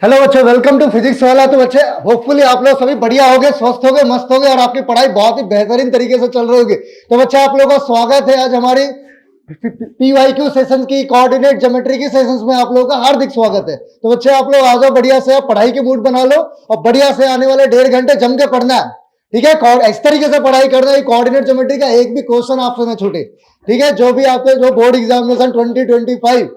Hello बच्चों, welcome to physics वाला। तो बच्चे होपफुली आप लोग सभी बढ़िया होगे, स्वस्थ होगे, मस्त होगे और आपकी पढ़ाई बहुत ही बेहतरीन तरीके से चल रही होगी। तो बच्चे आप लोगों का स्वागत है आज हमारी PYQ सेशन की, कोऑर्डिनेट ज्योमेट्री की सेशंस में आप लोगों का हार्दिक स्वागत है। तो बच्चे आप लोग आ जाओ, बढ़िया से पढ़ाई की मूड बना लो और बढ़िया से आने वाले 1.5 घंटे जम के पढ़ना है। ठीक है, इस तरीके से पढ़ाई करना है, कोऑर्डिनेट ज्योमेट्री का एक भी क्वेश्चन आपसे न छूटे। ठीक है, जो भी आपके जो बोर्ड एग्जामिनेशन 2025,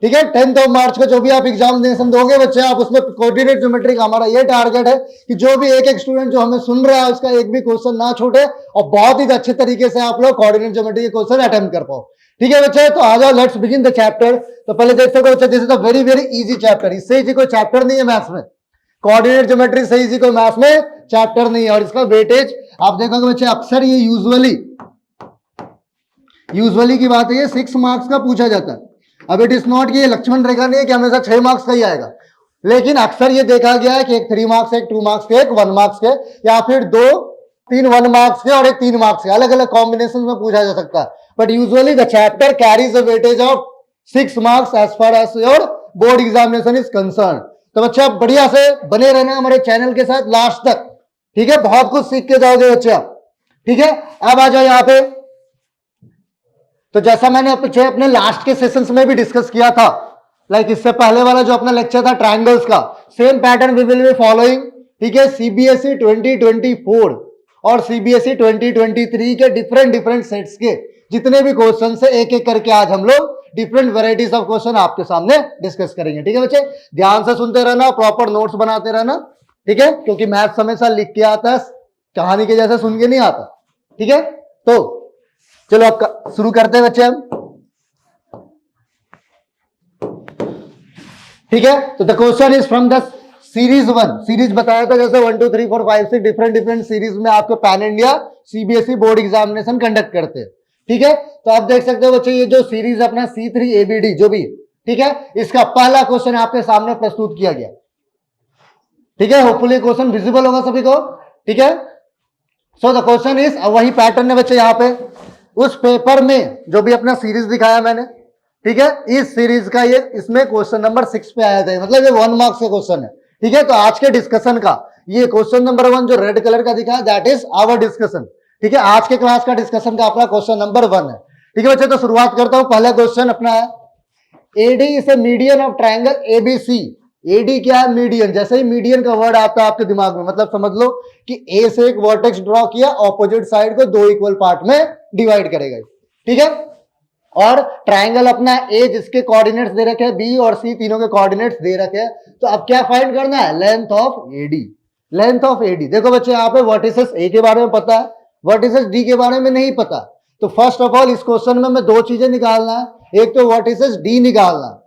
ठीक है, 10th ऑफ मार्च को जो भी आप एग्जामिनेशन दोगे बच्चे, आप उसमें कोऑर्डिनेट ज्योमेट्री का हमारा ये टारगेट है कि जो भी एक स्टूडेंट जो हमें सुन रहा है उसका एक भी क्वेश्चन ना छूटे और बहुत ही अच्छे तरीके से आप लोग कोऑर्डिनेट ज्योमेट्री के क्वेश्चन अटेम्प्ट कर पाओ। ठीक है बच्चे, तो आ जाओ, लेट्स बिगिन द चैप्टर। तो पहले देख सकते हो बच्चे, this is a very very easy chapter. इससे इजी कोई चैप्टर नहीं है मैथ्स में। कोऑर्डिनेट ज्योमेट्री से इजी कोई मैथ्स में चैप्टर नहीं है। और इसका वेटेज आप देखोगे बच्चे, अक्सर ये यूजुअली की बात है, ये 6 मार्क्स का पूछा जाता है। अब इट इज नॉट कि ये लक्ष्मण रेखा नहीं है कि हमेशा 6 मार्क्स का ही आएगा, लेकिन अक्सर ये देखा गया है कि एक 3 मार्क्स, एक 2 मार्क्स के, एक 1 मार्क्स के, या फिर 2-3 1 मार्क्स के और एक 3 मार्क्स के, अलग अलग कॉम्बिनेशन में पूछा जा सकता है। But usually the chapter carries a weightage of 6 marks as far as your board examination is concern. तो बच्चे आप बढ़िया से बने रहना हमारे चैनल के साथ लास्ट तक। ठीक है, बहुत कुछ सीख के जाओगे बच्चे आप। ठीक है, अब आ जाओ यहाँ पे। तो जैसा मैंने अपने लास्ट के सेशंस में भी डिस्कस किया था, लाइक इससे पहले वाला जो अपना लेक्चर था ट्रायंगल्स का, same pattern we will be following. ठीक है, सीबीएसई 2024 और सीबीएसई 2023 के डिफरेंट सेट्स के जितने भी क्वेश्चन है, एक एक करके आज हम लोग डिफरेंट वेराइटीज ऑफ क्वेश्चन आपके सामने डिस्कस करेंगे। ठीक है बच्चे, ध्यान से सुनते रहना, प्रॉपर नोट्स बनाते रहना। ठीक है, क्योंकि मैथ्स हमेशा लिख के आता है, कहानी के जैसे सुन के नहीं आता। ठीक है, तो चलो अब शुरू करते हैं बच्चे हम। ठीक है, तो the question is from the series 1। Series बताया था जैसे 1 2 3 4 5 6 डिफरेंट सीरीज में आपके pan India CBSE board examination conduct करते हैं। ठीक है, तो आप देख सकते हो बच्चे, ये जो सीरीज अपना C3 ABD जो भी, ठीक है, इसका पहला क्वेश्चन आपके सामने प्रस्तुत किया गया। ठीक है, होपफुली क्वेश्चन विजिबल होगा सभी को। ठीक है, सो द क्वेश्चन इज, वही पैटर्न है बच्चे यहाँ पे उस पेपर में जो भी अपना सीरीज दिखाया मैंने। ठीक है, इस सीरीज का ये इसमें क्वेश्चन नंबर 6 पे आया था, मतलब ये 1 मार्क्स का क्वेश्चन है। ठीक है, तो आज के डिस्कशन का ये क्वेश्चन नंबर 1 जो रेड कलर का दिखा है, दैट इज आवर डिस्कशन। ठीक है, आज के क्लास का डिस्कशन का अपना क्वेश्चन नंबर 1 है। ठीक है बच्चे, तो शुरुआत करता हूं। पहला क्वेश्चन अपना है, AD is a median of triangle ABC. AD क्या है? मीडियन। जैसे ही मीडियन का वर्ड आता है आपके दिमाग में, मतलब समझ लो कि ए से एक वर्टेक्स ड्रॉ किया, ऑपोजिट साइड को 2 इक्वल पार्ट में डिवाइड करेगा। ठीक है, और ट्रायंगल अपना ए जिसके कोऑर्डिनेट्स दे रखे हैं, बी और सी तीनों के कोऑर्डिनेट्स दे रखे हैं। तो अब क्या फाइंड करना है? Length of AD. Length of AD. देखो बच्चे, यहाँ पे वर्टिसेस ए के बारे में पता है, वर्टिसेस डी के बारे में नहीं पता। तो फर्स्ट ऑफ ऑल इस क्वेश्चन में मैं 2 चीजें निकालना है। एक तो वर्टिसेस डी निकालना है।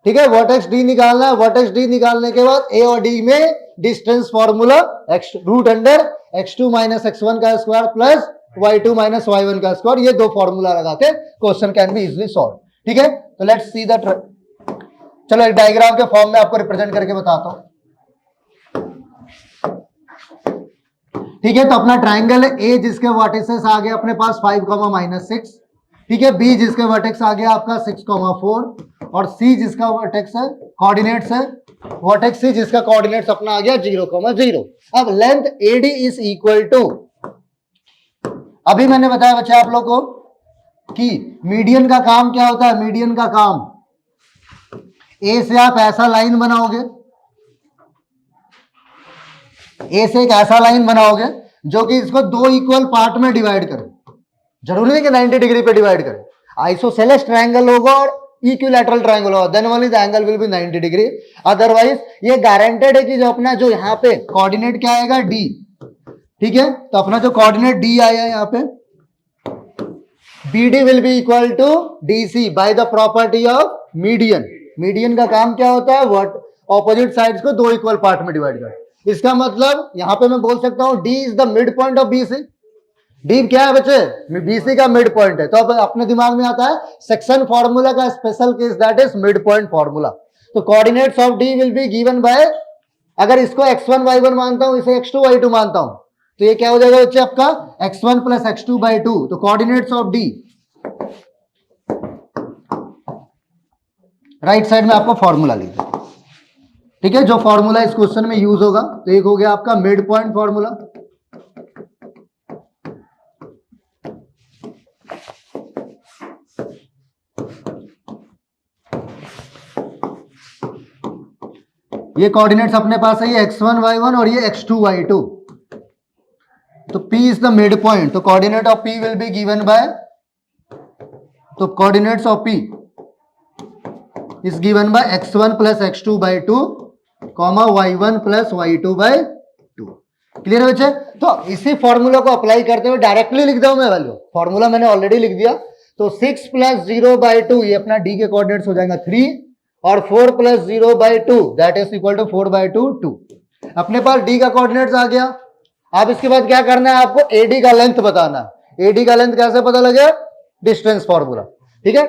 ठीक है, वर्टेक्स डी निकालना है। वर्टेक्स डी निकालने के बाद ए और डी में distance formula root under x2 minus x1 का square plus y2 minus y1 का स्क्वायर, ये 2 फॉर्मूला लगा के question can be easily solve. ठीक है, तो लेट्स सी द, चलो एक डायग्राम के फॉर्म में आपको रिप्रेजेंट करके बताता हूं। ठीक है, तो अपना ट्राइंगल है ए जिसके वर्टिसेस आ गए अपने पास 5, -6। ठीक है, बी जिसके वर्टेक्स आ गया आपका 6, 4 और सी जिसका वर्टेक्स है, कोऑर्डिनेट्स है, वर्टेक्स सी जिसका कोऑर्डिनेट्स अपना आ गया 0, 0। अब length AD is equal to, अभी मैंने बताया बच्चे आप लोग को कि मीडियन का काम क्या होता है। मीडियन का काम, ए से आप ऐसा लाइन बनाओगे, ए से एक ऐसा लाइन बनाओगे जो कि इसको 2 इक्वल पार्ट में डिवाइड करे। जरूरी नहीं कि 90 डिग्री पे डिवाइड करे। आइसोसेलेस ट्रायंगल होगा और इक्विलैटरल ट्रायंगल होगा, then only the angle will be 90 degree. Otherwise ये गारंटेड है कि जो अपना जो यहाँ पे कोऑर्डिनेट क्या आएगा, डी। ठीक है, तो अपना जो कोऑर्डिनेट डी आया है यहाँ पे, BD will be equal to DC by the property of median. Median का काम क्या होता है? ऑपोजिट साइड्स को 2 इक्वल पार्ट में डिवाइड कर। इसका मतलब यहाँ पे मैं बोल सकता हूं D is the mid point of BC। D क्या है बच्चे? BC का मिड पॉइंट है। तो अब अपने दिमाग में आता है सेक्शन फॉर्मूला का special case, that is mid point formula. तो coordinates of D will be given by, अगर इसको x1 y1 मानता हूं, इसे x2 y2 मानता हूं, तो ये क्या हो जाएगा बच्चे आपका x1 प्लस x2/2। तो coordinates of D, right side में आपको फॉर्मूला लीजिए। ठीक है, जो फॉर्मूला इस क्वेश्चन में यूज होगा, तो एक हो गया आपका मिड पॉइंट फॉर्मूला, ये कोऑर्डिनेट्स अपने पास है, ये x1 y1 और ये x2 y2, तो P is the mid point, तो coordinate of P will be given by, तो coordinates of P is given by x1 plus x2 by 2 comma y1 plus y2 by 2। Clear है बच्चे? तो इसी formula को apply करते हुए डायरेक्टली लिख दो मैं वैल्यू, फॉर्मूला मैंने ऑलरेडी लिख दिया, तो 6 प्लस 0 बाई 2 ये अपना d के कोऑर्डिनेट्स हो जाएगा 3, और 4 plus 0 by 2 that is equal to 4 by 2 2। अपने पास d का कोऑर्डिनेट्स आ गया। अब इसके बाद क्या करना है आपको, AD का लेंथ बताना है। AD का लेंथ कैसे पता लगे? डिस्टेंस फॉर्मूला, ठीक है।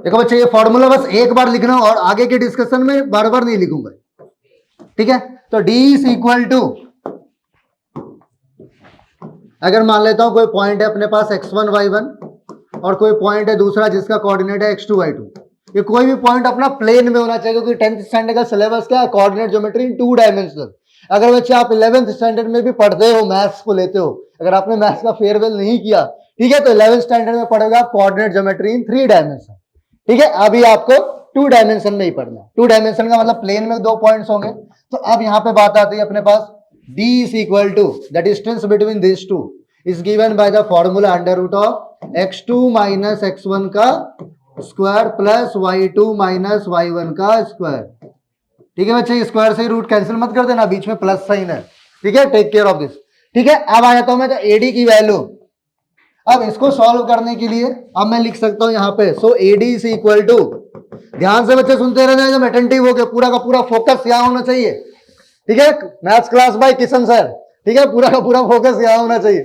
देखो बच्चे, ये फॉर्मूला बस एक बार लिखना और आगे के डिस्कशन में बार बार नहीं लिखूंगा, ठीक है। तो D इज इक्वल टू, अगर मान लेता हूं कोई पॉइंट है अपने पास x1 y1 और कोई पॉइंट है दूसरा जिसका कोऑर्डिनेट है x2 y2, ये कोई भी पॉइंट अपना प्लेन में होना चाहिए, क्योंकि 10th स्टैंडर्ड का सिलेबस क्या है, कोऑर्डिनेट ज्योमेट्री इन 2 डायमेंशनल। अगर बच्चे आप 11th स्टैंडर्ड में भी पढ़ते हो, मैथ्स को लेते हो, अगर आपने मैथ्स का फेयरवेल नहीं किया, ठीक है, तो 11th स्टैंडर्ड में पढ़ोगे आप कोऑर्डिनेट ज्योमेट्री इन 3 डायमेंशन, ठीक है। अभी आपको 2 डायमेंशन में ही पढ़ना है। 2 डायमेंशन का मतलब प्लेन में 2 पॉइंट्स होंगे। तो अब यहां पे बात आती है अपने पास, D is equal to the distance between this two is given by the formula under root of x2 minus x1 का square plus y2 minus y1 का स्क्वायर, ठीक है बच्चे। स्क्वायर से रूट कैंसिल मत कर देना, बीच में प्लस साइन है, ठीक है, टेक केयर ऑफ दिस, ठीक है। अब आ जाता हूं मैं तो AD की वैल्यू। अब इसको सॉल्व करने के लिए अब मैं लिख सकता हूं यहां पे, सो AD इज इक्वल टू, ध्यान से बच्चे सुनते रहना, जब अटेंटिव हो गए, पूरा का पूरा फोकस यहां होना चाहिए, ठीक है। Maths class by Kishan sir, ठीक है, पूरा का पूरा फोकस यहां होना चाहिए,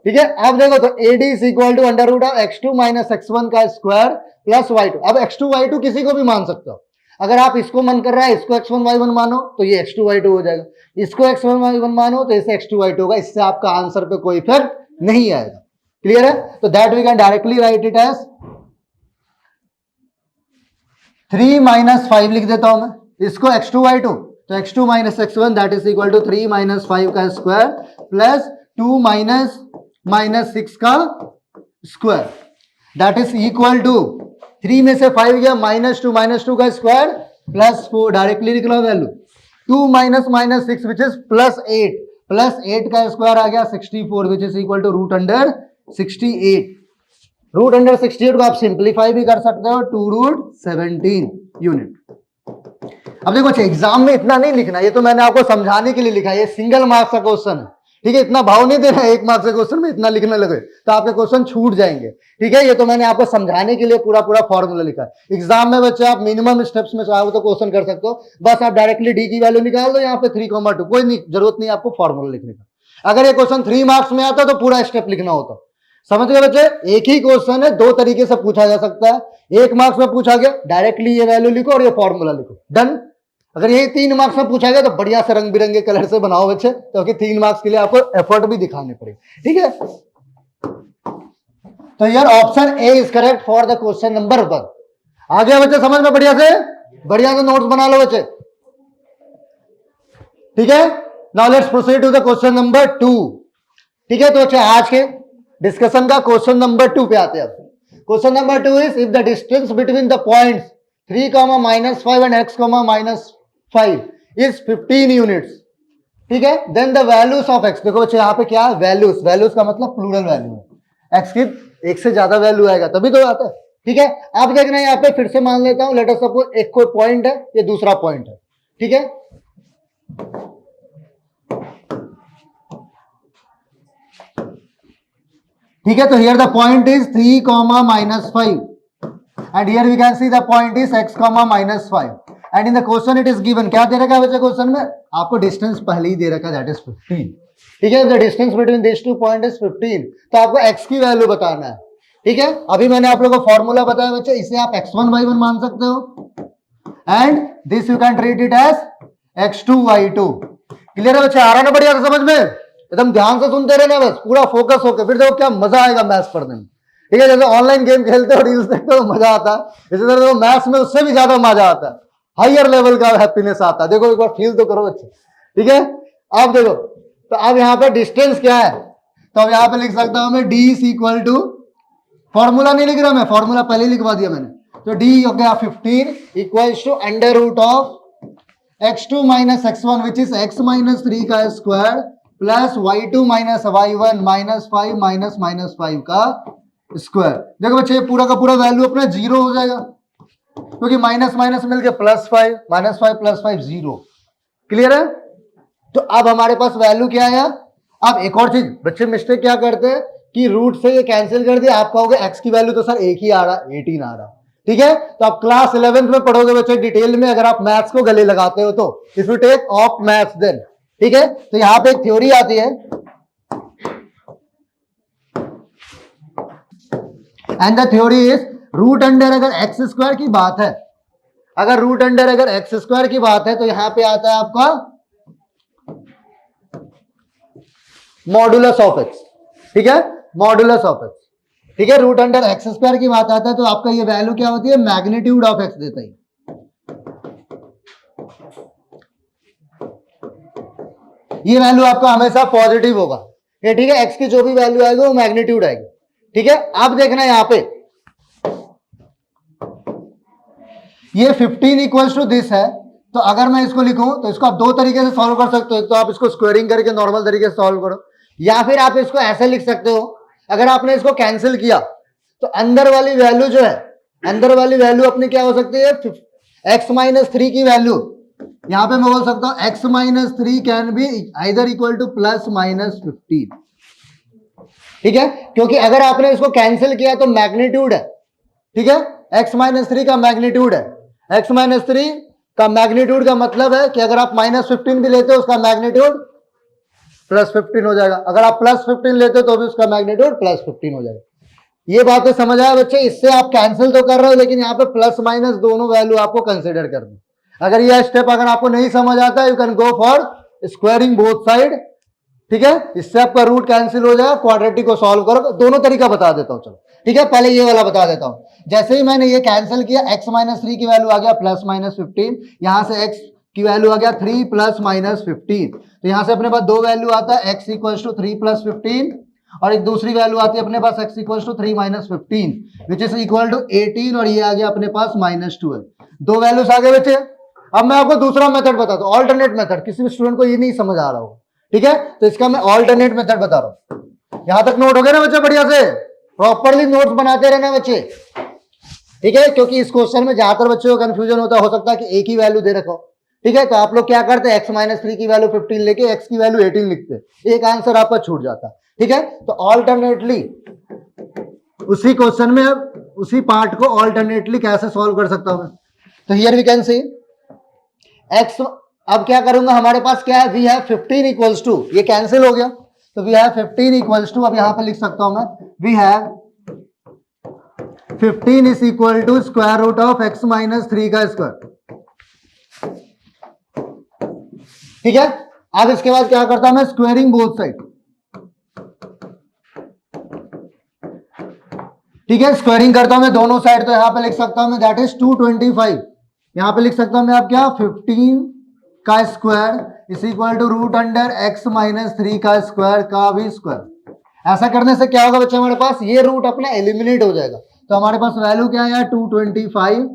ठीक है। अब देखो, तो AD is equal to under root of x2 minus x1 का स्क्वायर प्लस y2। अब x2 y2 किसी को भी मान सकते हो, अगर आप इसको मन कर रहा है इसको x1 y1 मानो तो ये x2 y2 हो जाएगा, इसको x1 y1 मानो तो इसे x2 y2 होगा, इससे आपका आंसर पे कोई इफेक्ट नहीं आएगा। क्लियर है? तो that we can directly write it as 3 minus 5 लिख देता हूं मैं, इसको x2 y2, तो x2 minus x1 that is equal to 3 minus 5 का स्क्वायर प्लस 2 माइनस 6 का square that is equal to 3 में से 5 गया माइनस 2 का स्क्वायर प्लस 4, डायरेक्टली लिख लो value 2 minus 6 which is plus 8 का स्क्वायर आ गया 64 which is equal to root under 68। Root under 68 को आप सिंप्लीफाई भी कर सकते हो 2 रूट 17 यूनिट। अब देखो अच्छा, एग्जाम में इतना नहीं लिखना, ये तो मैंने आपको समझाने के लिए लिखा है, ये सिंगल मार्क्स का क्वेश्चन है, ठीक है। इतना भाव नहीं देना है 1 मार्क्स के क्वेश्चन में इतना लिखने लगे तो आपके क्वेश्चन छूट जाएंगे, ठीक है। ये तो मैंने आपको समझाने के लिए पूरा फॉर्मूला लिखा है। एग्जाम में बच्चे आप मिनिमम स्टेप्स में चाहो तो क्वेश्चन कर सकते हो, बस आप डायरेक्टली D की वैल्यू निकाल दो यहाँ पे 3,2, कोई नहीं, जरूरत नहीं आपको फॉर्मूला लिखने का। अगर ये क्वेश्चन 3 मार्क्स में आता तो पूरा स्टेप लिखना होता। समझ गए बच्चे? एक ही क्वेश्चन है, 2 तरीके से पूछा जा सकता है। 1 मार्क्स में पूछा गया डायरेक्टली ये वैल्यू लिखो और ये फॉर्मूला लिखो, डन। अगर ये 3 मार्क्स में पूछा गया तो बढ़िया से रंग बिरंगे कलर से बनाओ बच्चे, क्योंकि 3 मार्क्स के लिए आपको एफर्ट भी दिखाने पड़ेगा, ठीक है। तो यार option A is correct for the question number 1। आ गया बच्चे समझ में? बढ़िया से नोट्स बना लो बच्चे, ठीक है। Now let's proceed to the question number 2, ठीक है। तो अच्छा, आज के डिस्कशन का क्वेश्चन नंबर 2 पे आते हैं। Question number 2 is if the distance between the points 3,-5 and x,-5 is 15 units, ठीक है, then the values of x। देखो बच्चे यहाँ पे क्या है, वैल्यूज का मतलब प्लूरल वैल्यू है, x की 1 से ज्यादा वैल्यू आएगा तभी तो आता है, ठीक है। अब देखना यहाँ पे फिर से मान लेता हूं, लेट अस सपोज एक कोई पॉइंट है, ये दूसरा पॉइंट है, ठीक है। ठीक है, तो here the point is 3,-5 and here we can see the point is x,-5 and in the question it is given, क्या दे रखा है बच्चे क्वेश्चन में? आपको डिस्टेंस पहले ही दे रखा है, दैट इज 15, ठीक है। The distance between this 2 point is 15, तो आपको x की वैल्यू बताना है, ठीक है। अभी मैंने आप लोगों को फॉर्मूला बताया बच्चे, इसे आप x1 y1 मान सकते हो and this you can treat it as x2 y2। Clear है बच्चे? आ रहा ना बढ़िया से समझ में? एकदम ध्यान से सुनते रहना बस, पूरा फोकस होकर, फिर देखो क्या मजा आएगा मैथ्स पढ़ने में। ठीक है, जैसे ऑनलाइन गेम खेलते हो, रील्स देखते हो, मजा आता है, इसी तरह मैथ्स में उससे भी ज्यादा मजा आता है, हायर लेवल का हैप्पीनेस आता है। देखो एक बार फील तो करो बच्चे। ठीक है, अब देखो, तो अब यहाँ पे डिस्टेंस क्या है, तो अब यहाँ पे लिख सकता हूं मैं D is equal to, formula नहीं लिख रहा मैं, फॉर्मूला पहले ही लिखवा दिया मैंने, तो डी हो गया 15 equals to under root of x2 minus x1 which is x minus 3 का square plus y2 minus y1 minus 5 minus minus 5 का स्क्वायर। देखो बच्चे पूरा का पूरा वैल्यू अपना जीरो हो जाएगा, क्योंकि माइनस माइनस मिलके plus 5, minus 5 plus 5 zero. Clear है? तो अब हमारे पास वैल्यू क्या है। अब एक और चीज बच्चे मिस्टेक क्या करते हैं कि रूट से ये कैंसिल कर दिया, आप कहोगे x की वैल्यू तो सर एक ही आ रहा, 18 आ रहा। ठीक है, तो आप क्लास 11th में पढ़ोगे बच्चे डिटेल में, अगर आप मैथ्स को गले लगाते हो तो, if you take of maths then. ठीक है, तो यहां पे एक थ्योरी आती है, and the theory is root under अगर एक्स स्क्वायर की बात है, अगर रूट अंडर अगर एक्स स्क्वायर की बात है, तो यहां पे आता है आपका मॉडुलस ऑफ एक्स। ठीक है, मॉडुलस ऑफ एक्स। ठीक है, रूट अंडर एक्स स्क्वायर की बात आता है, तो आपका ये वैल्यू क्या होती है, मैग्नीट्यूड ऑफ एक्स देता है। ये वैल्यू आपका हमेशा पॉजिटिव होगा। ये ठीक है, एक्स की जो भी वैल्यू आएगी वो मैग्नीट्यूड आएगी। ठीक है, अब देखना यहां पे ये 15 इक्वल्स टू दिस है, तो अगर मैं इसको लिखूं तो इसको आप दो तरीके से सॉल्व कर सकते हो। तो आप इसको स्क्वायरिंग करके नॉर्मल तरीके से सॉल्व करो, या फिर आप इसको ऐसे लिख सकते हो, अगर आपने इसको कैंसिल किया तो अंदर वाली वैल्यू जो है, अंदर वाली वैल्यू अपनी क्या हो सकती है, x माइनस 3 की वैल्यू, यहां पे मैं बोल सकता हूं x minus 3 can be either equal two plus minus 15। ठीक है, क्योंकि अगर आपने इसको कैंसिल किया तो मैग्नीट्यूड है। ठीक है, x माइनस 3 का मैग्नीट्यूड है, x माइनस 3 का मैग्नीट्यूड का मतलब है कि अगर आप माइनस 15 भी लेते हो उसका मैग्नीट्यूड प्लस 15 हो जाएगा, अगर आप प्लस 15 लेते हो तो भी उसका मैग्नीट्यूड प्लस 15 हो जाएगा। ये बात तो समझ आया बच्चे? इससे आप कैंसिल तो कर रहे हो, लेकिन यहाँ पे प्लस माइनस दोनों वैल्यू आपको कंसिडर करनी। अगर यह स्टेप अगर आपको नहीं समझ आता, you can go for squaring both side. ठीक है, इससे आपका रूट कैंसिल हो जाएगा, क्वाड्रेटिक को सॉल्व करो। दोनों तरीका बता देता हूं, चलो। ठीक है, पहले ये वाला बता देता हूं। जैसे ही मैंने ये कैंसिल किया, x माइनस 3 की वैल्यू आ गया प्लस माइनस 15, यहां से x की वैल्यू आ गया 3 प्लस माइनस 15, तो यहां से अपने पास दो वैल्यू आता है, x इक्वल्स टू 3 प्लस 15, और एक दूसरी वैल्यू आती है अपने पास x equals to 3 minus 15 which is equal to 18, और ये आ गया अपने पास माइनस 12। दो वैल्यूज आ गए बच्चे। अब मैं आपको दूसरा मेथड बताता हूं, ऑल्टरनेट मेथड। किसी भी स्टूडेंट को ये नहीं समझ आ रहा हो, ठीक है, तो इसका मैं ऑल्टरनेट मेथड बता रहा हूं। यहां तक नोट हो गया ना बच्चे? बढ़िया से प्रॉपरली नोट्स बनाते रहना बच्चे। ठीक है, क्योंकि इस क्वेश्चन में ज्यादातर बच्चों को कंफ्यूजन होता हो सकता है कि एक ही वैल्यू दे रखो। ठीक है, तो आप लोग क्या करते हैं, x माइनस 3 की वैल्यू 15 लेके x की वैल्यू 18 लिखते, एक आंसर आपका छूट जाता। ठीक है, तो ऑल्टरनेटली उसी क्वेश्चन में उसी पार्ट को ऑल्टरनेटली कैसे सॉल्व कर सकता हूं मैं, तो here we can see x। अब क्या करूंगा, हमारे पास क्या है, वी हैव 15 इक्वल्स टू, ये कैंसिल हो गया, तो वी हैव 15 इक्वल्स टू, अब यहां पे लिख सकता हूं मैं, we have 15 is equal to square root of x minus 3 का स्क्वायर। ठीक है, अब इसके बाद क्या करता हूं मैं, स्क्वायरिंग बोथ साइड। ठीक है, स्क्वायरिंग करता हूं मैं दोनों साइड, तो यहां पे लिख सकता हूं मैं दैट इज 225। यहां पे लिख सकता हूं मैं आप क्या, 15 का square is equal to root under x minus 3 का स्क्वायर का भी स्क्वायर। ऐसा करने से क्या होगा बच्चे, हमारे पास ये रूट अपना एलिमिनेट हो जाएगा, तो हमारे पास वैल्यू क्या है 225,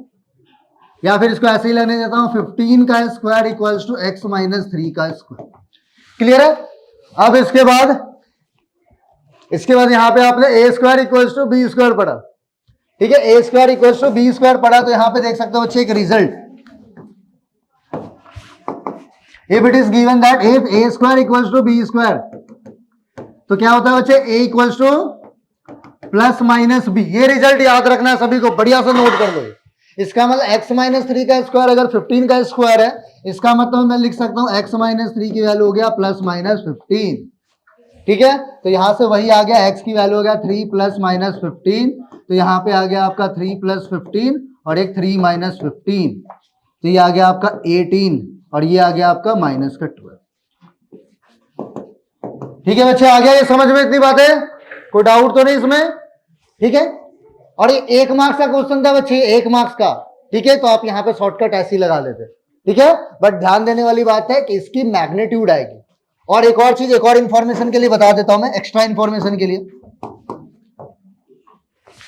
या फिर इसको ऐसे ही लेने देता हूं 15 का square equals to x minus 3 का स्क्वायर। क्लियर है? अब इसके बाद यहां पे आपने a square equals to b square पढ़ा। ठीक है, a square equals to b square पढ़ा, तो यहां पे देख सकते हो बच्चे एक result, if it is given that if a square equals to b square, तो क्या होता है बच्चे, a equals to plus minus b। ये रिजल्ट याद रखना है सभी को, बढ़िया से नोट कर लो। इसका मतलब x माइनस 3 का स्क्वायर अगर 15 का स्क्वायर है, इसका मतलब मैं लिख सकता हूं x माइनस 3 की वैल्यू हो गया प्लस माइनस 15। ठीक है, तो यहां से वही आ गया, x की वैल्यू हो गया 3 प्लस माइनस 15, तो यहां पे आ गया आपका 3 प्लस 15 और एक 3 माइनस 15, तो ये आ गया आपका 18, और ये आ गया आपका माइनस का 12। ठीक है बच्चे, आ गया ये समझ में इतनी बातें? कोई डाउट तो नहीं इसमें? ठीक है, और ये 1 मार्क्स का क्वेश्चन था बच्चे, 1 मार्क्स का। ठीक है, तो आप यहां पे शॉर्टकट ऐसे ही लगा लेते। ठीक है, बट ध्यान देने वाली बात है कि इसकी मैग्नीट्यूड आएगी। और एक और चीज, एक और इंफॉर्मेशन के लिए बता देता हूं मैं, एक्स्ट्रा इंफॉर्मेशन के लिए।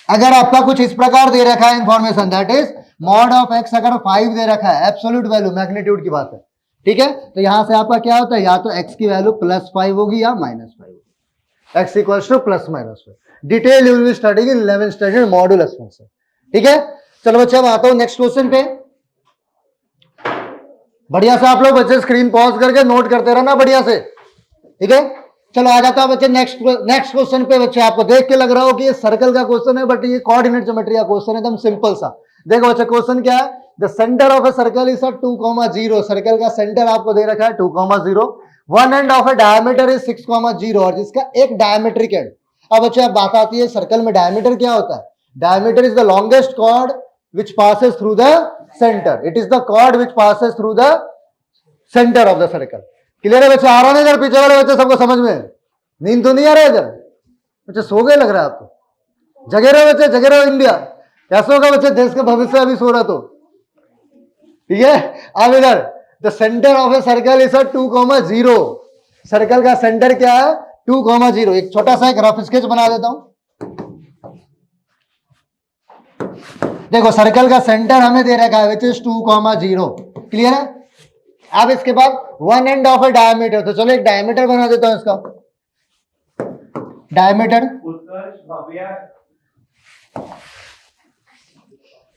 अगर आपका कुछ इस प्रकार दे रखा है information, that is mod of x अगर 5 दे रखा है, एब्सोल्यूट वैल्यू, मैग्नीट्यूड की बात है। ठीक है, तो यहां से आपका क्या होता है, या तो एक्स की वैल्यू +5 होगी या -5 होगी। X equals to +-5। Detail you will be studying in 11th standard modulus function. ठीक है, चलो बच्चे अब आता हूं नेक्स्ट क्वेश्चन पे। बढ़िया से आप लोग बच्चे स्क्रीन पॉज करके नोट करते रहना बढ़िया से। ठीक है, चलो आ जाता है बच्चे नेक्स्ट क्वेश्चन पे। बच्चे आपको देख के लग रहा हो कि ये सर्कल का क्वेश्चन है, बट ये कोऑर्डिनेट ज्योमेट्री का क्वेश्चन है, एकदम सिंपल सा। देखो बच्चे क्वेश्चन क्या है, the centre of a circle is 2,0। Circle का सेंटर आपको दे रखा है 2,0। One end of a diameter is 6,0 और जिसका एक डायमीट्रिक एंड। अब बच्चे अब बात आती है सर्कल में डायमीटर क्या होता है। Diameter is the longest chord which passes through the centre. It is the chord which passes through the centre of the circle. Clear है बच्चे? आ रहा है इधर पीछे वाले बच्चे सबको समझ में? नींद तो नहीं आ रहा इधर? बच्चे सो गए लग रहा है आपको। जगे रहो बच्चे, जगे रहो। इंडिया कैसे होगा बच्चे, देश का भविष्य अभी सो रहा तो। ठीक है, अब इधर the centre of a circle is 2,0। Circle का सेंटर क्या है 2,0। एक छोटा सा एक रफ स्केच बना देता हूं। देखो सर्कल का सेंटर हमें दे रखा है विच इज 2,0। क्लियर है? अब इसके बाद one end of a diameter, तो चलो एक डायमीटर बना देता हूं इसका। डायमीटर,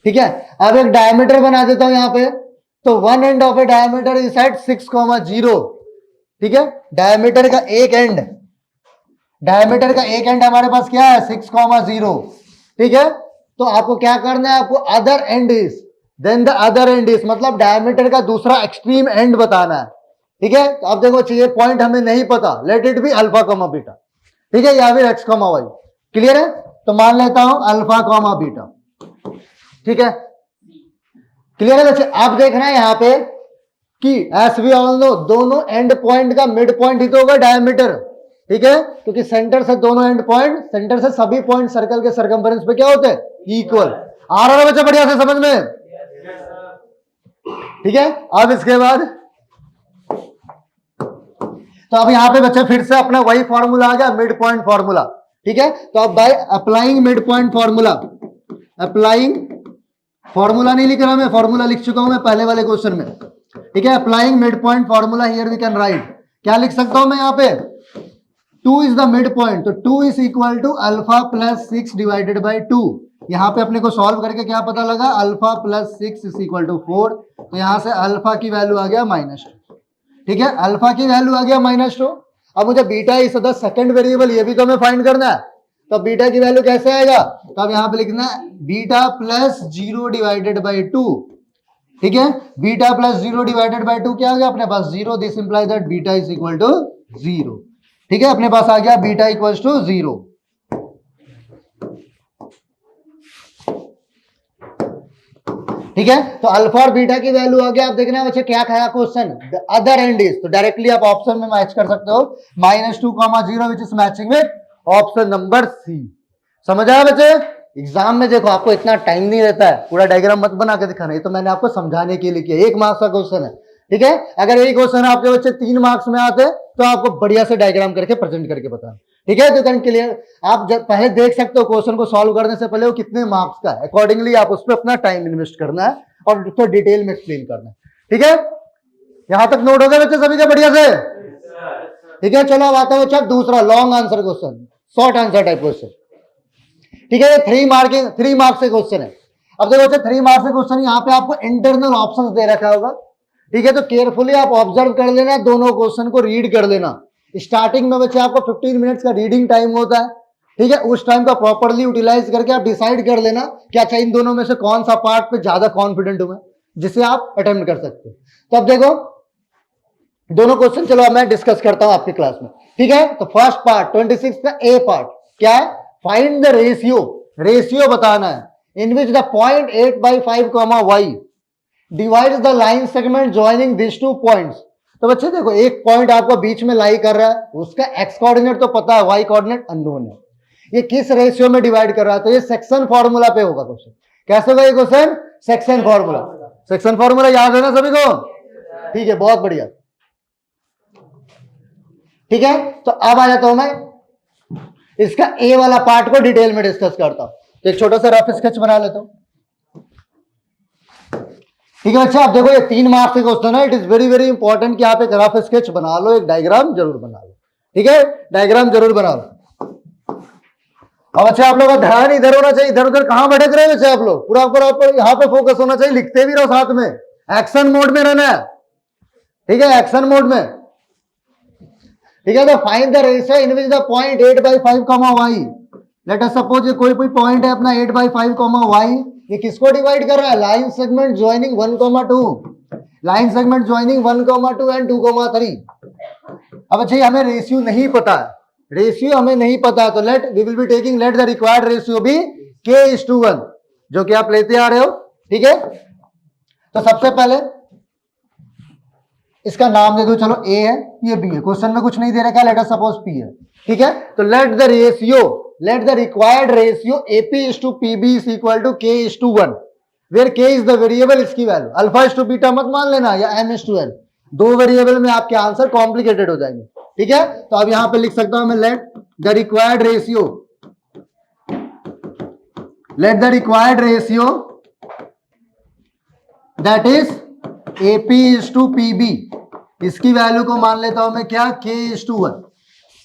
ठीक है, अब एक डायमीटर बना देता हूं यहां पे। तो one end of a diameter is at 6,0। ठीक है, डायमीटर का एक एंड, डायमीटर का एक एंड हमारे पास क्या है 6,0। ठीक है, तो आपको क्या करना है, आपको other end is, then the other end is, मतलब डायमीटर का दूसरा एक्सट्रीम एंड बताना है। ठीक है, तो अब देखो चाहिए पॉइंट हमें नहीं पता, let it be alpha comma beta. ठीक है, या फिर एक्स कॉमा वाई। क्लियर है? तो मान लेता हूं अल्फा कॉमा बीटा। ठीक है, क्लियर है बच्चे? आप देखना है यहां पे कि एस वी ऑल नो दोनों एंड पॉइंट का मिड पॉइंट ही तो होगा डायमीटर। ठीक है, क्योंकि सेंटर से दोनों एंड पॉइंट, सेंटर से सभी पॉइंट सर्कल के सर्कम्फरेंस पे क्या होते हैं, इक्वल। आ रहा है बच्चे बढ़िया से समझ में? ठीक है, अब इसके बाद तो अब यहां पे बच्चे फिर से अपना वही फॉर्मूला आ गया, मिड पॉइंट फॉर्मूला। ठीक है, तो अब by applying mid point formula, applying, formula नहीं लिख रहा मैं, फॉर्मूला लिख चुका हूं मैं पहले वाले क्वेश्चन में। ठीक है, applying mid point formula, here we can write, क्या लिख सकता हूं मैं यहां पे, 2 इज द मिड पॉइंट, तो 2 is equal to alpha plus 6 divided by 2। यहां पे अपने को सॉल्व करके क्या पता लगा, alpha plus 6 is equal to 4। तो यहां से अल्फा की वैल्यू आ गया -2। ठीक है, अल्फा की वैल्यू आ गया -2। अब मुझे beta is the second variable, ये भी तो हमें फाइंड करना है। तो बीटा की वैल्यू कैसे आएगा, तो अब यहां पे लिखना है बीटा प्लस 0 डिवाइडेड बाई 2। ठीक है, बीटा प्लस 0 डिवाइडेड बाई 2 क्या आ गया अपने पास, 0। This implies that beta is equal to 0। ठीक है, अपने पास आ गया बीटा इक्वल टू 0। ठीक है, तो अल्फा और बीटा की वैल्यू आ गया। आप देखना बच्चे क्या खाया क्वेश्चन, अदर एंड इज, तो डायरेक्टली आप ऑप्शन में मैच कर सकते हो, -2,0 which is matching with option number C. समझ आया बच्चे? एग्जाम में देखो आपको इतना टाइम नहीं रहता है पूरा डायग्राम मत बना के दिखाना, ये तो मैंने आपको समझाने के लिए किया। 1 मार्क्स का क्वेश्चन है। ठीक है, अगर यही क्वेश्चन आपके बच्चे 3 मार्क्स में आते तो आपको बढ़िया से डायग्राम करके प्रेजेंट करके बताना। ठीक है, तो कैन क्लियर, आप जब पहले देख सकते हो क्वेश्चन को सॉल्व करने से पहले वो कितने मार्क्स का है, अकॉर्डिंगली आप उस पर अपना टाइम इन्वेस्ट करना है और उसको डिटेल में एक्सप्लेन करना है। ठीक है, यहां तक नोट हो गया बच्चे सभी का बढ़िया से? ठीक है, चलो अब आता है बच्चा दूसरा long answer question, short answer type question. ठीक है, ये 3 मार्क्स के क्वेश्चन है। अब देखो बच्चे 3 मार्क्स के क्वेश्चन, यहाँ पे आपको इंटरनल ऑप्शंस दे रखा होगा। ठीक है, तो केयरफुली आप ऑब्जर्व कर लेना, दोनों क्वेश्चन को रीड कर लेना। स्टार्टिंग में बच्चे आपको 15 मिनट्स का रीडिंग टाइम होता है। ठीक है, उस टाइम का प्रॉपर्ली यूटिलाइज करके आप डिसाइड कर लेना कि अच्छा इन दोनों में से कौन सा पार्ट पे ज्यादा कॉन्फिडेंट हूं मैं, जिसे आप अटेम्प्ट कर सकते हो। तो अब देखो दोनों क्वेश्चन, चलो अब मैं डिस्कस करता हूं आपकी क्लास में। ठीक है, तो फर्स्ट पार्ट 26 का ए पार्ट क्या है, फाइंड द रेशियो बताना है in which the point 8/5 y divides the line segment joining this 2 points. तो बच्चे देखो एक पॉइंट आपको बीच में लाई कर रहा है, उसका एक्स कोऑर्डिनेट तो पता है, वाई कोऑर्डिनेट अननोन है, ये किस रेशियो में डिवाइड कर रहा है, तो ये सेक्शन फॉर्मूला पे होगा क्वेश्चन। कैसे होगा ये question? Section formula. Section formula याद है ना सभी को? ठीक है, बहुत बढ़िया। ठीक है, तो अब आ जाता हूं मैं इसका ए वाला पार्ट को डिटेल में डिस्कस करता हूं। तो एक छोटा सा रफ स्केच बना लेता हूं। ठीक है बच्चा, आप देखो ये 3 मार्क्स का क्वेश्चन है। It is very very important कि आप एक रफ स्केच बना लो, एक डायग्राम जरूर बना लो। ठीक है, डायग्राम जरूर बना लो। अब अच्छा, आप लोगों का ध्यान इधर होना चाहिए, इधर उधर कहां भटक रहे हैं बच्चे आप लोग? पूरा आपको यहां पे फोकस होना चाहिए, लिखते भी रहो साथ में, एक्शन मोड में रहना है। ठीक है, एक्शन मोड में। ठीक है, तो find the ratio in which the point 8/5 comma y. Let us suppose ये कोई पॉइंट है अपना 8/5 कॉमा वाई, ये किसको डिवाइड कर रहा है? Line segment joining 1,2, line segment joining 1,2 and 2,3। अब अच्छा, हमें रेशियो नहीं पता है, रेशियो हमें नहीं पता, तो we will be taking let the required ratio be k:1, जो कि आप लेते आ रहे हो। ठीक है, तो सबसे पहले इसका नाम दे दो, चलो ए है, ये बी है, क्वेश्चन में कुछ नहीं दे रखा, लेट अस सपोज पी है। ठीक है, तो let the required ratio AP:PB is equal to k:1, where k is the variable, इसकी value alpha is to beta मत मान लेना, या m:n, 2 वेरिएबल में आपके आंसर कॉम्प्लिकेटेड हो जाएंगे। ठीक है, तो अब यहां पे लिख सकता हूं मैं late the required ratio that is AP:PB, इसकी वैल्यू को मान लेता हूं मैं क्या? k:1।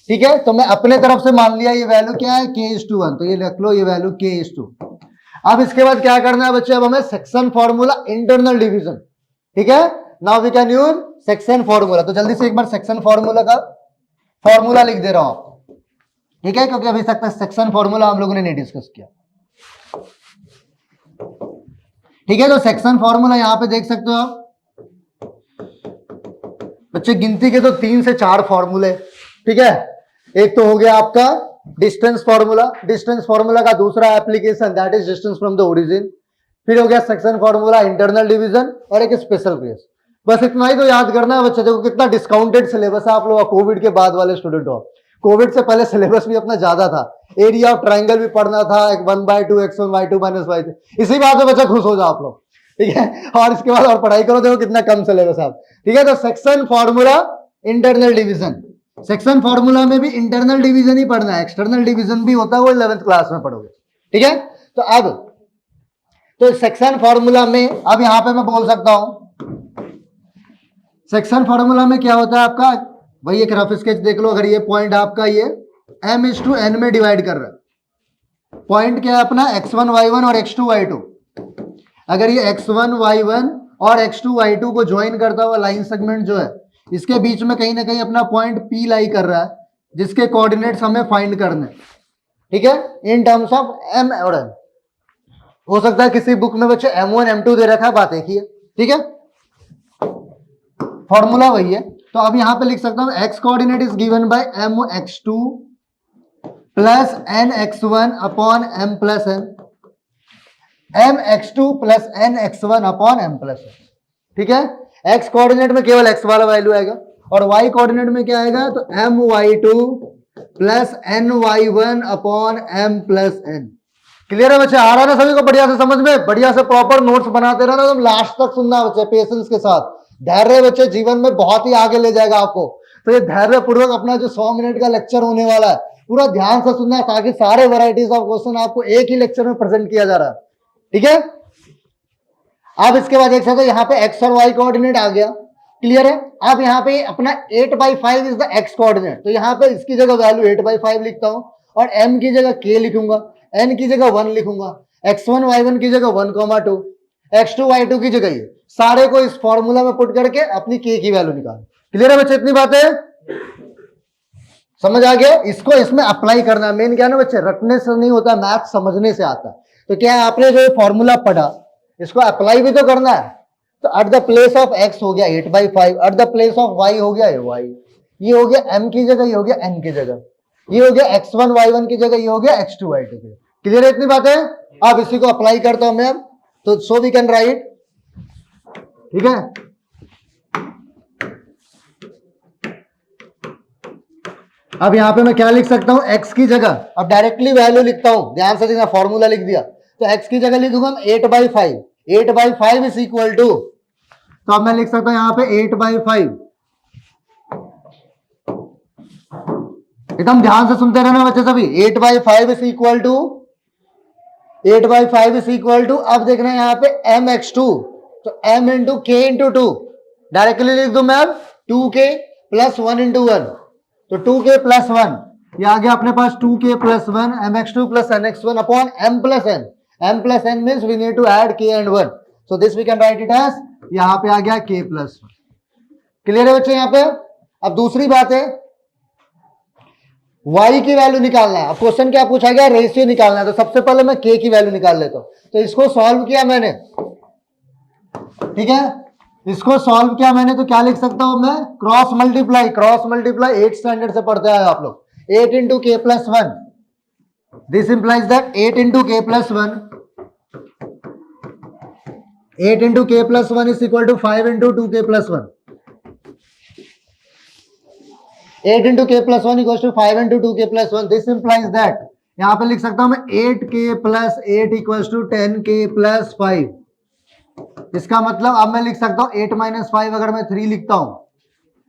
ठीक है, तो मैं अपने तरफ से मान लिया ये वैल्यू क्या है? k:1, तो ये लिख लो, ये वैल्यू k:2। अब इसके बाद क्या करना है बच्चे? अब हमें सेक्शन फॉर्मूला, इंटरनल डिवीजन। ठीक है, now we can use section formula. तो जल्दी से एक बार सेक्शन फॉर्मूला का फॉर्मूला लिख दे रहा हूं आपको। ठीक है, क्योंकि अभी तक सेक्शन फॉर्मूला हम लोगों ने नहीं डिस्कस किया। ठीक है, तो सेक्शन फॉर्मूला यहां पे देख सकते हो आप बच्चे, गिनती के तो 3 से 4 फॉर्मूले। ठीक है, एक तो हो गया आपका डिस्टेंस फॉर्मूला, डिस्टेंस फॉर्मूला का दूसरा application that is distance from the origin, फिर हो गया सेक्शन फॉर्मूला, इंटरनल डिवीजन, और एक स्पेशल केस। बस इतना ही तो याद करना है बच्चे। देखो कितना डिस्काउंटेड सिलेबस है आप लोग, कोविड के बाद वाले स्टूडेंट हो। कोविड से पहले सिलेबस भी अपना ज्यादा था, एरिया ऑफ ट्राइंगल भी पढ़ना था, 1/2 x1 y2 - y3। इसी बात में बच्चा खुश हो जाओ आप लोग। ठीक है, और इसके बाद और पढ़ाई करो, देखो कितना कम सिलेबस है। ठीक है, तो section formula, internal division, section formula में भी इंटरनल डिवीजन ही पढ़ना है, एक्सटर्नल डिवीजन भी होता है, वो 11th क्लास में पढ़ोगे। ठीक है, तो अब तो सेक्शन फॉर्मूला में अब यहां पे मैं बोल सकता हूं, सेक्शन फॉर्मूला में क्या होता है आपका, वही एक रफ स्केच देख लो। अगर ये पॉइंट आपका ये m:n में डिवाइड कर रहा है, पॉइंट क्या है अपना? x1 y1 और x2 y2। अगर ये x1 y1 और x2 y2 को ज्वाइन करता हुआ लाइन सेगमेंट जो है, इसके बीच में कहीं ना कहीं अपना पॉइंट P लाई कर रहा है, जिसके कोऑर्डिनेट्स हमें फाइंड करने। ठीक है, इन टर्म्स ऑफ m और n। हो सकता है किसी बुक में बच्चे m1 m2 दे रखा है, बात एक ही है। ठीक है, फॉर्मूला वही है। तो अब यहां पे लिख सकता हूं x coordinate is given bye mx2 plus nx1 upon m plus n, mx2 plus nx1 upon m plus n। ठीक है, x कोऑर्डिनेट में केवल x वाला वैल्यू आएगा, और y कोऑर्डिनेट में क्या आएगा? तो my2 plus ny1 upon m plus n। Clear है बच्चे? आ रहा है ना सभी को बढ़िया से समझ में? बढ़िया से प्रॉपर नोट्स बनाते रहना, तुम लास्ट तक सुनना बच्चे, पेशेंस के साथ। धैर्य बच्चे जीवन में बहुत ही आगे ले जाएगा आपको। तो ये धैर्य पूर्वक अपना जो 100 मिनट का लेक्चर होने वाला है, पूरा ध्यान से सुनना है, ताकि सारे वैरायटीज ऑफ क्वेश्चन आपको एक ही लेक्चर में प्रेजेंट किया जा रहा है। ठीक है, अब इसके बाद देख सकते हो यहाँ पे x और y कोऑर्डिनेट आ गया। क्लियर है? अब यहाँ पे अपना 8/5 इज द x कोऑर्डिनेट, तो यहाँ पे इसकी जगह वैल्यू 8/5 लिखता हूं, और m की जगह k लिखूंगा, n की जगह 1 लिखूंगा, x1 y1 की जगह 1,2, x2 y2 की जगह ये सारे को इस फॉर्मूला में पुट करके अपनी k की वैल्यू निकाल। क्लियर है बच्चे? इतनी बातें समझ आ गया? इसको इसमें अप्लाई करना मेन क्या है ना बच्चे, रटने से नहीं होता, मैथ समझने से आता है। तो क्या आपने जो फॉर्मूला पढ़ा, इसको अप्लाई भी तो करना है। तो eight the place of x हो गया 8/5, eight the place of y हो गया y, ये हो गया m की जगह, ये हो गया n की जगह, ये हो गया x1 y1 की जगह, ये हो गया x2 y2 की जगह। क्लियर है इतनी बातें? अब इसी को अप्लाई करता हूं मैं, तो सो वी कैन राइट। ठीक है, अब यहाँ पे मैं क्या लिख सकता हूँ, x की जगह अब डायरेक्टली वैल्यू लिखता हूँ, ध्यान से देखना, फॉर्मूला लिख दिया तो x की जगह लिखूंगा 8/5, 8/5 इज इक्वल टू, तो अब मैं लिख सकता हूँ यहाँ पे 8/5, एकदम ध्यान से सुनते रहना बच्चे सभी, 8/5 is equal to, 8/5 is equal to, अब देखना है यहाँ पे mx2, तो m into k into two, directly लिख दूं मैं अब 2k प्लस 1 इंटू 1, तो 2k प्लस 1, ये आ गया अपने पास 2k plus 1 mx2 plus nx1 upon m plus n, m plus n means we need to add k and 1, so this we can write it as, यहाँ पे आ गया k प्लस 1। क्लियर है बच्चे यहाँ पे? अब दूसरी बात है, y की वैल्यू निकालना है। अब क्वेश्चन क्या पूछा गया, रेशियो निकालना है, तो सबसे पहले मैं k की वैल्यू निकाल लेता हूं, तो इसको सॉल्व किया मैंने, ठीक है, इसको सॉल्व किया मैंने, तो क्या लिख सकता हूं मैं, cross multiply, cross multiply 8th standard से पढ़ते आए आप लोग, 8 into k plus 1, this implies that 8 into k plus 1, 8 into k plus 1 is equal to 5 into 2k plus 1, 8 into k plus 1 equal to 5 into 2k plus 1, this implies that, यहां पे लिख सकता हूं मैं 8k plus 8 equal to 10k plus 5, इसका मतलब अब मैं लिख सकता हूं 8 माइनस 5, अगर मैं 3 लिखता हूं,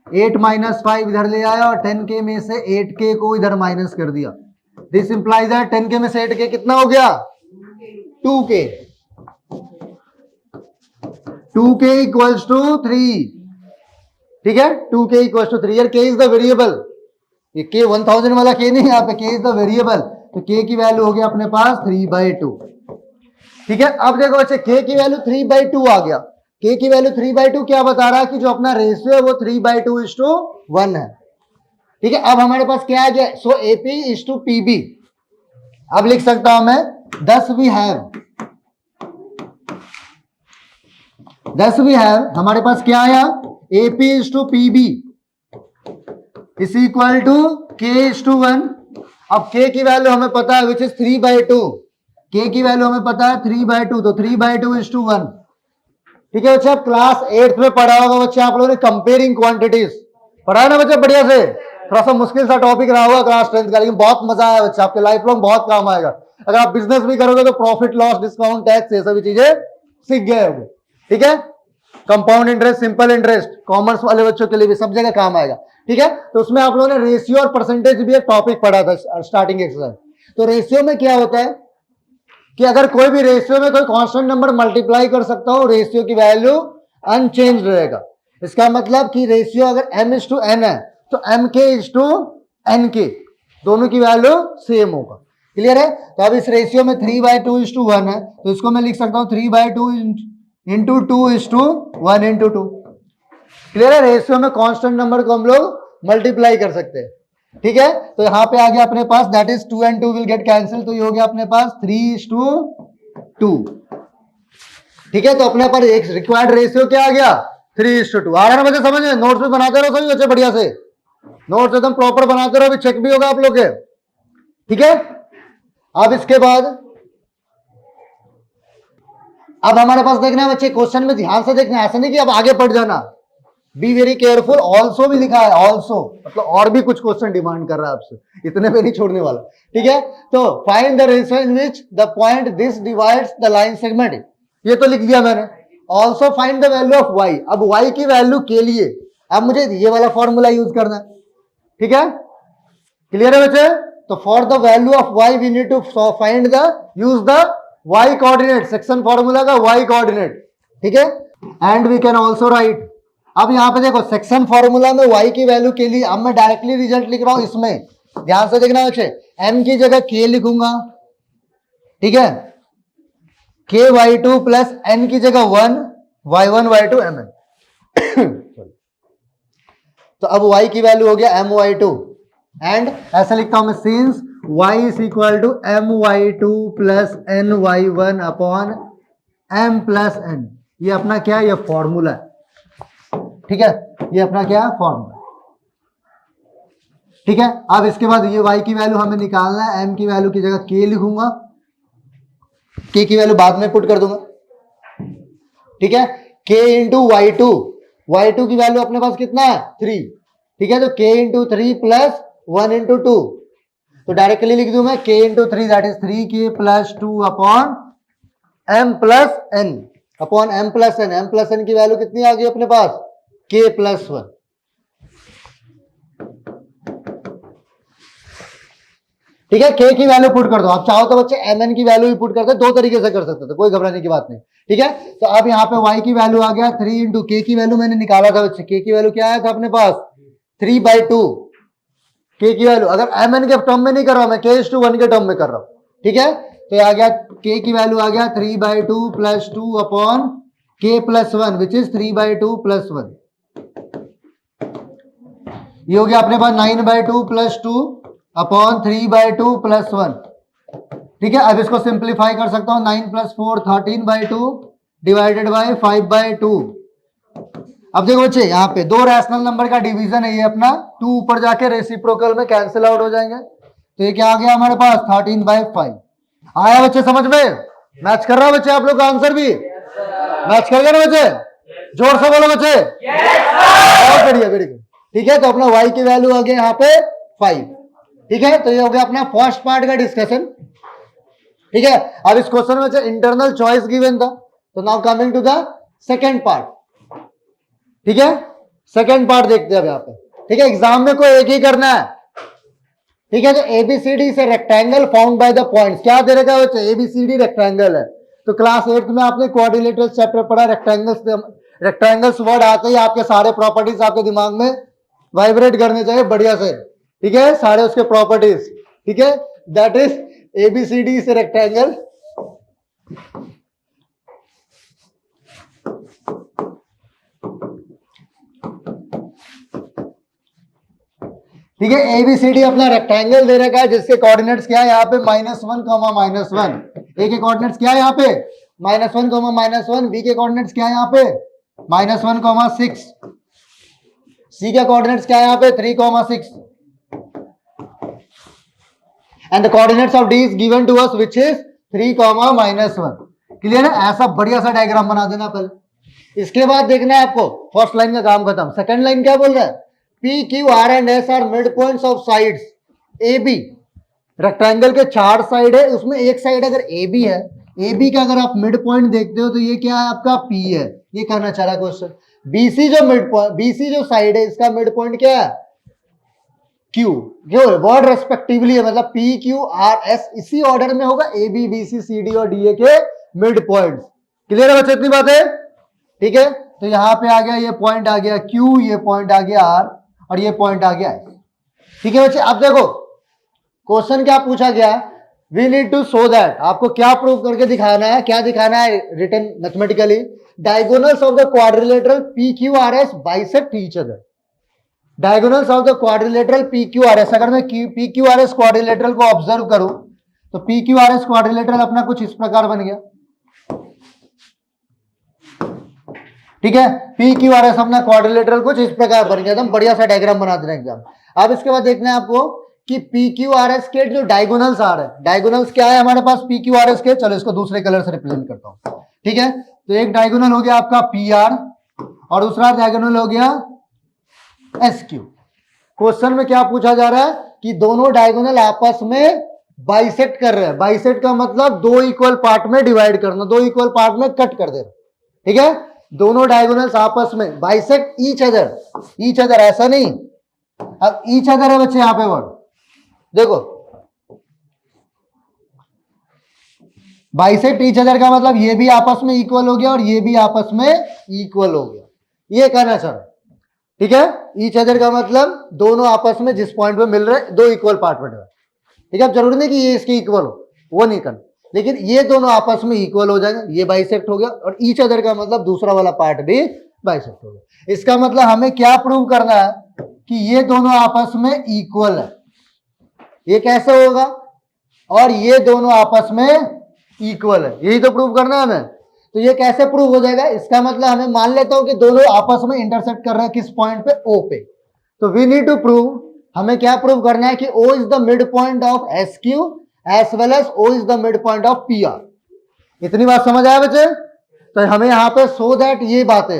8 माइनस 5 इधर ले आया और 10k में से 8k को इधर माइनस कर दिया, दिस इंप्लाइज दैट 10k में से 8k कितना हो गया, 2k, 2k इक्वल्स टू 3, ठीक है, 2k इक्वल्स टू 3, यार k इज द वेरिएबल, ये k 1000 वाला k नहीं है यहाँ पे, k इज द वेरिएबल, तो k की वैल्यू हो गया अपने पास 3/2, ठीक है। अब देखो बच्चे k की वैल्यू 3/2 आ गया, k की वैल्यू 3/2 क्या बता रहा है कि जो अपना रेशियो है वो 3/2:1 है, ठीक है। अब हमारे पास क्या आ गया, सो AP:PB, अब लिख सकता हूं मैं 10 वी हैव, हमारे पास क्या आया, AP:PB is equal to K:1, अब k की वैल्यू हमें पता है विच इज 3/2, k की वैल्यू हमें पता है 3/2, तो 3/2:1, ठीक है बच्चे। अब क्लास 8th में पढ़ा होगा बच्चे आप लोगों ने कंपेयरिंग क्वांटिटीज, पढ़ा है ना बच्चे, बढ़िया से, थोड़ा सा मुश्किल सा टॉपिक रहा होगा क्लास 10th का, लेकिन बहुत मजा आया बच्चे, आपके लाइफ लॉन्ग बहुत काम आएगा, अगर आप बिजनेस भी करोगे तो प्रॉफिट लॉस डिस्काउंट टैक्स ये सभी चीजें सीख गए होंगे, ठीक है। Compound interest, simple interest, commerce वाले बच्चों के लिए भी सब जगह काम आएगा, ठीक है। तो उसमें आप लोगों ने रेशियो और परसेंटेज भी एक टॉपिक पढ़ा था स्टार्टिंग एक्सरसाइज, तो रेशियो में क्या होता है कि अगर कोई भी रेशियो में कोई कांस्टेंट नंबर मल्टीप्लाई कर सकता हो, रेशियो की वैल्यू अनचेंज रहेगा, इसका मतलब कि रेशियो अगर m:n है तो mk:n, दोनों की वैल्यू सेम होगा, क्लियर है। तो अब इस रेशियो में 3/2:1 है, तो इसको मैं लिख सकता हूं 3/2 इंटू 2:1 इंटू 2, क्लियर है। रेशियो में कांस्टेंट नंबर को हम लोग मल्टीप्लाई कर सकते हैं, ठीक है। तो यहां पे आ गया अपने पास, that is 2 and 2 will get cancel, तो ये हो गया अपने पास 3:2, ठीक है। तो अपने पर एक रिक्वायर्ड रेशियो क्या आ गया, 3:2, आ रहा है ना बच्चे समझ में, नोट्स भी बनाते रहो सभी बच्चे, बढ़िया से नोट्स एकदम प्रॉपर बनाते रहो, अभी चेक भी होगा आप लोग के, ठीक है। अब इसके बाद अब हमारे पास देखना है बच्चे, क्वेश्चन में ध्यान से देखना है, ऐसा नहीं कि अब आगे पढ़ जाना, बी वेरी केयरफुल, ऑल्सो भी लिखा है, ऑल्सो मतलब और भी कुछ क्वेश्चन डिमांड कर रहा है आपसे, इतने पे नहीं छोड़ने वाला, ठीक है। तो find the ratio in which the point this divides the line segment, ये तो लिख दिया मैंने। Also find the value of y, अब वाई की वैल्यू के लिए अब मुझे ये वाला फॉर्मूला यूज करना है, ठीक है, क्लियर है बच्चे। तो for the value of y we need to find the use the y coordinate, section formula का वाई कोऑर्डिनेट, ठीक है। And we can also write, अब यहां पे देखो सेक्शन फॉर्मूला में y की वैल्यू के लिए अब मैं डायरेक्टली रिजल्ट लिख रहा हूं, इसमें ध्यान से देखना बच्चे, m की जगह k लिखूंगा, ठीक है, k/2 प्लस n की जगह 1 y1/2 mn तो अब y की वैल्यू हो गया my2, एंड ऐसा लिखता हूं मैं, since y is equal to my2 plus ny1 upon m plus n, ये अपना क्या है, ये फॉर्मूला है, ठीक है, ये अपना क्या है, फॉर्मूला, ठीक है। अब इसके बाद ये y की वैल्यू हमें निकालना है, m की वैल्यू की जगह k लिखूंगा, k की वैल्यू बाद में पुट कर दूंगा, ठीक है, k इंटू y2 की वैल्यू अपने पास कितना है 3, ठीक है, तो k इंटू 3 प्लस 1 इंटू 2, तो डायरेक्टली लिख दूं मैं k into 3 that is 3k plus 2 upon m plus n upon m plus n। m plus n की वैल्यू कितनी आ गई अपने पास, k प्लस 1। ठीक है, k की वैल्यू पुट कर दो। आप चाहो तो बच्चे mn की वैल्यू भी पुट करते, दो तरीके से कर सकते थे, कोई घबराने की बात नहीं। ठीक है, तो अब यहाँ पे y की वैल्यू आ गया 3 इंटू k की वैल्यू मैंने निकाला था बच्चे, k की वैल्यू क्या आया था अपने पास 3/2 k की वैल्यू। अगर mn के टर्म में नहीं कर रहा मैं, k/1 के टर्म में कर रहा हूं। ठीक है, तो ये आ गया k की वैल्यू आ गया 3/2 plus 2 upon k plus 1 which is 3/2 plus 1। ये हो गया अपने पास 9/2 प्लस 2 अपॉन 3/2 प्लस 1। ठीक है, अब इसको सिंप्लीफाई कर सकता हूं, 9 प्लस 4 13/2 डिवाइडेड बाय 5/2। अब देखो बच्चे यहाँ पे दो रैशनल नंबर का डिवीजन है, ये अपना 2 ऊपर जाके रेसिप्रोकल में कैंसिल आउट हो जाएंगे, तो ये क्या आ गया हमारे पास 13/5। आया बच्चे समझ में? मैच कर रहा है बच्चे आप लोग का आंसर भी मैच कर गया ना बच्चे? जोर से बोलो बच्चे, बहुत बढ़िया, वेरी गुड। ठीक है, तो अपना y की वैल्यू आ गया यहाँ पे 5। ठीक है, तो ये हो गया अपना फर्स्ट पार्ट का डिस्कशन। ठीक है, अब इस क्वेश्चन में इंटरनल चॉइस गिवन था, तो now coming to the second part. ठीक है, सेकंड पार्ट देखते हैं अब यहाँ पे। ठीक है, एग्जाम में कोई एक ही करना है। ठीक है, तो एबीसीडी से rectangle found by the points, क्या दे रखा है बच्चे, एबीसीडी रेक्टेंगल है। तो क्लास 8 में आपने क्वाड्रिलेटरल चैप्टर पढ़ा, रेक्टेंगल्स वर्ड आते ही आपके सारे प्रॉपर्टीज आपके दिमाग में वाइब्रेट करने चाहिए बढ़िया से। ठीक है, सारे उसके प्रॉपर्टीज। ठीक है, दैट इज एबीसीडी से रेक्टेंगल। ठीक है, एबीसीडी अपना रेक्टेंगल दे रखा है जिसके कोऑर्डिनेट्स क्या है यहाँ पे -1, -1। ए के कोऑर्डिनेट्स क्या है यहाँ पे -1, -1। बी के कोऑर्डिनेट्स क्या है यहाँ पे -1, 6। सी के कोऑर्डिनेट्स क्या है यहाँ पे 3, 6। And the coordinates of D is given to us which is 3, -1। Clear है? ऐसा बढ़िया सा डायग्राम बना देना पहले। इसके बाद देखना है आपको फर्स्ट लाइन का काम खत्म। सेकंड लाइन क्या बोल रहा है, P, Q, R and S are mid points of sides AB। Rectangle के 4 साइड है, उसमें एक साइड अगर AB है, AB का अगर आप मिड पॉइंट देखते हो तो ये क्या है आपका P है। ये कहना चाह रहा है क्वेश्चन। BC जो मिड पॉइंट, BC जो साइड है इसका मिड पॉइंट क्या है Q। जो वर्ड रेस्पेक्टिवली है, मतलब P, Q, R, S इसी ऑर्डर में होगा AB, BC, CD और DA के मिड पॉइंट। क्लियर है बच्चे इतनी बात है? ठीक है, तो यहां पे आ गया, ये पॉइंट आ गया Q, ये पॉइंट आ गया R और ये पॉइंट आ गया S। ठीक है बच्चे, अब देखो क्वेश्चन क्या पूछा गया, we need to show that, आपको क्या प्रूव करके दिखाना है, क्या दिखाना है written mathematically, diagonals of the quadrilateral PQRS bisect each other. Diagonals of the quadrilateral PQRS, अगर मैं PQRS क्वाड्रिलेटरल को ऑब्जर्व करूं तो PQRS क्वाड्रिलेटरल अपना कुछ इस प्रकार बन गया। ठीक है, PQRS अपना क्वाड्रिलेटरल कुछ इस प्रकार बन गया, एकदम बढ़िया सा डायग्राम बना देना एग्जाम। अब इसके बाद देखना है आपको कि PQRS के जो डायगोनल्स आ रहे हैं, डायगोनल्स क्या है हमारे पास PQRS के, चलो इसको दूसरे कलर से रिप्रेजेंट करता हूं। ठीक है, तो एक डायगोनल हो गया आपका PR और दूसरा डायगोनल हो गया SQ। क्वेश्चन में क्या पूछा जा रहा है कि दोनों डायगोनल आपस में बाइसेक्ट कर रहे हैं। बाइसेक्ट का मतलब दो इक्वल पार्ट में डिवाइड करना, दो इक्वल पार्ट में कट कर देना। ठीक है, दोनों डायगोनल्स आपस में बाइसेक्ट ईच अदर, ऐसा नहीं। अब ईच अदर है बच्चे यहाँ पे वर्ड देखो, बाइसेक्ट ईच अदर का मतलब ये भी आपस में इक्वल हो गया और ये भी आपस में इक्वल हो गया, ये कहना चाह रहा है। ठीक है, ईच अदर का मतलब दोनों आपस में जिस पॉइंट पे मिल रहे हैं दो इक्वल पार्ट में। ठीक है, अब जरूरी नहीं कि ये इसके इक्वल हो, वो नहीं करना, लेकिन ये दोनों आपस में इक्वल हो जाएंगे, ये बाइसेक्ट हो गया और ईच अदर का मतलब दूसरा वाला पार्ट भी बाइसेक्ट हो गया। इसका मतलब हमें क्या प्रूव करना है कि ये दोनों आपस में इक्वल है। ये कैसे होगा, और ये दोनों आपस में इक्वल है, यही तो प्रूव करना है हमें। तो ये कैसे प्रूव हो जाएगा, इसका मतलब हमें मान लेता हूं कि दोनों आपस में इंटरसेक्ट कर रहे हैं किस पॉइंट पे, O पे। तो वी नीड टू प्रूव, हमें क्या प्रूव करना है कि O is the mid point of SQ as well as O is the mid point of PR। इतनी बात समझ आया बच्चे? तो हमें यहाँ पे सो दैट ये बातें,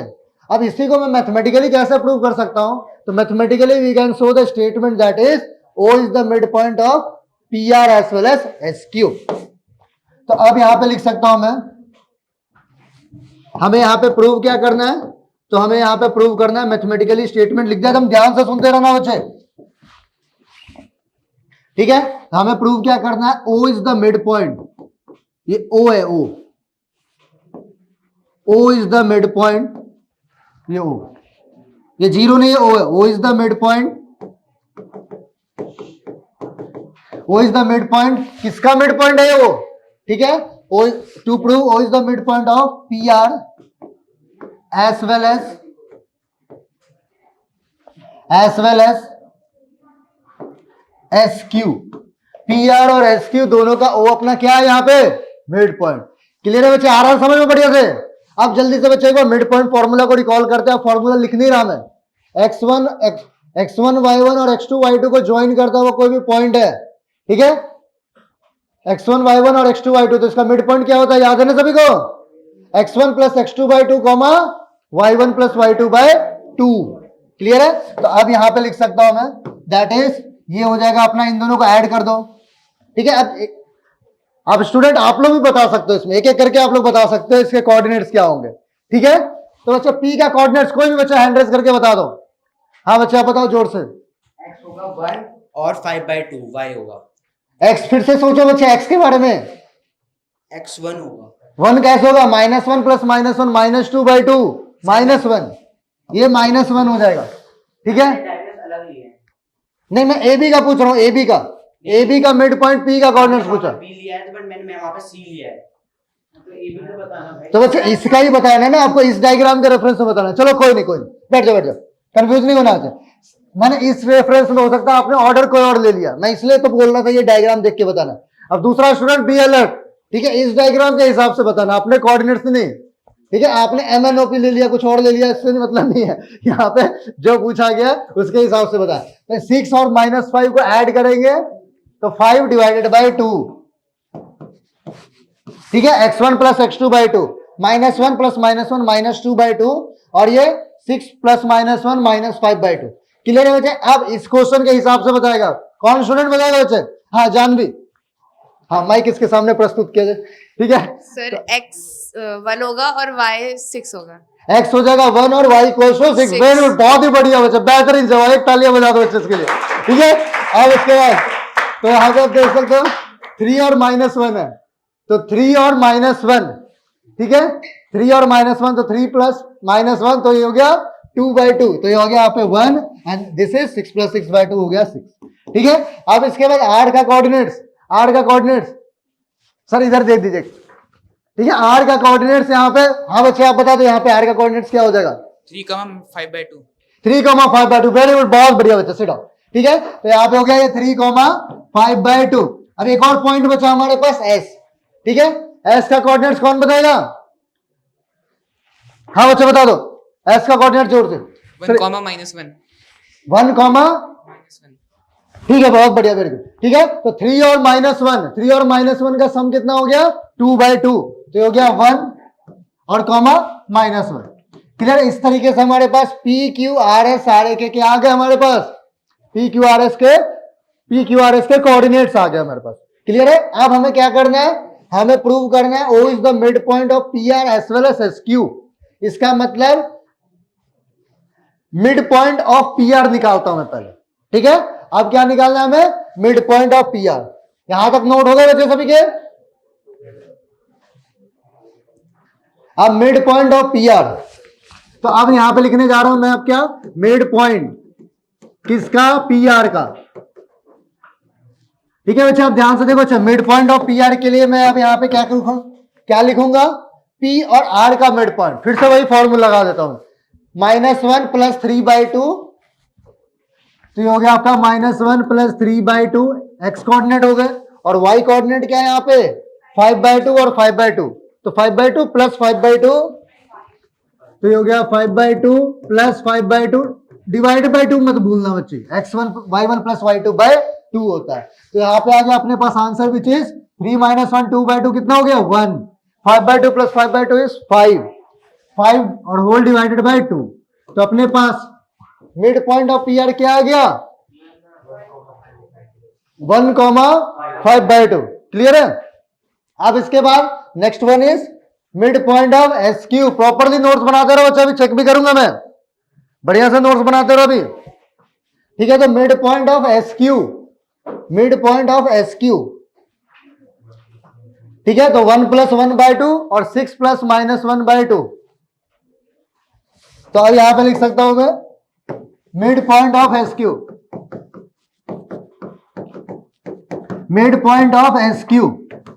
अब इसी को मैं मैथमेटिकली कैसे प्रूव कर सकता हूं, तो mathematically we can show the statement that is O is the midpoint of PR as well as SQ. तो अब यहां पे लिख सकता हूं मैं, हमें यहां पे प्रूव क्या करना है, तो हमें यहां पे प्रूव करना है, मैथमेटिकली स्टेटमेंट लिख दिया, एकदम ध्यान से सुनते रहना बच्चे, ठीक है। हमें प्रूव क्या करना है, O is the mid point, ये O है, O is the mid point, ये O, ये जीरो नहीं है, O है, O is the mid point, O is the mid point, किसका मिड पॉइंट है वो, ठीक है। To prove O is the mid point of PR as well as SQ, PR और SQ दोनों का O अपना क्या है यहाँ पे, मिड पॉइंट। क्लियर है बच्चे, आ रहा है समझ में बढ़िया से। अब जल्दी से बच्चे एक बार मिड पॉइंट फॉर्मूला को रिकॉल करते हैं, फॉर्मूला लिख नहीं रहा मैं, x1 y1 और x2 y2 को ज्वाइन करता हुआ कोई भी पॉइंट है, ठीक है, x1 y1 और x2 y2, तो इसका मिड पॉइंट क्या होता है, याद है ना सभी को, x1 plus x2 by 2 comma y1 plus y2 by 2। Clear है, तो अब यहां पे लिख सकता हूं मैं, दैट इज, ये हो जाएगा अपना, इन दोनों को ऐड कर दो, ठीक है। अब स्टूडेंट आप लोग भी बता सकते हो, इसमें एक एक करके आप लोग बता सकते हो इसके कोऑर्डिनेट्स क्या होंगे, ठीक है। तो बच्चा P का कोऑर्डिनेट्स कोई भी बच्चा हैंड रेज करके बता दो। हाँ बच्चा बताओ जोर से। x होगा 1 और 5/2 y होगा। x फिर से सोचो बच्चे x के बारे में, x 1 होगा, 1 कैसे होगा, -1 प्लस -1 -2/2 -1, ये -1 हो जाएगा, ठीक है। अलग ही है। नहीं मैं ए बी का पूछ रहा हूँ, ए बी का मिड पॉइंट P का कोऑर्डिनेट्स पूछा, B लिया है बट मैंने वहां पे C लिया है, तो A B को बताना भाई। तो बच्चे इसका ही बताया ना मैं आपको, इस डायग्राम के रेफरेंस में बताना। चलो कोई नहीं बैठ जाओ, कंफ्यूज नहीं होना चाहिए। मैंने इस रेफरेंस में, हो सकता है आपने ऑर्डर कोई और ले लिया, मैं इसलिए तो बोल रहा था ये डायग्राम देख के बताना। अब दूसरा स्टूडेंट बी अलर्ट, ठीक है, इस डायग्राम के हिसाब से बताना, अपने कोऑर्डिनेट्स नहीं, ठीक है। आपने MNOP ले लिया, कुछ और ले लिया, इससे मतलब नहीं है, यहाँ पे जो पूछा गया उसके हिसाब से बताया। तो 6 और -5 को ऐड करेंगे तो 5 डिवाइडेड बाई 2, ठीक है, x1 plus x2 by 2, -1 plus -1 -2/2, और ये 6 प्लस -1 -5/2। क्लियर है बच्चे। अब इस क्वेश्चन के हिसाब से बताएगा, कौन स्टूडेंट बताएगा बच्चे, हाँ जानवी, हाँ माइक इसके सामने प्रस्तुत किया जाए, ठीक है सर x 1 होगा और y 6 होगा, x हो जाएगा 1 और y equals to 6। Very good, बहुत ही बढ़िया बच्चे, बेहतरीन जवाब, एक तालियां बजा दो बच्चे इसके लिए, ठीक है। अब इसके बाद तो यहाँ पे आप देख सकते हो 3 और -1 है, तो 3 और -1, ठीक है, 3 और -1, तो 3 प्लस -1, तो ये हो गया 2/2, तो ये हो गया यहाँ पे 1, एंड दिस इज 6 प्लस 6/2 हो गया 6, ठीक है। अब इसके बाद R का कोऑर्डिनेट्स, सर इधर देख दीजिए, ठीक है, R का कोऑर्डिनेट्स यहाँ पे, हाँ बच्चे आप बता दो यहाँ पे R का कोऑर्डिनेट्स क्या हो जाएगा, 3,5/2। 3,5/2, वेरी गुड, बहुत बढ़िया बच्चा, सिट डाउन, ठीक है। तो यहाँ पे हो गया ये 3,5/2। अब एक और पॉइंट बचा हमारे पास S, ठीक है, S का कोऑर्डिनेट्स कौन बताएगा, हाँ बच्चे बता दो, S का कोऑर्डिनेट जोर से, 1, -1 1, -1 ठीक है, बहुत बढ़िया, वेरी गुड, ठीक है। तो 3 और -1 का सम कितना हो गया, 2/2, तो हो गया 1 और -1। क्लियर, इस तरीके से हमारे पास PQRS सारे के आ गए हमारे पास, PQRS के कोऑर्डिनेट्स आ गए हमारे पास। क्लियर है। अब हमें क्या करना है, हमें प्रूव करना है O is the mid point of PR as well as SQ। इसका मतलब मिड पॉइंट ऑफ PR निकालता हूं मैं पहले, ठीक है। अब क्या निकालना है हमें, मिड पॉइंट ऑफ PR। यहां तक नोट हो गए बच्चे सभी के। अब मिड पॉइंट ऑफ PR, तो अब यहां पे लिखने जा रहा हूं मैं, अब क्या, मिड पॉइंट किसका, PR का, ठीक है बच्चे। अब ध्यान से देखो, अच्छा मिड पॉइंट ऑफ PR के लिए मैं अब यहां पे क्या लिखूंगा, P और R का मिड पॉइंट, फिर से वही फॉर्मूला लगा देता हूं, -1 प्लस 3/2, तो ये हो गया आपका -1 प्लस 3/2, x कोऑर्डिनेट हो गए, और y कोऑर्डिनेट क्या है यहाँ पे, 5/2 और 5/2, तो 5/2 प्लस 5/2, तो ये हो गया 5/2 प्लस 5/2 डिवाइड बाई 2 मत भूलना बच्चे, x1 y1 प्लस y2/2 होता है। तो यहाँ पे आ गया अपने पास आंसर विच इज 3 - 1 2/2 कितना हो गया 1, 5/2 प्लस 5/2 इज 5 और होल डिवाइडेड बाई 2। तो अपने पास मिड पॉइंट ऑफ PR क्या आ गया, 1,5/2। क्लियर है? अब इसके बाद next one is mid point of S Q. Properly notes बनाते रहो बच्चा, अभी चेक भी करूंगा मैं, बढ़िया से नोट्स बनाते रहो अभी। ठीक है, तो mid point of S Q, mid point of S Q, ठीक है, तो 1 + 1/2 और 6 ± (1/2). तो अब यहां पे लिख सकता हूं मैं mid point of S Q, mid point of S Q.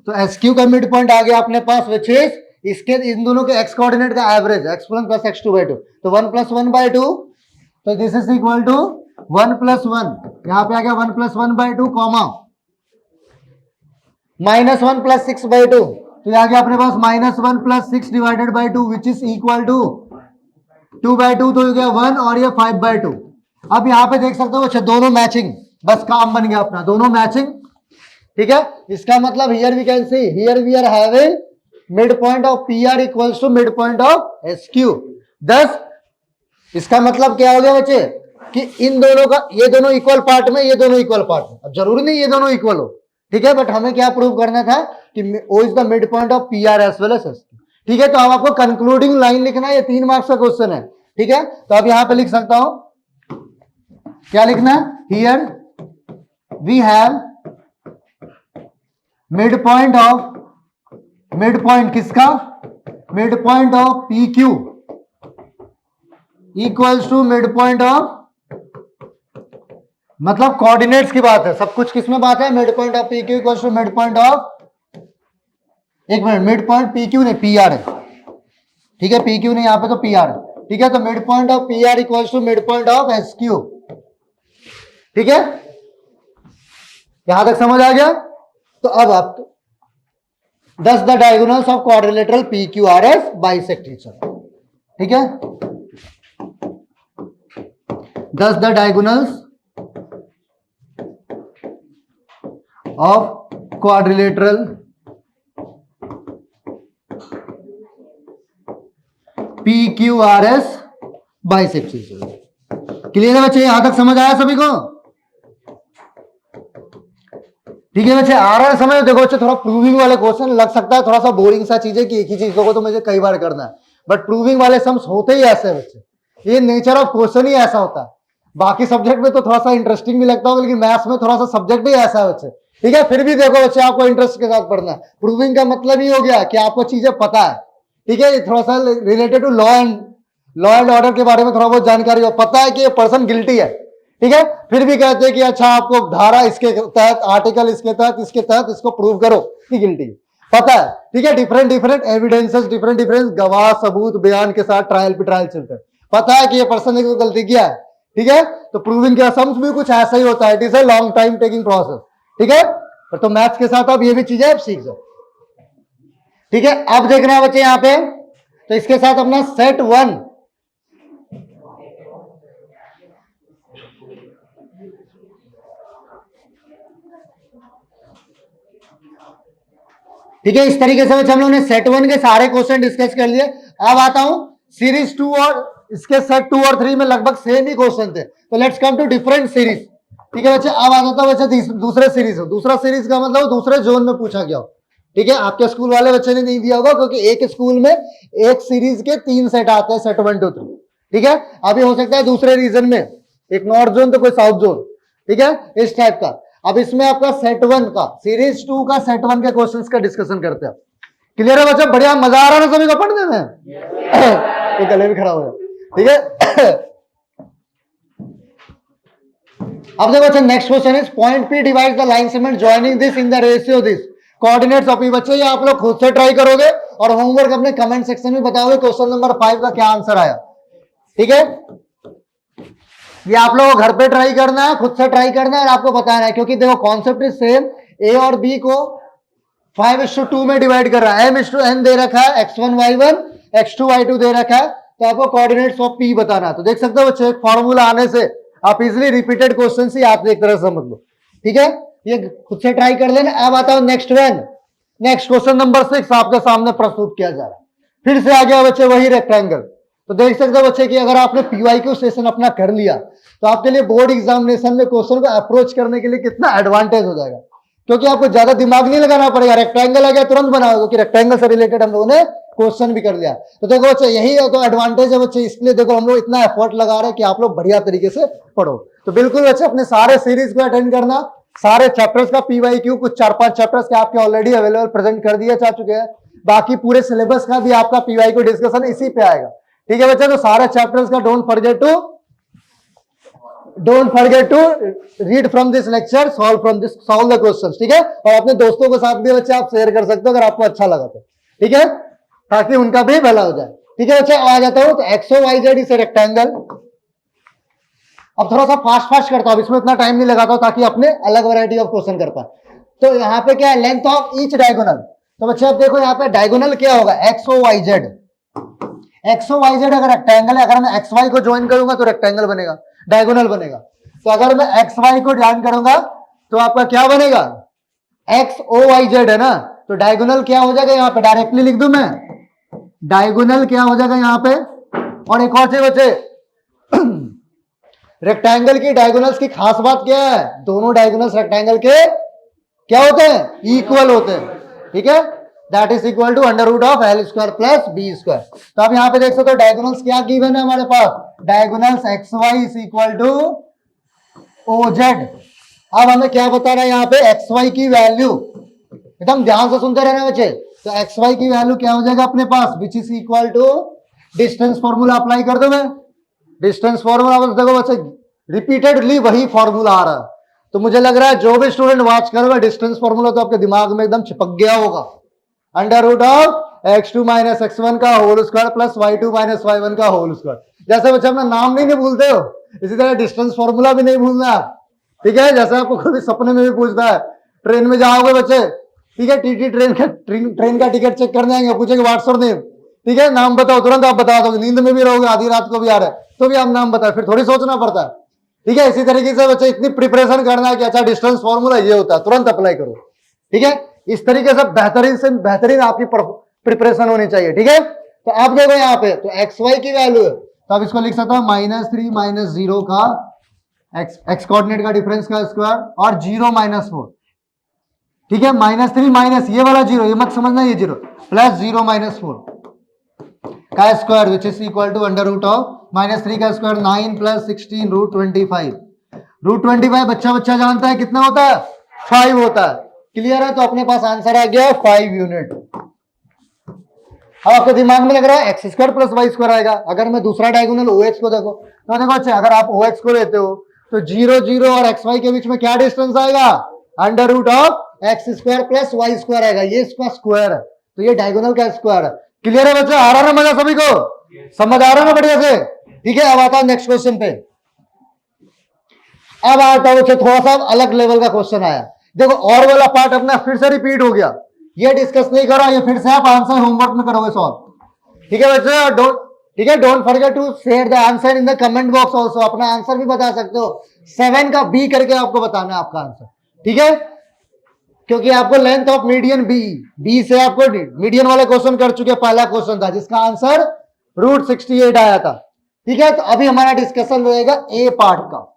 तो एस क्यू का मिड पॉइंट आ गया अपने पास, विच इज इसके इन दोनों के एक्स कोऑर्डिनेट का एवरेज x1 + x2/2। तो 1 + 1/2, तो दिस इज इक्वल टू 1 + 1, यहां पे आ गया 1 + 1/2 कॉमा -1 + 6/2, तो यहां गया अपने पास -1 + 6/2 विच इज इक्वल टू 2/2, तो हो गया 1 और ये 5/2। अब यहां पे देख सकते हो अच्छा दोनों मैचिंग, बस काम बन गया अपना, दोनों मैचिंग। ठीक है, इसका मतलब here we can see, here we are having mid point of P R equals to mid point of S Q. Thus इसका मतलब क्या हो गया बच्चे कि इन दोनों का, ये दोनों इक्वल पार्ट में, ये दोनों इक्वल पार्ट में। अब जरूरी नहीं ये दोनों इक्वल हो, ठीक है, बट हमें क्या प्रूव करना था कि O is the mid point of P R as well as S Q. ठीक है, तो अब आपको कंक्लूडिंग लाइन लिखना है, ये 3 मार्क्स का क्वेश्चन है। ठीक है, तो अब यहां पे लिख सकता हूं, क्या लिखना है, here we have mid point of, mid point किसका, mid point of P Q equals to mid point of, मतलब कोऑर्डिनेट्स की बात है, सब कुछ किसमें बात है, mid point of P Q equals to mid point of, एक minute, mid point P Q नहीं पी आर है। ठीक है, पी क्यू नहीं, यहां पे तो पी आर है। ठीक है, तो mid point of P R equals to mid point of S Q. ठीक है, यहां तक समझ आ गया? तो अब आप thus the diagonals of quadrilateral PQRS bisect each other. ठीक है, thus the diagonals of quadrilateral PQRS bisect each other. Clear है बच्चे, यहां तक समझ आया सभी को? ठीक है बच्चे, आ रहा है समझ? देखो बच्चे, थोड़ा प्रूविंग वाले क्वेश्चन लग सकता है थोड़ा सा बोरिंग सा चीजें कि एक ही चीज को तो मुझे कई बार करना है, बट प्रूविंग वाले सम्स होते ही ऐसे बच्चे, ये नेचर ऑफ क्वेश्चन ही ऐसा होता है। बाकी सब्जेक्ट में तो थोड़ा सा इंटरेस्टिंग भी लगता होगा, लेकिन मैथ्स में थोड़ा सा सब्जेक्ट ही ऐसा है बच्चे। ठीक है, फिर भी देखो बच्चे, आपको इंटरेस्ट के साथ पढ़ना है। प्रूविंग का मतलब ही हो गया कि आपको चीजें पता है। ठीक है, थोड़ा सा related to law and order के बारे में थोड़ा बहुत जानकारी हो, पता है कि ये पर्सन गिल्टी है। ठीक है, फिर भी कहते हैं कि अच्छा आपको धारा इसके तहत, आर्टिकल इसके तहत, इसके तहत इसको प्रूव करो कि गिल्टी है, पता है। ठीक है, डिफरेंट एविडेंसेस, डिफरेंट गवाह, सबूत, बयान के साथ ट्रायल पे ट्रायल चलते हैं, पता है कि ये पर्सन ने गलती किया है। ठीक है, तो प्रूविंग के सम्स भी कुछ ऐसा ही होता है, it is a long time taking process. ठीक है, तो मैथ्स के साथ अब ये भी चीजें आप सीख जाओ। ठीक है, अब देखना है बच्चे यहां पे, तो इसके साथ अपना सेट 1, ठीक है, इस तरीके से हम लोगों ने सेट 1 के सारे क्वेश्चन डिस्कस कर लिए। अब आता हूं सीरीज 2, और इसके सेट 2 और 3 में लगभग सेम ही क्वेश्चन थे, तो let's come to different series. ठीक है बच्चे, अब आ जाता है बच्चे दूसरे सीरीज। दूसरा सीरीज का मतलब दूसरे जोन में पूछा गया हो। ठीक है, आपके स्कूल वाले बच्चे ने नहीं दिया होगा, क्योंकि एक स्कूल में एक सीरीज के 3 सेट आते हैं, सेट 1 2 3। ठीक है, अभी हो सकता है दूसरे रीजन में, एक नॉर्थ जोन तो कोई साउथ जोन। ठीक है, इस टाइप का। अब इसमें आपका सेट 1 का, सीरीज 2 का सेट 1 के क्वेश्चंस का डिस्कशन करते हैं। क्लियर है बच्चा? बढ़िया, मजा आ रहा है सभी को पढ़ने में? तो गले भी खराब हो गया। ठीक है, अब देखो बच्चा, next question is point P divides the line segment joining this in the ratio this coordinates of P। बच्चे ये आप लोग खुद से ट्राई करोगे और होमवर्क अपने कमेंट सेक्शन में बताओगे क्वेश्चन नंबर 5 का क्या आंसर आया। ठीक है, ये आप लोगों को घर पे ट्राई करना है, खुद से ट्राई करना है और आपको बताना है, क्योंकि देखो कॉन्सेप्ट इज सेम। ए और बी को 5:2 में डिवाइड कर रहा है, m/n दे रखा है, x1 y1 x2 y2 दे रखा है, तो आपको कोऑर्डिनेट्स ऑफ P बताना है। तो देख सकते हो बच्चे, एक फॉर्मूला आने से आप इजिली रिपीटेड क्वेश्चन ही आप एक तरह से समझ लो। ठीक है, ये खुद से ट्राई कर लेना। अब आता हूं next one, next question number 6 आपके सामने प्रस्तुत किया जा रहा है। फिर से आ गया बच्चे वही रेक्टेंगल। तो देख सकते हो बच्चे कि अगर आपने PYQ सेशन अपना कर लिया तो आपके लिए बोर्ड एग्जामिनेशन में क्वेश्चन को अप्रोच करने के लिए कितना एडवांटेज हो जाएगा, क्योंकि आपको ज्यादा दिमाग नहीं लगाना पड़ेगा। रेक्टेंगल आ गया तुरंत बनाओगे, क्योंकि रेक्टेंगल से रिलेटेड हम लोगों ने क्वेश्चन भी कर लिया। तो देखो बच्चे यही तो एडवांटेज है बच्चे, इसलिए देखो हम लोग इतना एफर्ट लगा रहे हैं कि आप लोग बढ़िया तरीके से पढ़ो। तो बिल्कुल बच्चे अपने सारे सीरीज को अटेंड करना, सारे चैप्टर्स का PYQ कुछ 4-5 चैप्टर्स के आपके ऑलरेडी अवेलेबल प्रेजेंट कर दिए जा चुके हैं, बाकी पूरे सिलेबस का भी आपका PYQ डिस्कशन इसी पे आएगा। ठीक है बच्चे, तो सारे चैप्टर्स का don't forget to read from this lecture, solve the questions. ठीक है, और अपने दोस्तों के साथ भी बच्चे आप शेयर कर सकते हो अगर आपको अच्छा लगा तो। ठीक है, ताकि उनका भी भला हो जाए। ठीक है बच्चे, आ जाता हूं तो XOYZ इज ए रेक्टेंगल। अब थोड़ा सा फास्ट करता हूं, इसमें इतना टाइम नहीं लगाता हूं ताकि अपने अलग वैरायटी ऑफ क्वेश्चन कर पाए। तो यहाँ पे क्या है, लेंथ ऑफ ईच डायगोनल। तो बच्चे अब देखो यहाँ पे डायगोनल क्या होगा, XOYZ। XOYZ अगर रेक्टेंगल है, अगर मैं XY को ज्वाइन करूंगा तो रेक्टेंगल बनेगा, डायगोनल बनेगा। तो अगर मैं XY को ज्वाइन करूंगा तो आपका क्या बनेगा, XOYZ है ना। तो डायगोनल क्या हो जाएगा, यहाँ पे डायरेक्टली लिख दूं मैं, डायगोनल क्या हो जाएगा यहाँ पे। और एक और चीज बच्चे, रेक्टेंगल की डायगोनल्स की खास बात क्या है, दोनों डायगोनल्स रेक्टेंगल के क्या होते हैं, इक्वल होते हैं। ठीक है, that is equal to √L² plus B²। तो आप यहाँ पे देख सकते हो डायगोनल्स क्या गिवन है हमारे पास, diagonals XY is equal to OZ। अब हमें क्या बता रहा है यहाँ पे, XY की वैल्यू, एकदम ध्यान से सुनते रहना बच्चे। तो XY की वैल्यू क्या हो जाएगा अपने पास, which is equal to distance formula apply कर दो मैं, डिस्टेंस फॉर्मूला। बस देखो बच्चे रिपीटेडली वही फॉर्मूला आ रहा है, तो मुझे लग रहा है जो भी स्टूडेंट वॉच करेगा डिस्टेंस फॉर्मूला तो आपके दिमाग में एकदम चिपक गया होगा। √(x2 - x1) का whole square plus y2 - y1 का होल स्क्वायर। जैसे बच्चे अपना नाम नहीं भूलते हो, इसी तरह डिस्टेंस फॉर्मूला भी नहीं भूलना आप। ठीक है, जैसे आपको कभी सपने में भी पूछता है, ट्रेन में जाओगे बच्चे, ठीक है, टीटी ट्रेन का टिकट चेक करने आएंगे, पूछेंगे व्हाट्स योर नेम, ठीक है, नाम बताओ, तुरंत आप बता दोगे, नींद में भी रहोगे, आधी रात को भी आ रहा है तो भी आप नाम बताए, फिर थोड़ी सोचना पड़ता है। ठीक है, इसी तरीके से बच्चे इतनी प्रिपरेशन करना है कि अच्छा डिस्टेंस फॉर्मूला ये होता है, तुरंत अप्लाई करो। ठीक है, इस तरीके से बेहतरीन आपकी प्रिपरेशन होनी चाहिए। ठीक है, तो आप देखो यहाँ पे तो XY की वैल्यू है, तो आप इसको लिख सकते हो -3 - 0 का x कोऑर्डिनेट का डिफरेंस का स्क्वायर और 0 - 4। ठीक है, -3 माइनस ये वाला 0, ये मत समझना ये 0, प्लस 0 - 4 का square which is equal to √(-3 का स्क्वायर 9 + 16 √25। √25 बच्चा जानता है कितना होता है, 5 होता है। क्लियर है, तो अपने पास आंसर आ गया 5 यूनिट। अब आपके दिमाग में लग रहा है x² + y² आएगा। अगर मैं दूसरा डायगोनल OX को देखो तो देखो अच्छा, अगर आप OX को लेते हो तो 0 0 और XY के बीच में क्या डिस्टेंस आएगा, √(x² + y² आएगा, ये इसका स्क्वायर है, तो ये डायगोनल का स्क्वायर है। क्लियर है बच्चा, आ रहा ना मजा सभी को, समझ आ रहा ना बढ़िया से। ठीक है, अब आता हूं नेक्स्ट क्वेश्चन पे। अब आता हूं थोड़ा सा अलग लेवल का क्वेश्चन आया। देखो और वाला पार्ट अपना फिर से रिपीट हो गया, ये डिस्कस नहीं करो, ये फिर से आप आंसर होमवर्क में करोगे सॉल्व। ठीक है बच्चे, और don't forget to share the answer in the comment box also. अपना आंसर भी बता सकते हो, 7 का B करके आपको बताना है आपका आंसर। ठीक है, क्योंकि आपको लेंथ ऑफ मीडियन बी से आपको मीडियन वाला क्वेश्चन कर चुके, पहला क्वेश्चन था जिसका आंसर √68 आया था। ठीक है, तो अभी हमारा डिस्कशन रहेगा ए पार्ट का।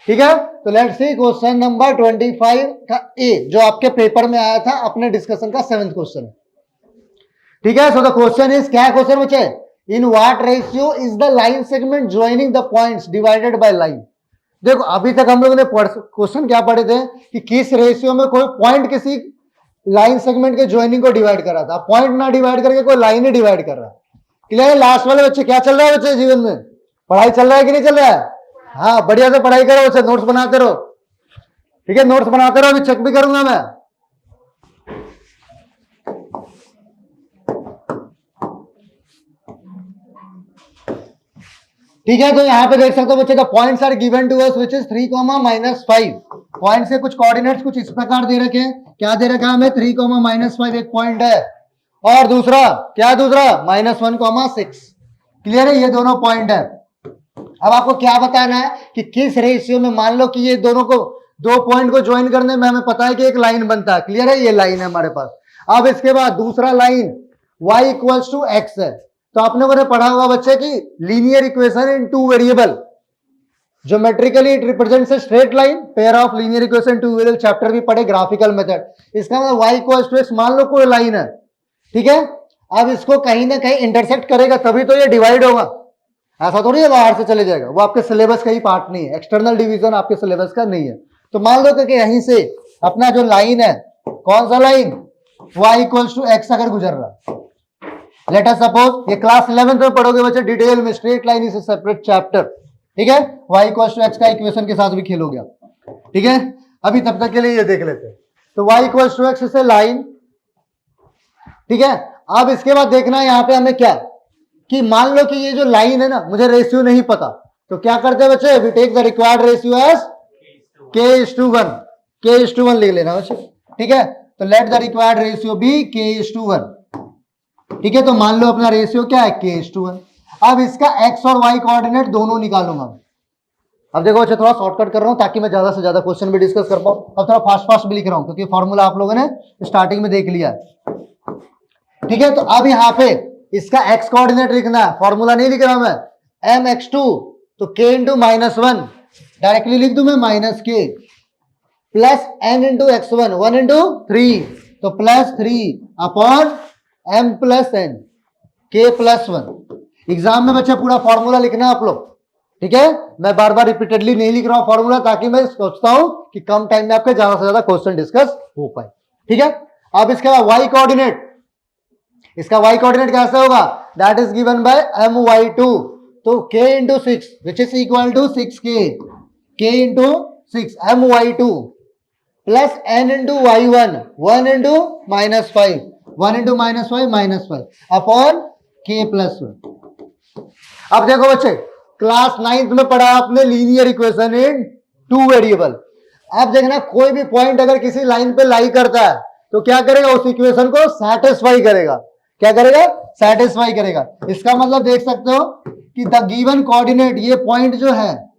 ठीक है, तो लेट्स सी क्वेश्चन नंबर 25 का ए, जो आपके पेपर में आया था अपने डिस्कशन का 7th क्वेश्चन। ठीक है, सो द क्वेश्चन इज, क्या क्वेश्चन बचे, in what ratio is the line segment joining the points divided by line. देखो अभी तक हम लोगों ने क्वेश्चन क्या पढ़े थे कि किस रेशियो में कोई पॉइंट किसी लाइन सेगमेंट के ज्वाइनिंग को डिवाइड कर रहा था, पॉइंट ना डिवाइड करके कोई लाइन ही डिवाइड कर रहा है। क्लियर है, लास्ट वाले बच्चे क्या चल रहा है बच्चे जीवन में, पढ़ाई चल रहा है कि नहीं चल रहा है। हाँ, बढ़िया से पढ़ाई करो बच्चे, नोट्स बनाते रहो। ठीक है, नोट्स बनाते रहो, अभी चेक भी करूंगा मैं। ठीक है, तो यहां पे देख सकते हो बच्चे, the points are given to us which is 3, -5। Point से कुछ कोऑर्डिनेट्स कुछ इस प्रकार दे रखे हैं, क्या दे रखा है हमें, 3, -5 एक पॉइंट है, और दूसरा क्या, दूसरा -1, 6। क्लियर है, ये दोनों पॉइंट है। अब आपको क्या बताना है कि किस रेशियो में, मान लो कि ये दोनों को, दो पॉइंट को ज्वाइन करने में हमें पता है कि एक लाइन बनता है। क्लियर है, ये लाइन है हमारे पास। अब इसके बाद दूसरा लाइन y = x है, तो आपने को पढ़ा होगा बच्चे की linear equation in two variable, geometrically it represents a straight line, pair of linear equation two variable chapter भी पढ़े, ग्राफिकल मेथड। इसका मतलब y इक्वल्स टू x, मान लो कोई लाइन है, ठीक है, अब इसको कहीं ना कहीं इंटरसेक्ट करेगा तभी तो ये डिवाइड होगा, ऐसा थोड़ी है बाहर से चले जाएगा, वो आपके सिलेबस का ही पार्ट नहीं है, एक्सटर्नल डिवीजन आपके सिलेबस का नहीं है। तो मान लो कि यहीं से अपना जो लाइन है, कौन सा line, y equals to x अगर गुजर रहा, लेट अस सपोज, ये क्लास 11th में पढ़ोगे बच्चे डिटेल में, straight line is a separate chapter, ठीक है, y इक्वल्स टू x का इक्वेशन के साथ भी खेलोगे आप, ठीक है। अभी तब तक के लिए ये देख लेते हैं, तो y equals to x is a line, ठीक है। अब इसके बाद देखना है यहाँ पे हमें क्या, कि मान लो कि ये जो लाइन है ना, मुझे रेशियो नहीं पता, तो क्या करते हैं बच्चे, we take the required ratio as k:1, k:1 लिख लेना बच्चे, ठीक है। तो let the required ratio be k:1, ठीक है। तो मान लो अपना रेशियो क्या है, k:1। अब इसका x और y कोऑर्डिनेट दोनों निकालूंगा। अब देखो बच्चे थोड़ा शॉर्टकट कर रहा हूं ताकि मैं ज्यादा से ज्यादा क्वेश्चन भी डिस्कस कर पाऊं। अब थोड़ा फास्ट फास्ट भी लिख रहा हूं क्योंकि फॉर्मूला आप लोगों ने स्टार्टिंग में देख लिया है, ठीक है। तो अब यहाँ पे इसका x कोऑर्डिनेट लिखना है, फॉर्मूला नहीं लिख रहा मैं, mx2, तो k इंटू -1 डायरेक्टली लिख दूं मैं, माइनस के plus n into x1, 1 into 3, तो +3 upon m plus n, k+1। Exam में बच्चे पूरा फॉर्मूला लिखना है आप लोग, ठीक है। मैं बार बार रिपीटेडली नहीं लिख रहा हूं फॉर्मूला, ताकि मैं सोचता हूं कि कम टाइम में आपके ज्यादा से ज्यादा क्वेश्चन डिस्कस हो पाए, ठीक है। अब इसके बाद y कोऑर्डिनेट, इसका y कोऑर्डिनेट कैसे होगा, that is given by my2, तो k into 6 which is equal to 6k, k into 6 my2 plus n into y1, 1 into -5, 1 into -5 upon k+1। अब देखो बच्चे क्लास 9th में पढ़ा आपने linear equation in two variable. अब देखना कोई भी पॉइंट अगर किसी लाइन पे लाई करता है तो क्या करेगा, उस इक्वेशन को सेटिस्फाई करेगा, क्या करेगा, सेटिस्फाई करेगा। इसका मतलब देख सकते हो कि द गिवन कोऑर्डिनेट, ये पॉइंट जो है,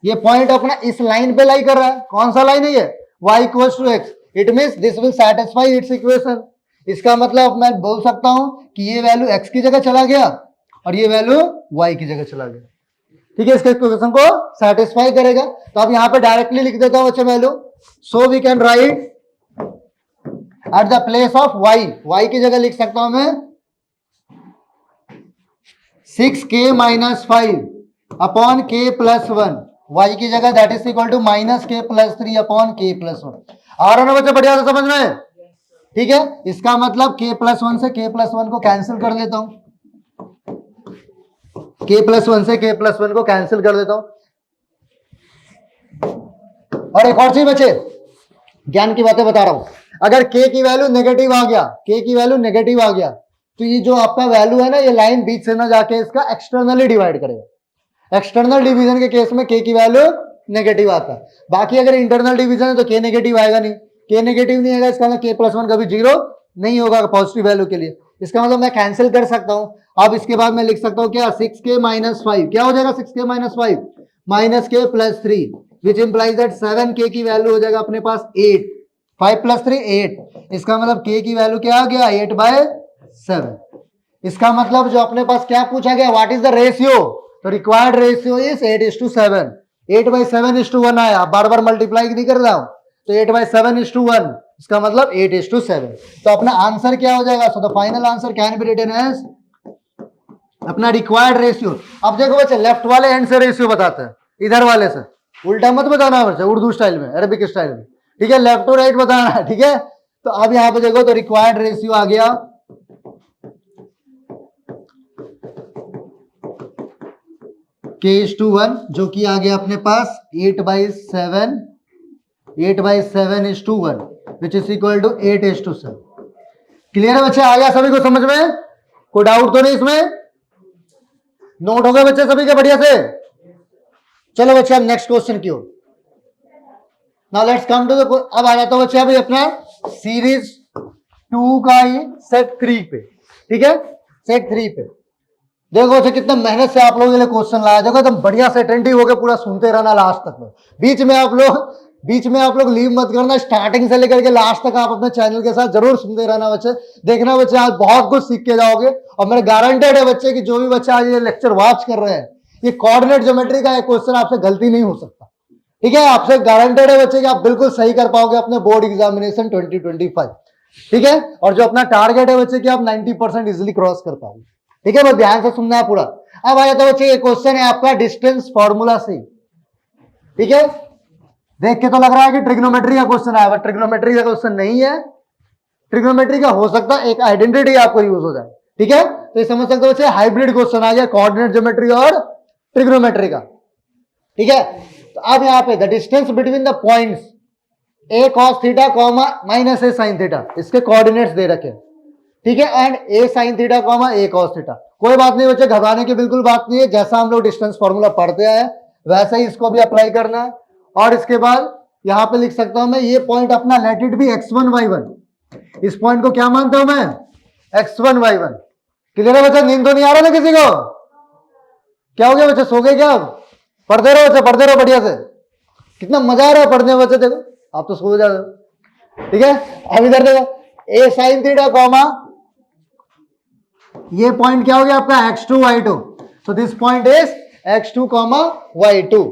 ये पॉइंट अपना इस लाइन पे लाई कर रहा है, कौन सा लाइन है ये, y equals to x, it means this will satisfy its equation. इसका मतलब मैं बोल सकता हूं कि ये वैल्यू x की जगह चला गया और ये वैल्यू y की जगह चला गया, ठीक है, इसके इक्वेशन को सेटिस्फाई करेगा। तो अब यहां पे डायरेक्टली लिख देता हूं बच्चे value, so we can write at the place of y की जगह लिख सकता हूं मैं 6k - 5 अपॉन k+1, y की जगह that is equal to -k+3 upon k+1। आ रहा ना बच्चे बढ़िया से समझ में, ठीक है। इसका मतलब k+1 से k+1 को कैंसिल कर लेता हूं, k+1 से k+1 को कैंसिल कर देता हूं। और एक और चीज बच्चे, ज्ञान की बातें बता रहा हूं, अगर k की वैल्यू नेगेटिव आ गया, k की वैल्यू नेगेटिव आ गया, तो ये जो आपका वैल्यू है ना, ये लाइन बीच से ना जाके इसका एक्सटर्नली डिवाइड करेगा। एक्सटर्नल डिवीजन के केस में k की वैल्यू नेगेटिव आता है, बाकी अगर इंटरनल डिवीजन है तो k नेगेटिव आएगा नहीं, k नेगेटिव नहीं आएगा, इसका मतलब k+1 कभी 0 नहीं होगा पॉजिटिव वैल्यू के लिए। इसका मतलब मैं कैंसिल कर सकता हूं। अब इसके बाद मैं लिख सकता हूं क्या, 6k - 5, क्या हो जाएगा 6k - 5 -k+3, which implies that 7k की वैल्यू हो जाएगा अपने पास 8, 5 + 3 8, इसका मतलब k की वैल्यू क्या आ गया, 8/7। इसका मतलब जो अपने पास क्या पूछा गया, व्हाट इज द रेशियो, तो रिक्वायर्ड रेशियो इज 8:7, 8/7:1 आया, बार बार मल्टीप्लाई नहीं कर रहा हूं, तो 8/7:1, इसका मतलब 8:7। तो अपना आंसर क्या हो जाएगा, so the final answer can be written as अपना रिक्वायर्ड रेशियो। अब देखो बच्चे लेफ्ट वाले एंड से रेशियो बताते हैं, इधर वाले से, उल्टा मत बताना बच्चे, उर्दू स्टाइल में, अरबिक स्टाइल में, ठीक है, लेफ्ट टू राइट बताना है, ठीक है। तो अब यहां पे देखो तो रिक्वायर्ड रेशियो आ गया k:1, जो कि आ गया अपने पास 8/7:1 which is equal to 8:7। Clear है बच्चे, आ गया सभी को समझ में, कोई डाउट तो नहीं इसमें, नोट हो गए बच्चे सभी के बढ़िया से। चलो बच्चे अब नेक्स्ट क्वेश्चन की ओर, now let's come to the, अब आ जाता हूं बच्चे अभी अपना सीरीज 2 का ही सेट 3 पे, ठीक है, सेट 3 पे। देखो बच्चे कितना मेहनत से आप लोगों के लिए क्वेश्चन लाया, देखो एकदम बढ़िया से अटेंटिव होकर पूरा सुनते रहना लास्ट तक में, बीच में आप लोग बीच में आप लोग लीव मत करना, स्टार्टिंग से लेकर के लास्ट तक आप अपने चैनल के साथ जरूर सुनते रहना बच्चे। देखना बच्चे आज बहुत कुछ सीख के जाओगे, और मेरे गारंटेड है बच्चे कि जो भी बच्चे आज ये लेक्चर वॉच कर रहे हैं, ये कोऑर्डिनेट ज्योमेट्री का क्वेश्चन आपसे गलती नहीं हो सकता। ठीक है, आपसे गारंटेड है बच्चे कि आप बिल्कुल सही कर पाओगे अपने बोर्ड एग्जामिनेशन 2025। ठीक है, और जो अपना टारगेट है बच्चे कि आप 90% इजिली क्रॉस कर पाओगे। ठीक है, बस ध्यान से सुनना है पूरा। अब आ जाता है बच्चे, ये क्वेश्चन है आपका डिस्टेंस फॉर्मूला से। ठीक है, देख के तो लग रहा है कि ट्रिग्नोमेट्री का क्वेश्चन आया, बट ट्रिग्नोमेट्री का क्वेश्चन नहीं है। ट्रिग्नोमेट्री का हो सकता है एक आइडेंटिटी आपको यूज हो जाए। ठीक है, तो ये समझ सकते हो बच्चे हाइब्रिड क्वेश्चन आ गया कोऑर्डिनेट ज्योमेट्री और ट्रिग्नोमेट्री का। ठीक है, तो अब यहाँ पे the distance between the points A cos theta comma minus A sine theta, इसके कोऑर्डिनेट्स दे रखे। ठीक है, and A sine theta comma A cos theta. कोई बात नहीं बच्चे, घबराने की बिल्कुल बात नहीं है, जैसा हम लोग डिस्टेंस फॉर्मूला पढ़ते आए वैसे ही इसको भी अप्लाई करना है। और इसके बाद यहां पे लिख सकता हूं मैं, ये पॉइंट अपना let it be x1 y1। इस पॉइंट को क्या मानता हूं मैं, x1 y1। क्लियर है बच्चा, नींद तो नहीं आ रहा ना किसी को? क्या हो गया बच्चे, सो गए क्या? पढ़ते रहो बच्चे, पढ़ते रहो बढ़िया से। कितना मजा आ रहा है पढ़ने में बच्चे, देखो आप तो सो जाते हो। ठीक है, अब इधर देखो, ए साइन थीटा कॉमा ये पॉइंट क्या हो गया आपका x2 y2। So this point is x2 comma y2।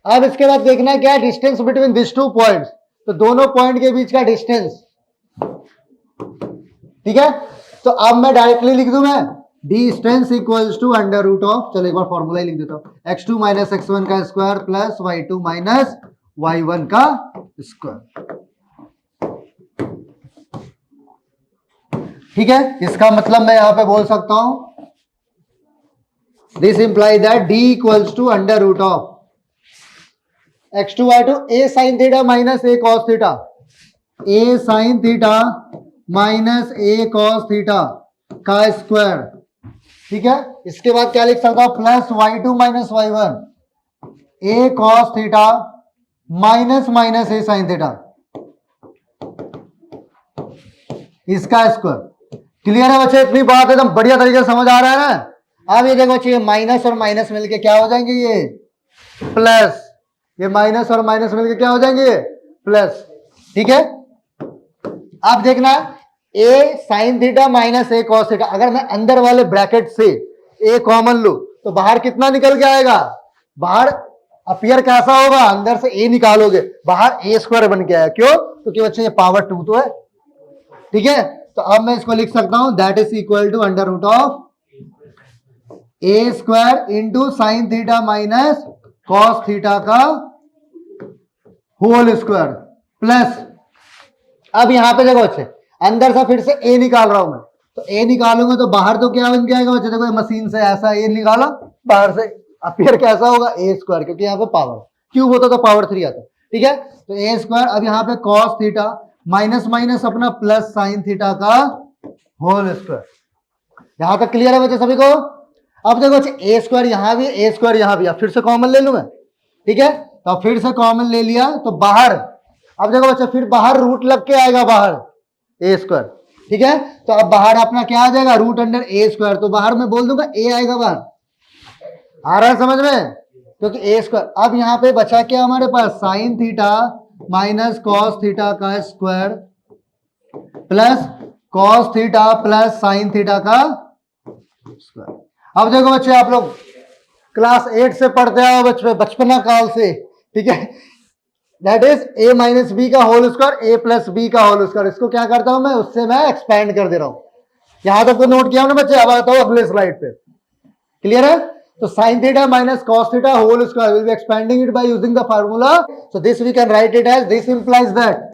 अब इसके बाद देखना क्या है, distance between this two points, तो दोनों पॉइंट के बीच का डिस्टेंस। ठीक है, तो अब मैं डायरेक्टली लिख दूं मैं, distance equals to under root of, चलो एक बार फॉर्मूला ही लिख देता हूं, x2 माइनस x1 का square plus y2 minus y1 का स्क्वायर। ठीक है, इसका मतलब मैं यहां पे बोल सकता हूं, this imply that d equals to under root of x2 y2 a sin theta minus a cos theta, a sin theta minus a cos theta का स्क्वायर। ठीक है, इसके बाद क्या लिख सकता हूं, plus y2 minus y1 a cos theta minus minus a sin theta, इसका स्क्वायर। क्लियर है बच्चे, इतनी बात एकदम बढ़िया तरीके से समझ आ रहा है ना? अब ये देखो बच्चे, माइनस और माइनस मिलके क्या हो जाएंगे, ये प्लस, ये माइनस और माइनस मिलके क्या हो जाएंगे, प्लस। ठीक है, अब देखना, ए साइन थीटा माइनस ए कॉस थीटा, अगर मैं अंदर वाले ब्रैकेट से ए कॉमन लूं तो बाहर कितना निकल के आएगा, बाहर अपीयर कैसा होगा, अंदर से ए निकालोगे बाहर ए स्क्वायर बन के आया। क्यों? क्योंकि बच्चे ये पावर 2 तो है। ठीक है, तो अब मैं इसको लिख सकता हूं, that is equal to under root of a square into sine theta minus cos theta का होल स्क्वायर प्लस, अब यहां पे देखो बच्चे, अंदर से फिर से ए निकाल रहा हूं मैं, तो ए निकालूंगा तो बाहर तो क्या बन के आएगा बच्चे, देखो मशीन से ऐसा ए निकाला, बाहर से अपीयर कैसा होगा, ए स्क्वायर, क्योंकि यहाँ पे पावर क्यूब होता तो पावर 3 आता। ठीक है, तो ए स्क्वायर, अब यहाँ पे कॉस थीटा माइनस माइनस अपना प्लस साइन थीटा का होल स्क्वायर। यहां तक क्लियर है बच्चे सभी को? अब देखो बच्चे, ए स्क्वायर यहां भी, ए स्क्वायर यहां भी, अब फिर से कॉमन ले लूं मैं। ठीक है, तो फिर से कॉमन ले लिया तो बाहर, अब देखो बच्चे फिर बाहर रूट लग के आएगा बाहर ए स्क्वायर। ठीक है, तो अब बाहर अपना क्या आ जाएगा, रूट अंडर ए स्क्वायर, तो बाहर मैं बोल दूंगा ए आएगा बाहर। आ रहा है समझ में? क्योंकि ए स्क्वायर, अब यहाँ पे बचा क्या हमारे पास, sine theta minus cos theta का square plus cos theta plus sine theta का स्क्वायर। अब देखो बच्चे, आप लोग क्लास 8 से पढ़ते आओ बचपना काल से। ठीक है, that is a minus b का whole square, a plus b का होल स्क्वायर। इसको क्या करता हूं मैं, उससे मैं एक्सपेंड कर दे रहा हूं। यहां तक तो नोट किया हमने बच्चे, अब आता हूं अगले स्लाइड पे। क्लियर है? तो sin theta minus cos theta whole square, will be expanding it by using the formula. So this we can write it as, this implies that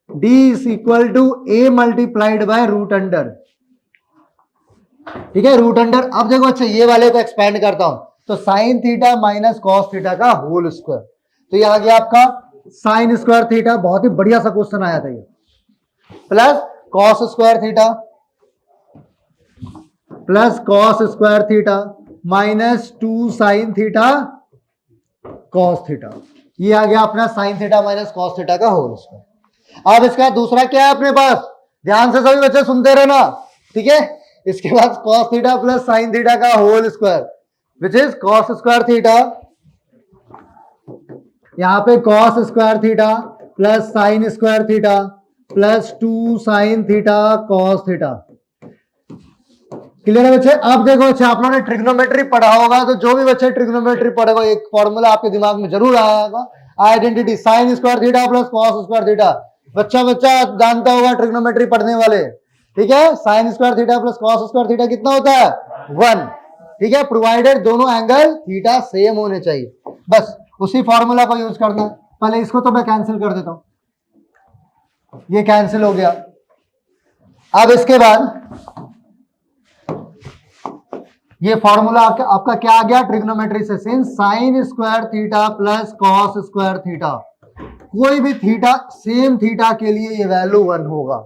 d is equal to a multiplied by root under. ठीक है, root under. अब देखो अच्छा, ये वाले को expand करता हूं, तो sign theta minus cos theta का होल स्क्वायर, तो ये आ गया आपका साइन स्क्वायर थीटा, बहुत ही बढ़िया सा क्वेश्चन आया था ये, plus cos square theta plus cos square theta minus 2 sine theta cos theta, ये आ गया अपना sign theta minus cos theta का होल स्क्वायर। अब इसका दूसरा क्या है अपने पास, ध्यान से सभी बच्चे सुनते रहना। ठीक है, इसके बाद cos theta plus sine theta का whole square, which is cos square theta यहाँ पे cos square theta plus sine square theta plus 2 sine theta cos theta. Clear है बच्चे? अब देखो बच्चे, आप लोगों ने ट्रिग्नोमेट्री पढ़ा होगा, तो जो भी बच्चे ट्रिग्नोमेट्री पढ़ेगा एक फॉर्मूला आपके दिमाग में जरूर आएगा, identity sign square theta plus cos square theta. बच्चा जानता होगा ट्रिग्नोमेट्री पढ़ने वाले, ठीक है? Sign square theta plus cos square theta कितना होता है? 1, ठीक है? प्रोवाइडेड दोनों एंगल थीटा सेम होने चाहिए, बस उसी फॉर्मूला को यूज करना है। पहले इसको तो मैं कैंसिल कर देता हूं, ये कैंसिल हो गया। अब इसके बाद ये फॉर्मूला आपका क्या आ गया ट्रिग्नोमेट्री से? Since sign square theta plus cos square theta, कोई भी थीटा सेम थीटा के लिए ये वैल्यू 1 होगा,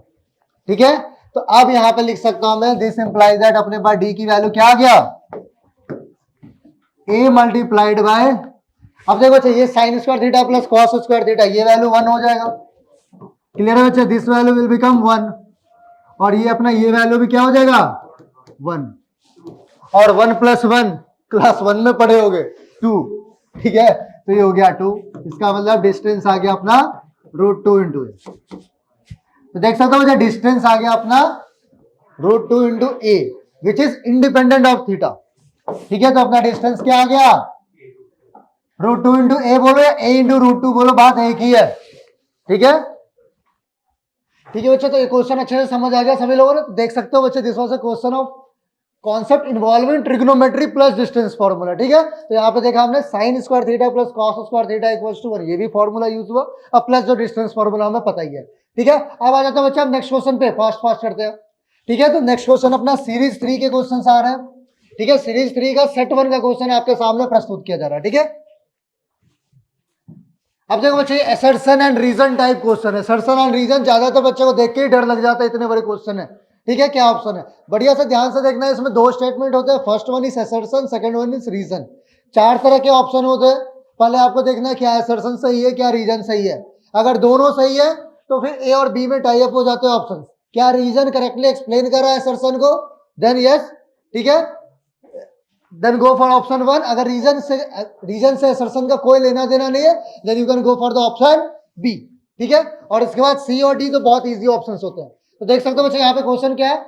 ठीक है? तो अब यहां पे लिख सकता हूं मैं, दिस इंप्लाइज दैट अपने पास डी की वैल्यू क्या आ गया? a मल्टीप्लाइड बाय, अब देखो बच्चे, ये sign square theta plus cos square theta, ये वैल्यू 1 हो जाएगा। क्लियर है बच्चे? दिस वैल्यू विल बिकम 1, और ये अपना ये वैल्यू भी क्या हो जाएगा? 1, और 1 प्लस 1 क्लास 1 में पढ़े होगे 2, ठीक है? तो ये हो गया 2, इसका मतलब डिस्टेंस आ गया अपना √2 इंटू ए। तो देख सकते हो मुझे डिस्टेंस आ गया अपना √2 into A, which is independent of theta, ठीक है? तो अपना डिस्टेंस क्या आ गया? √2 इंटू ए बोलो या ए इंटू √2 बोलो, बात एक ही है, ठीक है? ठीक है बच्चे, तो ये क्वेश्चन अच्छे से समझ आ गया सभी लोगों ने? देख सकते हो बच्चे, this was a question of concept involving trigonometry plus distance formula, ठीक है? तो यहाँ पे देखा हमने sine square theta plus cos square theta equals to 1, ये भी फॉर्मूला यूज हुआ, अब प्लस जो डिस्टेंस फॉर्मूला हमें पता ही है, ठीक है? अब आ जाता है बच्चे, हम नेक्स्ट क्वेश्चन पे फास्ट करते हैं, ठीक है? तो नेक्स्ट क्वेश्चन अपना सीरीज 3 के क्वेश्चन आ रहे हैं, ठीक है? सीरीज 3 का सेट 1 का क्वेश्चन आपके सामने प्रस्तुत किया जा रहा है, ठीक है? अब देखो बच्चे, assertion and reason type question है। असर्शन एंड रीजन ज्यादातर बच्चे को देख के ही डर लग जाता है, इतने बड़े क्वेश्चन है, ठीक है? क्या ऑप्शन है? बढ़िया से ध्यान से देखना है, इसमें 2 स्टेटमेंट होते हैं, first one is assertion, second one is reason. 4 तरह के ऑप्शन होते हैं, पहले आपको देखना है क्या असर्शन सही है, क्या रीजन सही है। अगर दोनों सही है तो फिर ए और बी में टाई अप हो जाते हैं ऑप्शन। क्या रीजन करेक्टली एक्सप्लेन कर रहा है असर्शन को, देन यस, ठीक है, देन गो फॉर ऑप्शन 1। अगर रीजन से असर्शन का कोई लेना देना नहीं है, then you can go for the option B, ठीक है? और इसके बाद सी और डी तो बहुत इजी ऑप्शंस होते हैं। तो देख सकते हो बच्चे, यहाँ पे क्वेश्चन क्या है?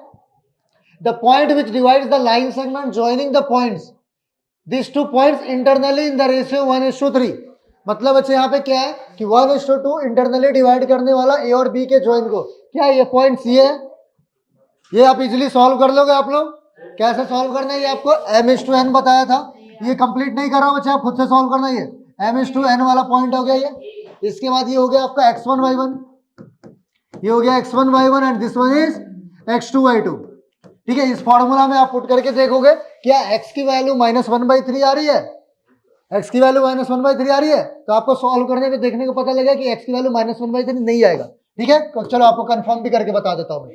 The point which divides the line segment joining the points, this 2 points internally in the ratio 1:3। मतलब बच्चे यहाँ पे क्या है कि 1:2 इंटरनली डिवाइड करने वाला ए और बी के ज्वाइन को, क्या ये पॉइंट्स ये है? ये आप इजिली सॉल्व कर लोगे आप लोग। कैसे सॉल्व करना है ये आपको m/n बताया था, ये कंप्लीट नहीं कर रहा बच्चे, आप खुद से सॉल्व करना। ये m/n वाला पॉइंट हो गया ये। इसके बाद ये हो गया आपका x1 y1, ये हो गया x1 y1 and this one is x2 y2, ठीक है? इस फॉर्मूला में आप पुट करके देखोगे क्या x की वैल्यू -1/3 आ रही है, x की वैल्यू -1/3 आ रही है, तो आपको सॉल्व करने में देखने को पता लगेगा कि x की वैल्यू -1/3 नहीं आएगा, ठीक है? तो चलो आपको कंफर्म भी करके बता देता हूँ,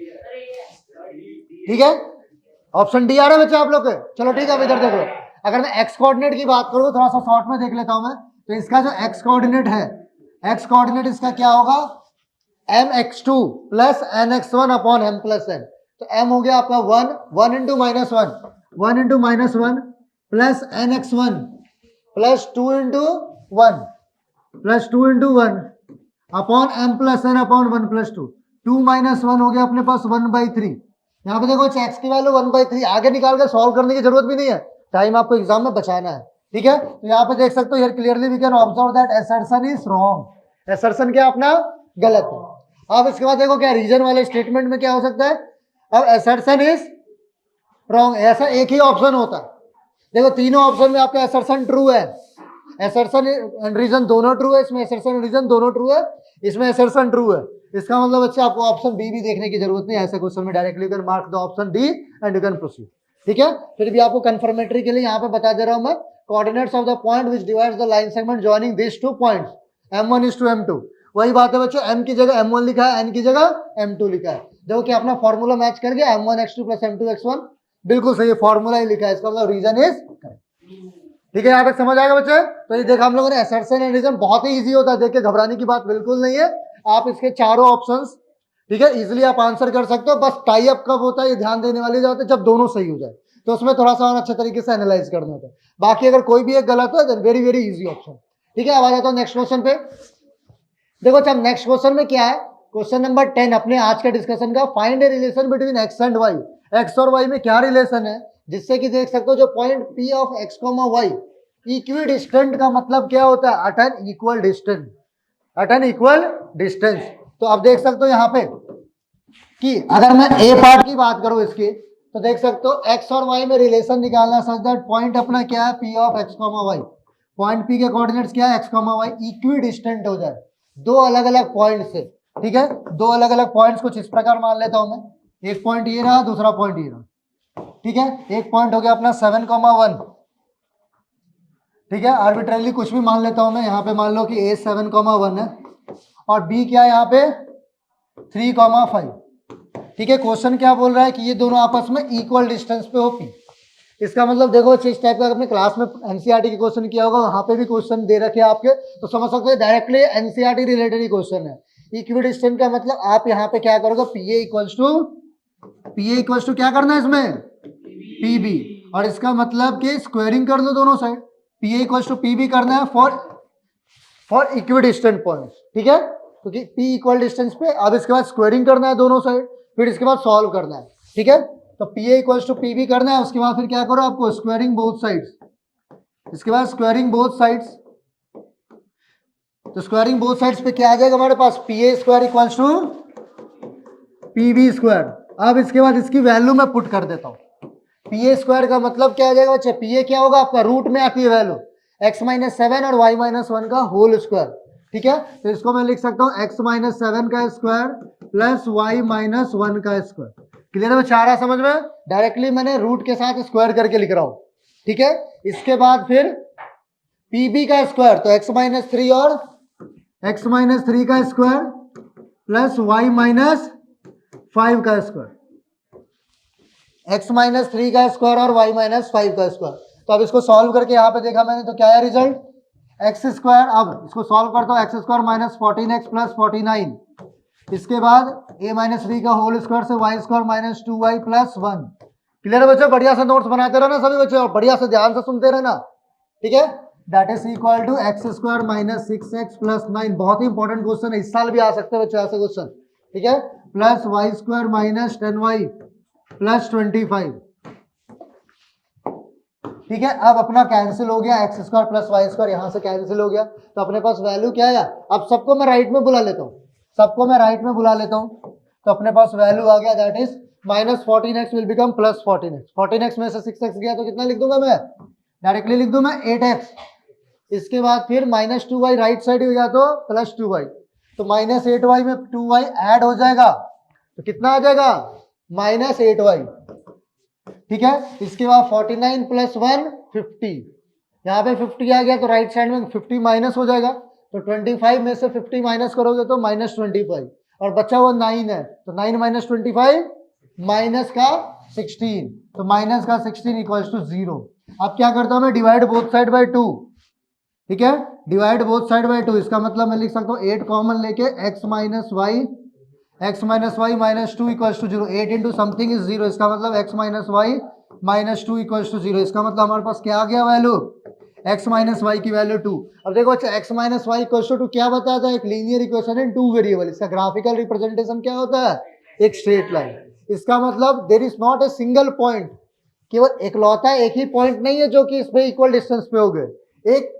ठीक है? ऑप्शन डी आ रहा है बच्चे आप लोग के। चलो ठीक है, अब इधर देखो, अगर मैं एक्स कोऑर्डिनेट की बात करूं थोड़ा सा शॉर्ट में देख लेता हूं मैं, तो इसका जो एक्स कोऑर्डिनेट है, एक्स कोऑर्डिनेट इसका क्या होगा? mx2 plus nx1 upon m plus n। तो m हो गया आपका 1 into -1 plus nx1 plus 2 into 1 upon m plus n upon 1 plus 2। 2 - 1 हो गया अपने पास 1/3। यहाँ पे देखो x की वैल्यू 1/3, आगे निकाल के सॉल्व करने की जरूरत भी नहीं है, टाइम आपको एग्जाम में बचाना है, ठीक है? तो यहाँ पे देख सकते हो, here clearly we can observe that assertion is wrong. Assertion क्या अपना गलत है। अब इसके बाद देखो क्या रीजन वाले स्टेटमेंट में क्या हो सकता है? अब असर्शन इज रॉन्ग, ऐसा एक ही ऑप्शन होता है। देखो तीनों ऑप्शन में आपका असर्शन ट्रू है, असर्शन एंड रीजन दोनों ट्रू है, इसमें असर्शन एंड रीजन दोनों ट्रू है, इसमें असर्शन ट्रू है। इसका मतलब बच्चे आपको ऑप्शन बी भी देखने की जरूरत नहीं है, ऐसे क्वेश्चन में directly you can mark the option D and you can proceed, ठीक है? फिर भी आपको कंफर्मेटरी के लिए यहाँ पे बता दे रहा हूँ मैं, coordinates of the point which divides the line segment joining this 2 points, m1:m2। वही बात है बच्चों, m की जगह m1 लिखा है, n की जगह m2 लिखा है। देखो कि अपना फॉर्मूला मैच कर गया, m1x2 प्लस m2x1, बिल्कुल सही फॉर्मूला ही लिखा है, इसका मतलब रीजन इज करेक्ट, ठीक है? यहाँ तक समझ आएगा बच्चे? तो ये देखा हम लोगों ने, असर्शन एंड रीजन बहुत ही ईजी होता है, देख के घबराने की बात बिल्कुल नहीं है। आप इसके चारों ऑप्शंस, ठीक है, इजिली आप आंसर कर सकते हो। बस टाई अप कब होता है ये ध्यान देने वाली बात है, जब दोनों सही हो जाए, तो उसमें थोड़ा सा और अच्छे तरीके से एनालाइज करना होता है। बाकी अगर कोई भी एक गलत है, then very very easy option, ठीक है, अब आ जाता हूँ नेक्स्ट क्वेश्चन पे। देखो अच्छा, नेक्स्ट क्वेश्चन में क्या है, क्वेश्चन नंबर 10 अपने आज के डिस्कशन का, find a relation between x and y. X और वाई में क्या रिलेशन है, जिससे कि देख सकते हो जो point P of x comma y equidistant का मतलब क्या होता है, at an equal distance, at an equal distance. तो आप देख सकते हो यहाँ पे कि अगर मैं ए पार्ट की बात करूं इसकी, तो देख सकते हो एक्स और वाई में रिलेशन निकालना सच दैट पॉइंट अपना क्या है, P of x comma y, point P के कोऑर्डिनेट्स क्या है, x comma y, equidistant हो जाए दो अलग अलग पॉइंट से। ठीक है, दो अलग अलग पॉइंट्स कुछ इस प्रकार मान लेता हूं मैं, एक पॉइंट ये रहा, दूसरा पॉइंट ये रहा। ठीक है, एक पॉइंट हो गया अपना 7,1, ठीक है, आर्बिट्रेरली कुछ भी मान लेता हूं मैं, यहाँ पे मान लो कि ए 7,1 है और बी क्या है यहाँ पे 3,5। ठीक है, क्वेश्चन क्या बोल रहा है कि ये दोनों आपस में इक्वल डिस्टेंस पे हो पी। इसका मतलब देखो इस टाइप का अपने क्लास में एनसीईआरटी के क्वेश्चन किया होगा, वहां पे भी क्वेश्चन दे रखे हैं आपके, तो समझ सकते हैं डायरेक्टली एनसीईआरटी रिलेटेड ही क्वेश्चन है। इक्वी डिस्टेंस का मतलब आप यहाँ पे क्या करोगे, पीए इक्वल्स टू क्या करना है इसमें, पीबी, और इसका मतलब कि स्क्वायरिंग कर लो दोनों side, PA equals to PB करना है फॉर इक्वी डिस्टेंट पॉइंट्स। ठीक है, क्योंकि पी इक्वल डिस्टेंस पे, अब इसके बाद स्क्वायरिंग करना है दोनों साइड, फिर इसके बाद सॉल्व करना है। ठीक है, तो पीए इक्वल्स टू पीबी करना है, उसके बाद फिर क्या करो आपको, स्क्वायरिंग बोथ साइड्स, इसके बाद स्क्वायरिंग बोथ साइड्स, तो स्क्वायरिंग बोथ साइड्स पे क्या आ जाएगा हमारे पास, PA square equals to PB square. अब इसके बाद इसकी वैल्यू मैं पुट कर देता हूं, पीए स्क्वायर का मतलब क्या आ जाएगा बच्चे, पीए क्या होगा आपका, रूट में आती है वैल्यू x-7 और y-1 का होल स्क्वायर। ठीक है, तो इसको मैं लिख सकता हूं x-7 का स्क्वायर प्लस y-1 का स्क्वायर। क्लियर है बच्चा, आ रहा समझ में, डायरेक्टली मैंने रूट के साथ स्क्वायर करके लिख रहा हूं। ठीक है, इसके बाद फिर pb का स्क्वायर, तो x-3 और x-3 का स्क्वायर प्लस y-5 का स्क्वायर, x-3 का स्क्वायर और y-5 का स्क्वायर। तो अब इसको सॉल्व करके यहाँ पे देखा मैंने, तो क्या है रिजल्ट, एक्स स्क्वायर, अब इसको सॉल्व करता हूँ, x square minus 14x plus 49, इसके बाद a-3 का होल स्क्वायर से y square minus 2y plus 1। Clear है बच्चों, बढ़िया से नोट्स बनाते रहना सभी बच्चे और बढ़िया से ध्यान से सुनते रहना। ठीक है, that is equal to x square minus 6x plus 9, बहुत ही इंपॉर्टेंट क्वेश्चन है, इस साल भी आ सकते हैं बच्चों ऐसे क्वेश्चन। ठीक है, plus y square minus 10y plus 25। ठीक है, अब अपना कैंसिल हो गया, x square plus y square यहां से कैंसिल हो गया, तो अपने पास वैल्यू क्या है, अब सबको मैं राइट में बुला लेता हूं, तो अपने पास वैल्यू आ गया, that is minus 14x will become plus 14x, 14x में से 6x गया तो कितना लिख दूंगा मैं, डायरेक्टली लिख दूं मैं 8x, इसके बाद फिर माइनस 2y राइट साइड हो गया तो प्लस 2y, तो माइनस 8y में 2y ऐड हो जाएगा, तो कितना आ जाएगा, माइनस 8y। ठीक है, इसके बाद 49 प्लस 1 50, यहाँ पे 50 आ गया तो राइट साइड में 50 माइनस हो जाएगा, तो 25 में से 50 माइनस करोगे तो माइनस 25, और बचा हुआ 9 है, तो 9 माइनस 25 माइनस का 16, तो माइनस का 16 इक्वल्स टू 0। अब क्या करता हूँ मैं, डिवाइड बोथ साइड बाय 2। ठीक है, डिवाइड बोथ साइड बाय 2, इसका मतलब मैं लिख सकता हूँ 8 कॉमन लेके x minus y minus 2 equals to 0, 8 into something is 0, इसका मतलब x minus y minus 2 equals to 0, इसका मतलब हमारे पास क्या आ गया वैल्यू, x माइनस वाई की वैल्यू 2। अब देखो अच्छा, x minus y equals to 2 क्या बताता है, एक लीनियर इक्वेशन इन 2 वेरिएबल, इसका ग्राफिकल रिप्रेजेंटेशन क्या होता है, एक स्ट्रेट लाइन। इसका मतलब there is not a single point, केवल इकलौता एक ही पॉइंट नहीं है जो कि इसमें इक्वल डिस्टेंस पे हो गए, एक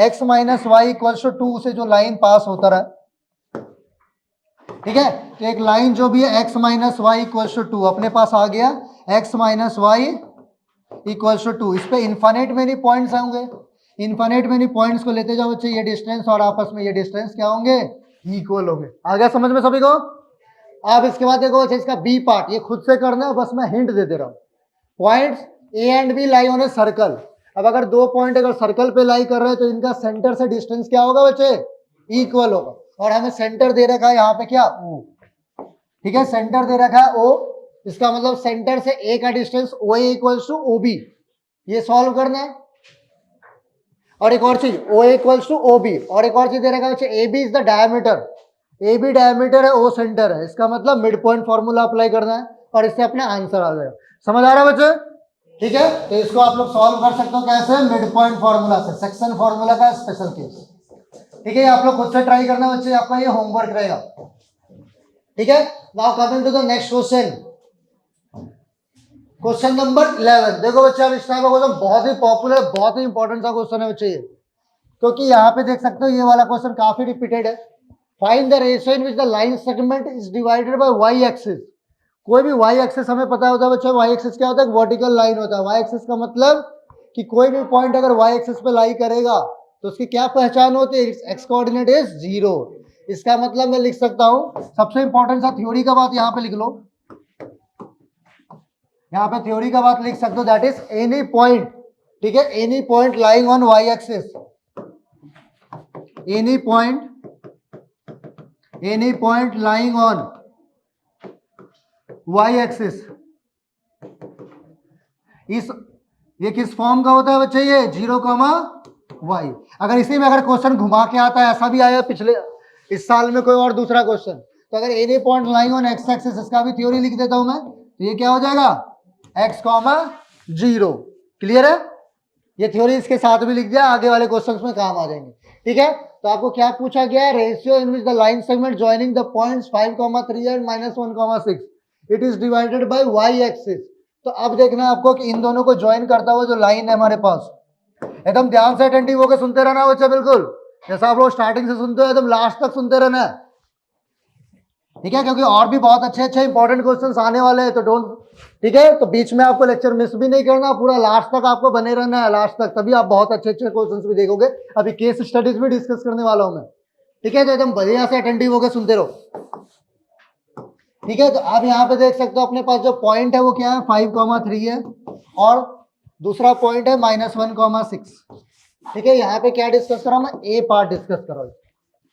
x minus y equals to 2 से जो लाइन पास होता रहा। ठीक है, तो एक लाइन जो भी है x minus y equals to 2 अपने पास आ गया, x minus y equals to 2, इस पे इन्फानेट मेनी पॉइंट्स होंगे, इन्फानेट मेनी पॉइंट्स को लेते जाओ बच्चे, ये डिस्टेंस और आपस में ये डिस्टेंस क्या होंगे, इक्वल होंगे। आ गया समझ में सभी को। अब इसके बाद देखो बच्चे इसका बी पार्ट, ये खुद से करना है, बस मैं हिंट दे दे रहा हूँ। Points A and B lie on a circle, अब अगर दो पॉइंट अगर सर्कल पे लाई कर रहे हैं तो इनका सेंटर से डिस्टेंस क्या होगा बच्चे, इक्वल होगा, और हमें सेंटर दे रखा है यहाँ पे क्या, ओ। ठीक है, सेंटर दे रखा है ओ, इसका मतलब सेंटर से ए का distance O A equals to O B, ये सॉल्व करना है। और एक और चीज O A equals to O B, और एक और चीज दे रखा है A B is the diameter, A B diameter है, ओ सेंटर है, इसका मतलब मिड पॉइंट फॉर्मूला अप्लाई करना है और इससे अपना आंसर आ जाएगा। समझ आ रहा है बच्चे। ठीक है, तो इसको आप लोग सॉल्व कर सकते हो कैसे, मिड पॉइंट फॉर्मूला से, सेक्शन फॉर्मूला का स्पेशल केस। ठीक है, ये आप लोग खुद से ट्राई करना बच्चे, आपका ये होमवर्क रहेगा। ठीक है, now coming to the next question, question number 11। देखो बच्चे, अब इस टाइप का क्वेश्चन बहुत ही पॉपुलर, बहुत ही इंपॉर्टेंट सा क्वेश्चन है बच्चे, क्योंकि यहाँ पे देख सकते हो ये वाला क्वेश्चन काफी रिपीटेड है। Find the ratio in which the line segment is divided by y axis. कोई भी वाई एक्सिस हमें पता होता है बच्चे, वाई एक्सिस क्या होता है, वर्टिकल लाइन होता है। वाई एक्सिस का मतलब कि कोई भी पॉइंट अगर वाई एक्सिस पे लाई करेगा तो उसकी क्या पहचान होती है, एक्स कोऑर्डिनेट इज 0। इसका मतलब मैं लिख सकता हूं, सबसे इंपॉर्टेंट सा थ्योरी का बात यहाँ पे लिख लो, यहाँ पे थ्योरी का बात लिख सकते हो, दैट इज एनी पॉइंट, ठीक है, any point lying on y axis, any point lying on y axis, इस ये किस फॉर्म का होता है बच्चे, ये 0, y। अगर इसी में अगर क्वेश्चन घुमा के आता है, ऐसा भी आया पिछले इस साल में कोई और दूसरा क्वेश्चन, तो अगर any point lying on x axis, इसका भी थ्योरी लिख देता हूं मैं, तो ये क्या हो जाएगा, x, 0। क्लियर है, ये थ्योरी इसके साथ भी लिख दिया, आगे वाले क्वेश्चंस में काम आ जाएंगे। ठीक है, तो आपको क्या पूछा गया है, ratio in which the line segment joining the points 5, 3 and -1, 6 it is divided bye y axis. तो अब देखना आपको कि इन दोनों को ज्वाइन करता हुआ जो लाइन है हमारे पास, एकदम ध्यान से अटेंटिव होकर सुनते रहना बच्चा, बिल्कुल जैसा आप लोग स्टार्टिंग से सुनते हो एकदम लास्ट तक सुनते रहना है। ठीक है, क्योंकि और भी बहुत अच्छे अच्छे इंपॉर्टेंट क्वेश्चंस आने वाले हैं, तो डोंट, ठीक है, तो बीच में आपको लेक्चर मिस भी नहीं करना, पूरा लास्ट तक आपको बने रहना है, लास्ट तक, तभी आप बहुत अच्छे अच्छे क्वेश्चंस भी देखोगे। अभी केस स्टडीज भी डिस्कस करने वाला हूं मैं। ठीक है, तो एकदम बढ़िया से अटेंटिव होकर सुनते रहो। ठीक है, तो आप यहाँ पे देख सकते हो अपने पास जो पॉइंट है वो क्या है, 5, 3 है, और दूसरा पॉइंट है -1, 6। ठीक है, यहाँ पे क्या डिस्कस करा मैं, ए पार्ट डिस्कस करो।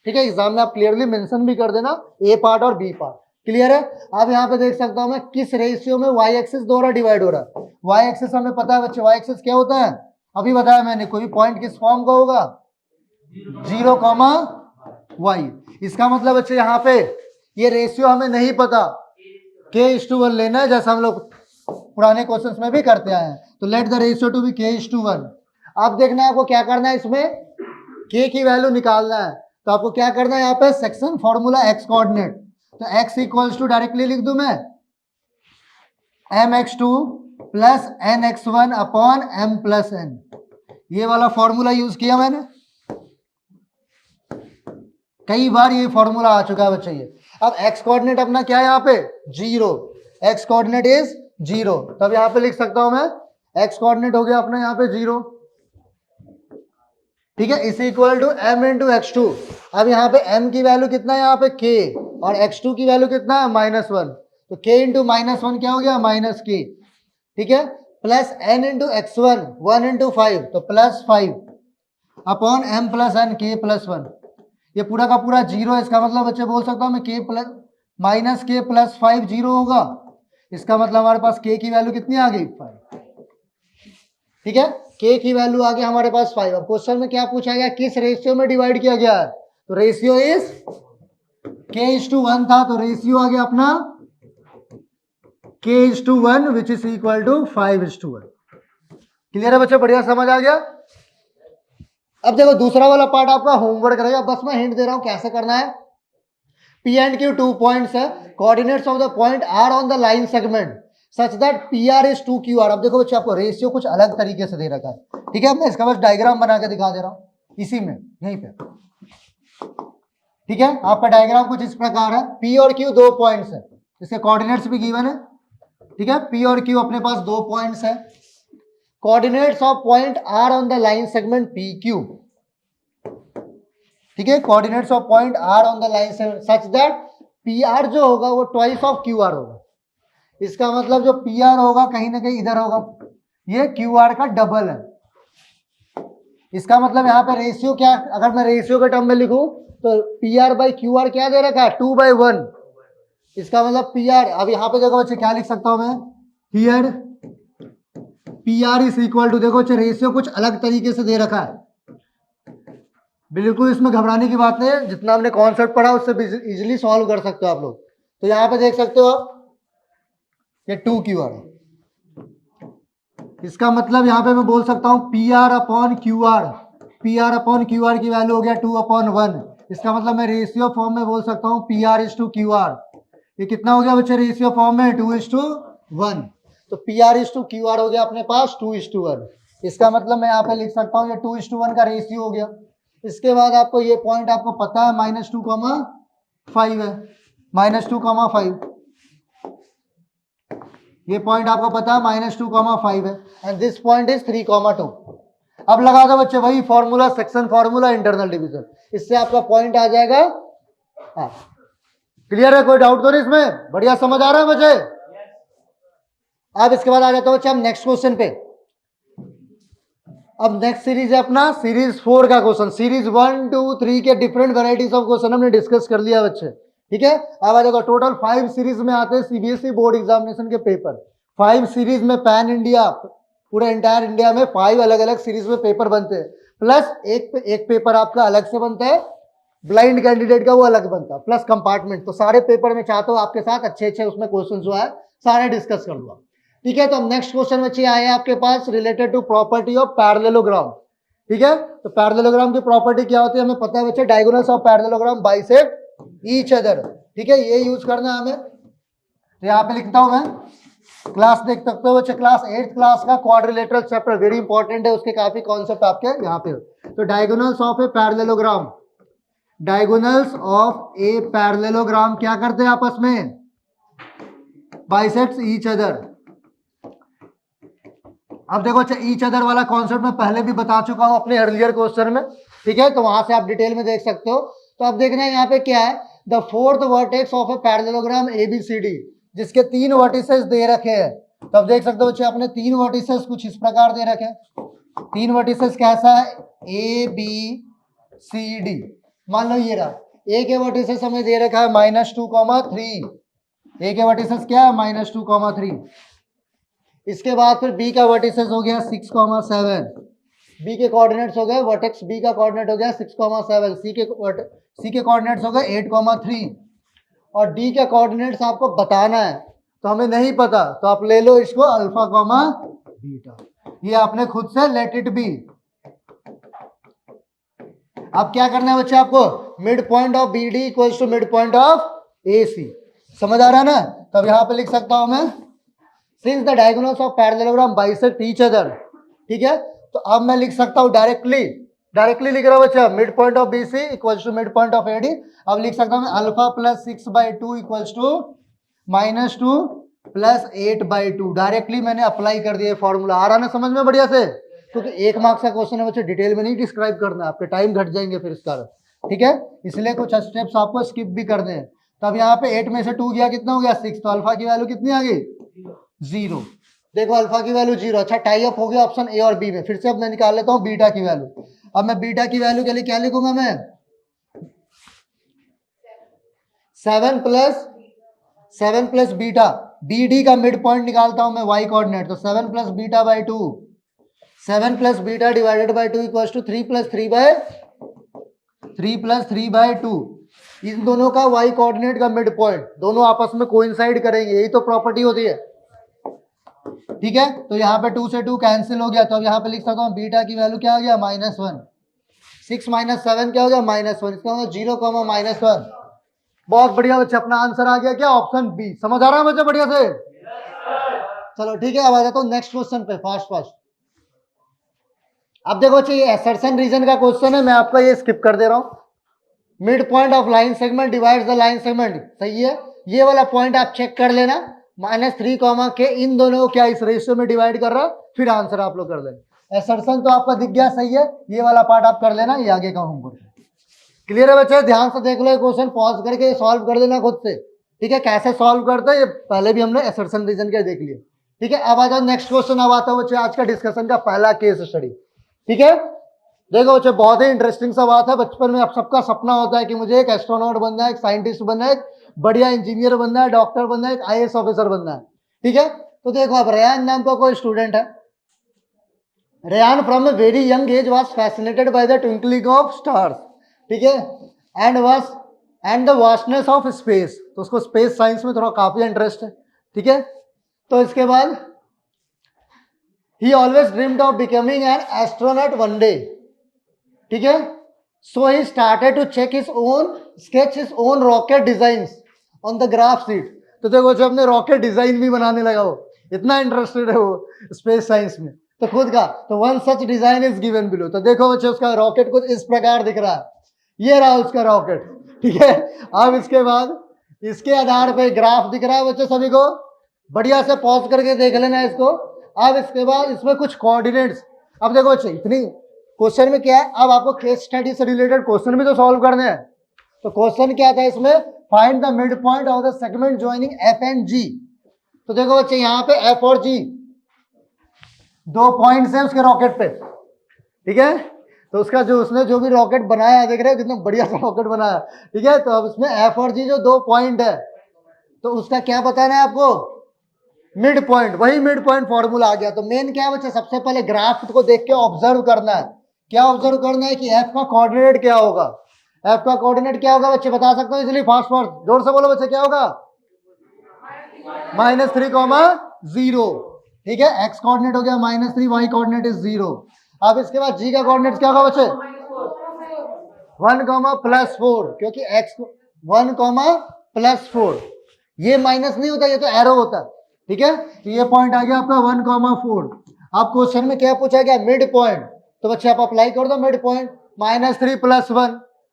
ठीक है, एग्जाम में आप क्लियरली मेंशन भी कर देना ए पार्ट और बी पार्ट। क्लियर है, अब यहाँ पे देख सकता हूँ मैं किस रेशियो में वाई एक्सिस द्वारा डिवाइड हो रहा है। वाई एक्सिस हमें पता है बच्चे, वाई एक्सिस क्या होता है, अभी बताया मैंने, कोई पॉइंट किस फॉर्म का होगा, 0, y। इसका मतलब बच्चे यहाँ पे ये रेशियो हमें नहीं पता, k:1 लेना है, जैसा हम लोग पुराने क्वेश्चंस में भी करते आए हैं। तो let the ratio to be k:1। अब देखना है आपको क्या करना है, इसमें k की वैल्यू निकालना है। तो आपको क्या करना है, यहाँ पे सेक्शन फॉर्मूला x कोऑर्डिनेट, तो x इक्वल्स टू डायरेक्टली लिख दूं मैं mx2 plus nx1 upon m plus n। ये वाला फॉर्मूला यूज किया मैंने, कई बार ये फॉर्मूला आ चुका है बच्चे। ये अब x कोऑर्डिनेट अपना क्या है, यहाँ पे 0, x कोऑर्डिनेट इज 0, तब यहाँ पे लिख सकता हूं मैं x कोऑर्डिनेट हो गया अपना यहाँ पे 0। ठीक है, is equal to m into x2। अब यहाँ पे m की वैल्यू कितना है, यहाँ पे k, और x2 की वैल्यू कितना है, -1, तो k इंटू -1 क्या हो गया, -k। ठीक है, plus n into x1, 1 into 5, तो +5 upon m plus n, k plus 1। ये पूरा का पूरा 0 है, इसका मतलब बच्चे बोल सकता हूँ मैं k प्लस -k प्लस 5 0 होगा। इसका मतलब हमारे पास k की वैल्यू कितनी आ गई, 5। ठीक है, k की वैल्यू आ गई हमारे पास 5। अब क्वेश्चन में क्या पूछा गया, किस रेशियो में डिवाइड किया गया है, तो रेशियो इज k:1 था, तो रेशियो आ गया अपना k:1 which is equal to 5:1। Clear है बच्चे, बढ़िया समझ आ गया। अब देखो दूसरा वाला पार्ट आपका होमवर्क रहेगा, बस मैं हिंट दे रहा हूं कैसे करना है। P and Q 2 पॉइंट्स है, coordinates of the point R on the line segment such that PR is 2QR। अब देखो बच्चे आपको रेशियो कुछ अलग तरीके से दे रखा है। ठीक है, मैं इसका बस डायग्राम बना के दिखा दे रहा हूं इसी में, यहीं पे। ठीक है, आपका डायग्राम कुछ इस प्रकार है, P और Q 2 पॉइंट्स है, इसके कोऑर्डिनेट्स भी गिवन है। ठीक है, P और Q अपने पास 2 पॉइंट्स है, coordinates of point R on the line segment PQ। ठीक है, coordinates of point R on the line segment such that PR जो होगा वो ट्वाइस ऑफ QR होगा। इसका मतलब जो PR होगा कहीं ना कहीं इधर होगा, ये QR का डबल है। इसका मतलब यहाँ पे रेशियो क्या, अगर मैं रेशियो के टर्म में लिखूं तो PR बाई QR क्या दे रखा है, 2/1। इसका मतलब PR, अब यहाँ पे देखो बच्चे क्या लिख सकता हूं मैं, here PR is equal to, देखो बच्चे रेशियो कुछ अलग तरीके से दे रखा है, बिल्कुल इसमें घबराने की बात नहीं है, जितना हमने कॉन्सेप्ट पढ़ा उससे इजीली सॉल्व कर सकते हो आप लोग। तो यहाँ पे देख सकते हो आप, ये 2QR है। इसका मतलब यहाँ पे मैं बोल सकता हूँ PR upon QR P R upon Q R की वैल्यू हो गया 2/1। इसका मतलब मैं रेशियो फॉर्म में बोल सकता हूँ P R is to Q R. ये कितना हो गया बच्चे रेशियो फॉर्म में 2:1। तो P R is to Q R हो गया अपने पास 2:1। इसका मतलब मैं यहाँ पे लिख सकता हूँ ये 2:1 का रेशियो हो गया। इसके बाद आपको ये पॉइंट आपको पता है -2,5 है, -2,5 ये पॉइंट आपको पता है -2,5 है एंड दिस पॉइंट इज 3,2। अब लगा दो बच्चे वही formula, section formula, internal division, इससे आपका पॉइंट आ जाएगा। हाँ क्लियर है, कोई डाउट तो नहीं इसमें? बढ़िया समझ आ रहा है बच्चे? अब इसके बाद आ जाता हूँ बच्चे हम नेक्स्ट क्वेश्चन पे। अब नेक्स्ट सीरीज है अपना सीरीज 4 का क्वेश्चन। सीरीज 1, 2, 3 के डिफरेंट वेराइटीज ऑफ क्वेश्चन हमने डिस्कस कर लिया बच्चे, ठीक है। अब आ जाएगा टोटल 5 सीरीज में आते हैं सीबीएसई बोर्ड एग्जामिनेशन के पेपर। 5 सीरीज में पैन इंडिया, पूरे एंटायर इंडिया में 5 अलग अलग सीरीज में पेपर बनते हैं, प्लस एक पेपर आपका अलग से बनता है, ब्लाइंड कैंडिडेट का वो अलग बनता है, प्लस कंपार्टमेंट। तो सारे पेपर में चाहता हूँ आपके साथ अच्छे अच्छे उसमें क्वेश्चन जो है सारे डिस्कस कर दूंगा, ठीक है। तो हम नेक्स्ट क्वेश्चन बच्चे आए हैं आपके पास related to property of parallelogram, ठीक है। तो पैरेललोग्राम की प्रॉपर्टी क्या होती है हमें पता है बच्चे, diagonals of parallelogram bisect each other, ठीक है। ये यूज करना है हमें। तो यहाँ पे लिखता हूं मैं, क्लास देख सकते हो बच्चे, क्लास 8th क्लास का क्वाड्रिलेटरल चैप्टर वेरी इंपॉर्टेंट है, उसके काफी कॉन्सेप्ट आपके यहाँ पे। तो diagonals of a parallelogram, diagonals of a parallelogram क्या करते हैं आपस में, बाइसेक्ट्स ईच अदर। अब देखो अच्छा ईच अदर वाला कॉन्सेप्ट मैं पहले भी बता चुका हूं अपने अर्लियर क्वेश्चन में, ठीक है। तो वहां से आप डिटेल में देख सकते हो। तो अब देखना है यहाँ पे क्या है, the fourth vertex of a parallelogram ABCD, जिसके 3 वर्टिसेस दे रखे हैं। तो अब देख सकते हो बच्चे अपने 3 वर्टिसेस कुछ इस प्रकार दे रखे हैं। 3 वर्टिसेस कैसा है, ABCD। मान लो ये रहा, ए के वर्टिसेस हमें दे रखा है -2,3। ए के वर्टिसेस क्या है -2,3। इसके बाद फिर बी का वर्टिसेस हो गया 6,7। बी के कोऑर्डिनेट्स हो गए, वर्टेक्स बी का कोऑर्डिनेट हो गया 6,7। सी के कोऑर्डिनेट्स हो गए 8,3 और डी के कोऑर्डिनेट्स आपको बताना है, तो हमें नहीं पता तो आप ले लो इसको अल्फा कॉमा बीटा, ये आपने खुद से लेट इट बी। अब क्या करना है बच्चे आपको, mid point of BD equals to mid point of AC। समझ आ रहा है ना? तो अब यहाँ पे लिख सकता हूं मैं, since the diagonals of parallelogram bisect each other, ठीक है। तो अब मैं लिख सकता हूं डायरेक्टली लिख रहा हूं बच्चा, mid point of BC equals to mid point of AD। अब लिख सकता हूं मैं alpha plus 6/2 equals to -2 plus 8/2। Directly मैंने अप्लाई कर दिया फॉर्मूला। आ रहा ना समझ में बढ़िया से? क्योंकि 1 मार्क्स का क्वेश्चन है बच्चे, डिटेल में नहीं डिस्क्राइब करना है, आपके टाइम घट जाएंगे फिर इसका, ठीक है। इसलिए कुछ स्टेप्स आपको स्किप भी करने हैं। तो अब यहाँ पे 8 में से 2 गया, कितना हो गया 6। तो अल्फा की वैल्यू कितनी आ गई 0। देखो अल्फा की वैल्यू 0। अच्छा टाई अप हो गया ऑप्शन ए और बी में। फिर से अब मैं निकाल लेता हूँ बीटा की वैल्यू। अब मैं बीटा की वैल्यू के लिए क्या लिखूंगा मैं, 7 प्लस बीटा। BD का मिड पॉइंट निकालता हूं मैं y कोऑर्डिनेट, तो 7 plus beta by 2, 7 plus beta divided by 2 equals to 3 plus 3/2। इन दोनों का y कोऑर्डिनेट का मिड पॉइंट, दोनों आपस में कोइंसाइड करेंगे, यही तो प्रॉपर्टी होती है, ठीक है। तो यहाँ पे 2 से 2 कैंसिल हो गया। तो अब यहाँ पे लिख सकता हूँ बीटा की वैल्यू क्या आ गया -1। 6 - 7 क्या हो गया -1। इसका मतलब 0, -1। बहुत बढ़िया बच्चे, अपना आंसर आ गया क्या, ऑप्शन बी। समझ आ रहा है बच्चे बढ़िया से? चलो ठीक है, अब आ जाता हूँ नेक्स्ट क्वेश्चन पे फास्ट। अब देखो बच्चे ये असर्शन रीजन का क्वेश्चन है, मैं आपका ये स्किप कर दे रहा हूँ। Mid point of line segment divides the line segment, सही है। ये वाला पॉइंट आप चेक कर लेना, -3, के इन दोनों को क्या इस रेशियो में डिवाइड कर रहा है, फिर आंसर आप लोग कर लेना। असर्शन तो आपका दिख गया, सही है। ये वाला पार्ट आप कर लेना, ये आगे का होमवर्क है। क्लियर है बच्चे? ध्यान से देख लो, क्वेश्चन पॉज करके सॉल्व कर देना खुद से, ठीक है। कैसे सॉल्व करते हैं ये पहले भी हमने असर्शन रीजन के देख लिया, ठीक है। अब आ जाओ नेक्स्ट क्वेश्चन। अब आता है बच्चे आज का डिस्कशन का पहला केस स्टडी, ठीक है। देखो बच्चे बहुत ही इंटरेस्टिंग सा बात है। बचपन में आप सबका सपना होता है कि मुझे एक एस्ट्रोनॉट बनना है, एक साइंटिस्ट बनना है, एक बढ़िया इंजीनियर बनना है, डॉक्टर बनना है, एक IAS ऑफिसर बनना है, ठीक है। तो देखो अब रेयान नाम का कोई स्टूडेंट है। Ryan from a very young age was fascinated by the twinkling of stars, ठीक है, and the vastness of space. तो उसको स्पेस साइंस में थोड़ा काफी इंटरेस्ट है, ठीक है। तो इसके बाद ही always dreamed of becoming an astronaut one day. ठीक है. So he started to check his own, sketch his own rocket designs on the graph sheet. तो देखो जब अपने रॉकेट डिजाइन भी बनाने लगा, वो इतना इंटरेस्टेड है वो स्पेस साइंस में, तो खुद का, तो one such design is given below. तो देखो बच्चे उसका रॉकेट कुछ इस प्रकार दिख रहा है, ये रहा उसका रॉकेट. ठीक है. अब इसके बाद इसके आधार पे ग्राफ दिख रहा है बच्चे सभी को, बढ़िया से पॉज करके देख लेना इसको. अब इसके बाद इसमें कुछ कोऑर्डिनेट्स. अब देखो बच्चे इतनी क्वेश्चन में क्या है, अब आपको केस स्टडी से रिलेटेड क्वेश्चन भी तो सॉल्व करने हैं. तो क्वेश्चन क्या था इसमें, find the mid point of the segment joining F and G. तो देखो बच्चे यहाँ पे एफ और जी दो पॉइंट्स है उसके रॉकेट पे. ठीक है. तो उसका जो उसने जो भी रॉकेट बनाया, देख रहे हो कितना बढ़िया सा रॉकेट बनाया. ठीक है. तो अब इसमें एफ और जी जो दो पॉइंट है, तो उसका क्या बताना है आपको, मिड पॉइंट. वही मिड पॉइंट फॉर्मूला आ गया. तो मेन क्या है बच्चे, सबसे पहले ग्राफ को देख के ऑब्जर्व करना है. क्या ऑब्जर्व करना है कि एफ का कोऑर्डिनेट क्या होगा. एफ का कोऑर्डिनेट क्या होगा बच्चे बता सकते हो इसलिए फास्ट फास्ट जोर से बोलो बच्चे, क्या होगा, -3, 0. ठीक है. एक्स कोऑर्डिनेट हो गया -3, वाई कोऑर्डिनेट इज 0. अब इसके बाद जी का कोऑर्डिनेट क्या होगा बच्चे, 1, +4, क्योंकि एक्स 1, +4. ये माइनस नहीं होता, ये तो एरो होता है. ठीक है. तो ये पॉइंट आ गया आपका 1, 4. अब क्वेश्चन में क्या पूछा गया, मिड पॉइंट. तो बच्चे आप अप्लाई कर दो मिड पॉइंट. -3 + 1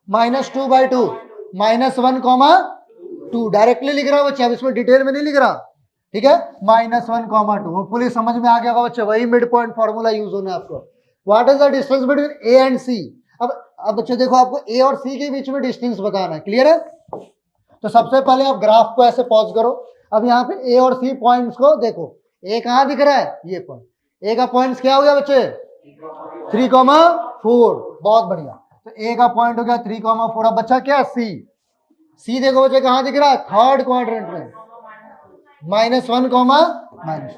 -2/2 -1, 2 डायरेक्टली लिख रहा हूं बच्चे, अब इसमें डिटेल में नहीं लिख रहा. ठीक है. -1, 2 होपफुली समझ में आ गया होगा बच्चे, वही मिड पॉइंट फॉर्मूला यूज होना है आपको. What is the distance between A and C. अब बच्चे देखो आपको ए और सी के बीच में डिस्टेंस बताना है. क्लियर है. तो सबसे पहले आप ग्राफ को ऐसे पॉज करो. अब यहाँ पे ए और सी पॉइंट्स को देखो, ए कहाँ दिख रहा है, ये पॉइंट. ए का पॉइंट्स क्या हो गया बच्चे, 3,4. बहुत बढ़िया. तो ए का पॉइंट हो गया 3,4. अब बच्चा क्या, सी. सी देखो बच्चे कहाँ दिख रहा है, थर्ड क्वाड्रेंट में, -1, -2.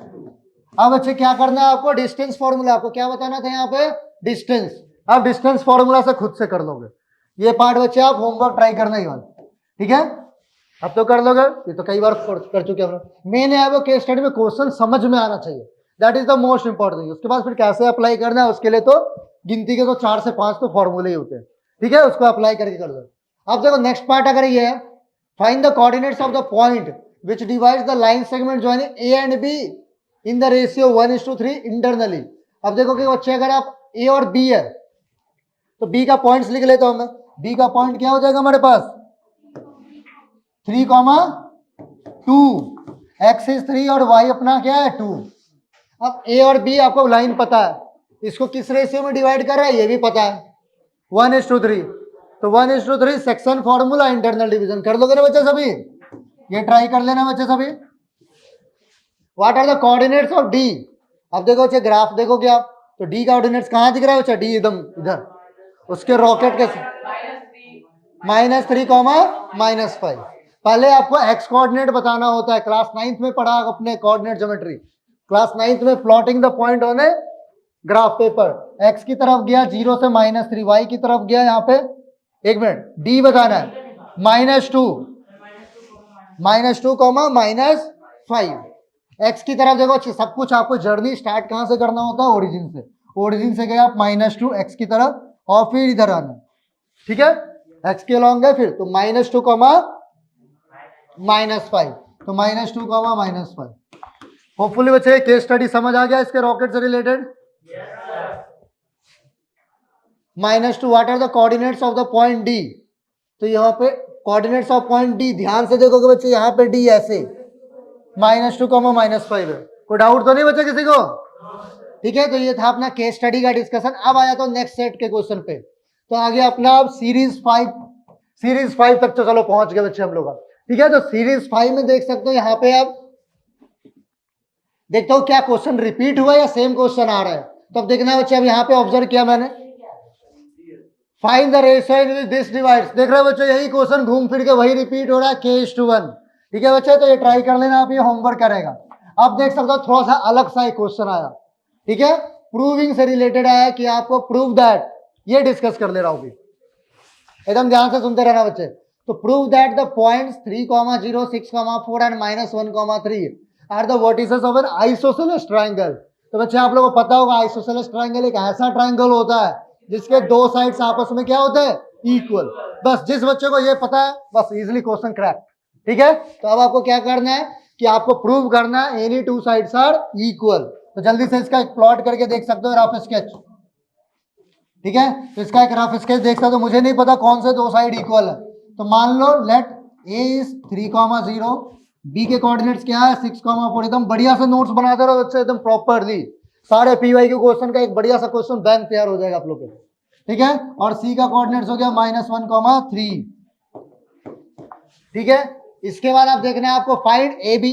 अब बच्चे क्या करना है आपको, डिस्टेंस फॉर्मूला. आपको क्या बताना था यहाँ पे, डिस्टेंस. अब डिस्टेंस फॉर्मूला से खुद से कर लोगे. ये पार्ट बच्चे आप होमवर्क ट्राई करना ही वाला. ठीक है. अब तो कर लोगे, ये तो कई बार कर चुके हैं. मेन है वो केस स्टडी में क्वेश्चन समझ में आना चाहिए, that is the most important thing. उसके बाद फिर कैसे अप्लाई करना है, उसके लिए तो गिनती के तो 4 से 5 तो फॉर्मूले ही होते हैं. ठीक है. उसको अप्लाई करके कर दो. अब देखो नेक्स्ट पार्ट अगर ये है, find the coordinates of the point which divides the line segment joining A and be in the ratio 1:3 internally. अब देखो कि बच्चे अगर आप ए और बी है, तो बी का पॉइंट्स लिख लेता हूं मैं. बी का पॉइंट क्या हो जाएगा हमारे पास, 3,2. एक्स इज 3 और वाई अपना क्या है 2. अब ए और बी आपको लाइन पता है, इसको किस रेशियो में डिवाइड कर रहा है ये भी पता है, 1:3. तो 1:3 सेक्शन फॉर्मूला इंटरनल डिवीजन कर लोगे ना बच्चे सभी, ये ट्राई कर लेना बच्चे सभी. What are the coordinates of D. अब देखो बच्चे ग्राफ देखोगे आप, तो डी का कोऑर्डिनेट्स कहाँ दिख रहा है बच्चा, डी एकदम इधर, उसके रॉकेट के -3, -5. पहले आपको एक्स कोऑर्डिनेट बताना होता है. क्लास 9th में पढ़ा अपने कोऑर्डिनेट ज्योमेट्री, क्लास 9th में plotting the point on a graph paper. X की तरफ गया 0 से -3, वाई की तरफ गया यहाँ पे, एक मिनट, डी बताना है -2, -2, -5. एक्स की तरफ देखो सब कुछ आपको जर्नी स्टार्ट कहाँ से करना होता है, ओरिजिन से. ओरिजिन से गए आप -2 एक्स की तरफ और फिर इधर आना. ठीक है. एक्स के लॉन्ग है फिर, तो -2, -5. तो -2, -5. होपफुली बच्चे केस स्टडी समझ आ गया इसके रॉकेट से related. -2 what are the coordinates of the point D. तो यहाँ पे कोऑर्डिनेट्स ऑफ पॉइंट डी ध्यान से देखोगे बच्चे, यहाँ पे डी ऐसे -2, -5 है. कोई डाउट तो नहीं बच्चे किसी को. ठीक है. तो ये था अपना केस स्टडी का डिस्कशन. अब आया तो नेक्स्ट सेट के क्वेश्चन पे. तो आगे अपना अब सीरीज 5 तक तो चलो पहुंच गए बच्चे हम लोग. ठीक है. तो सीरीज 5 में देख सकते हो यहाँ पे अब देखता हूँ क्या क्वेश्चन रिपीट हुआ या सेम क्वेश्चन आ रहा है. तो अब देखना है बच्चे, अब यहाँ पे ऑब्जर्व किया मैंने, find the ratio in this divides. देख रहे हो बच्चे, यही क्वेश्चन घूम फिर के वही रिपीट हो रहा है, k:1. ठीक है बच्चे. तो ये ट्राई कर लेना, आप ये होमवर्क करेगा. अब देख सकते हो थोड़ा सा अलग सा एक क्वेश्चन आया. ठीक है. प्रूविंग से रिलेटेड आया कि आपको प्रूव दैट, ये डिस्कस कर ले रहा हूं. एकदम ध्यान से सुनते रहना बच्चे. तो prove that the points 3,0, 6,4 and -1,3 are the vertices of an isosceles triangle. तो बच्चे आप लोगों को पता होगा आइसोसेलेस ट्रायंगल एक ऐसा ट्रायंगल होता है जिसके दो साइड्स आपस में क्या होता है, इक्वल। बस जिस बच्चे को ये पता है बस इजीली क्वेश्चन क्रैक। ठीक है, तो अब आपको क्या करना है कि आपको प्रूव करना है any two sides are equal. तो जल्दी से इसका एक प्लॉट करके देख सकते हो, रफ स्केच। ठीक है, तो इसका एक रफ स्केच देख सकते हो। मुझे नहीं पता कौन से दो साइड इक्वल है, तो मान लो लेट ए इज 3,0, बी के कोऑर्डिनेट्स क्या है 6,4। एकदम बढ़िया से नोट्स बनाते रहो बच्चे, एकदम प्रॉपरली। सारे पीवाई के क्वेश्चन का एक बढ़िया सा क्वेश्चन बैंक तैयार हो जाएगा आप लोग के। ठीक है, और सी का कोऑर्डिनेट्स हो गया -1,3। ठीक है, इसके बाद आप देखना है आपको find A B,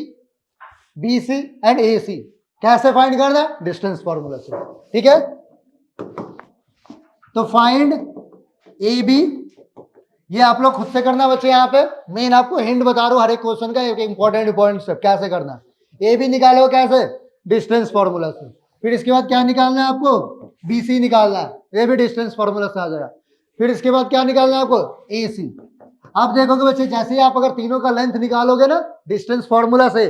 B C and A C. कैसे फाइंड करना है, डिस्टेंस फॉर्मूला से। ठीक है, तो फाइंड ए बी ये आप लोग खुद से करना बच्चे। यहाँ पे मेन आपको हिंट बता रहा हूं हर एक क्वेश्चन का, एक इंपॉर्टेंट स्टेप कैसे करना है। ए बी निकालो कैसे, डिस्टेंस फॉर्मूला से। फिर इसके बाद क्या निकालना है आपको, बी सी निकालना है, ये भी डिस्टेंस फॉर्मूला से आ जाएगा। फिर इसके बाद क्या निकालना है आपको, ए सी। आप देखोगे बच्चे जैसे ही आप अगर तीनों का लेंथ निकालोगे ना डिस्टेंस फॉर्मूला से,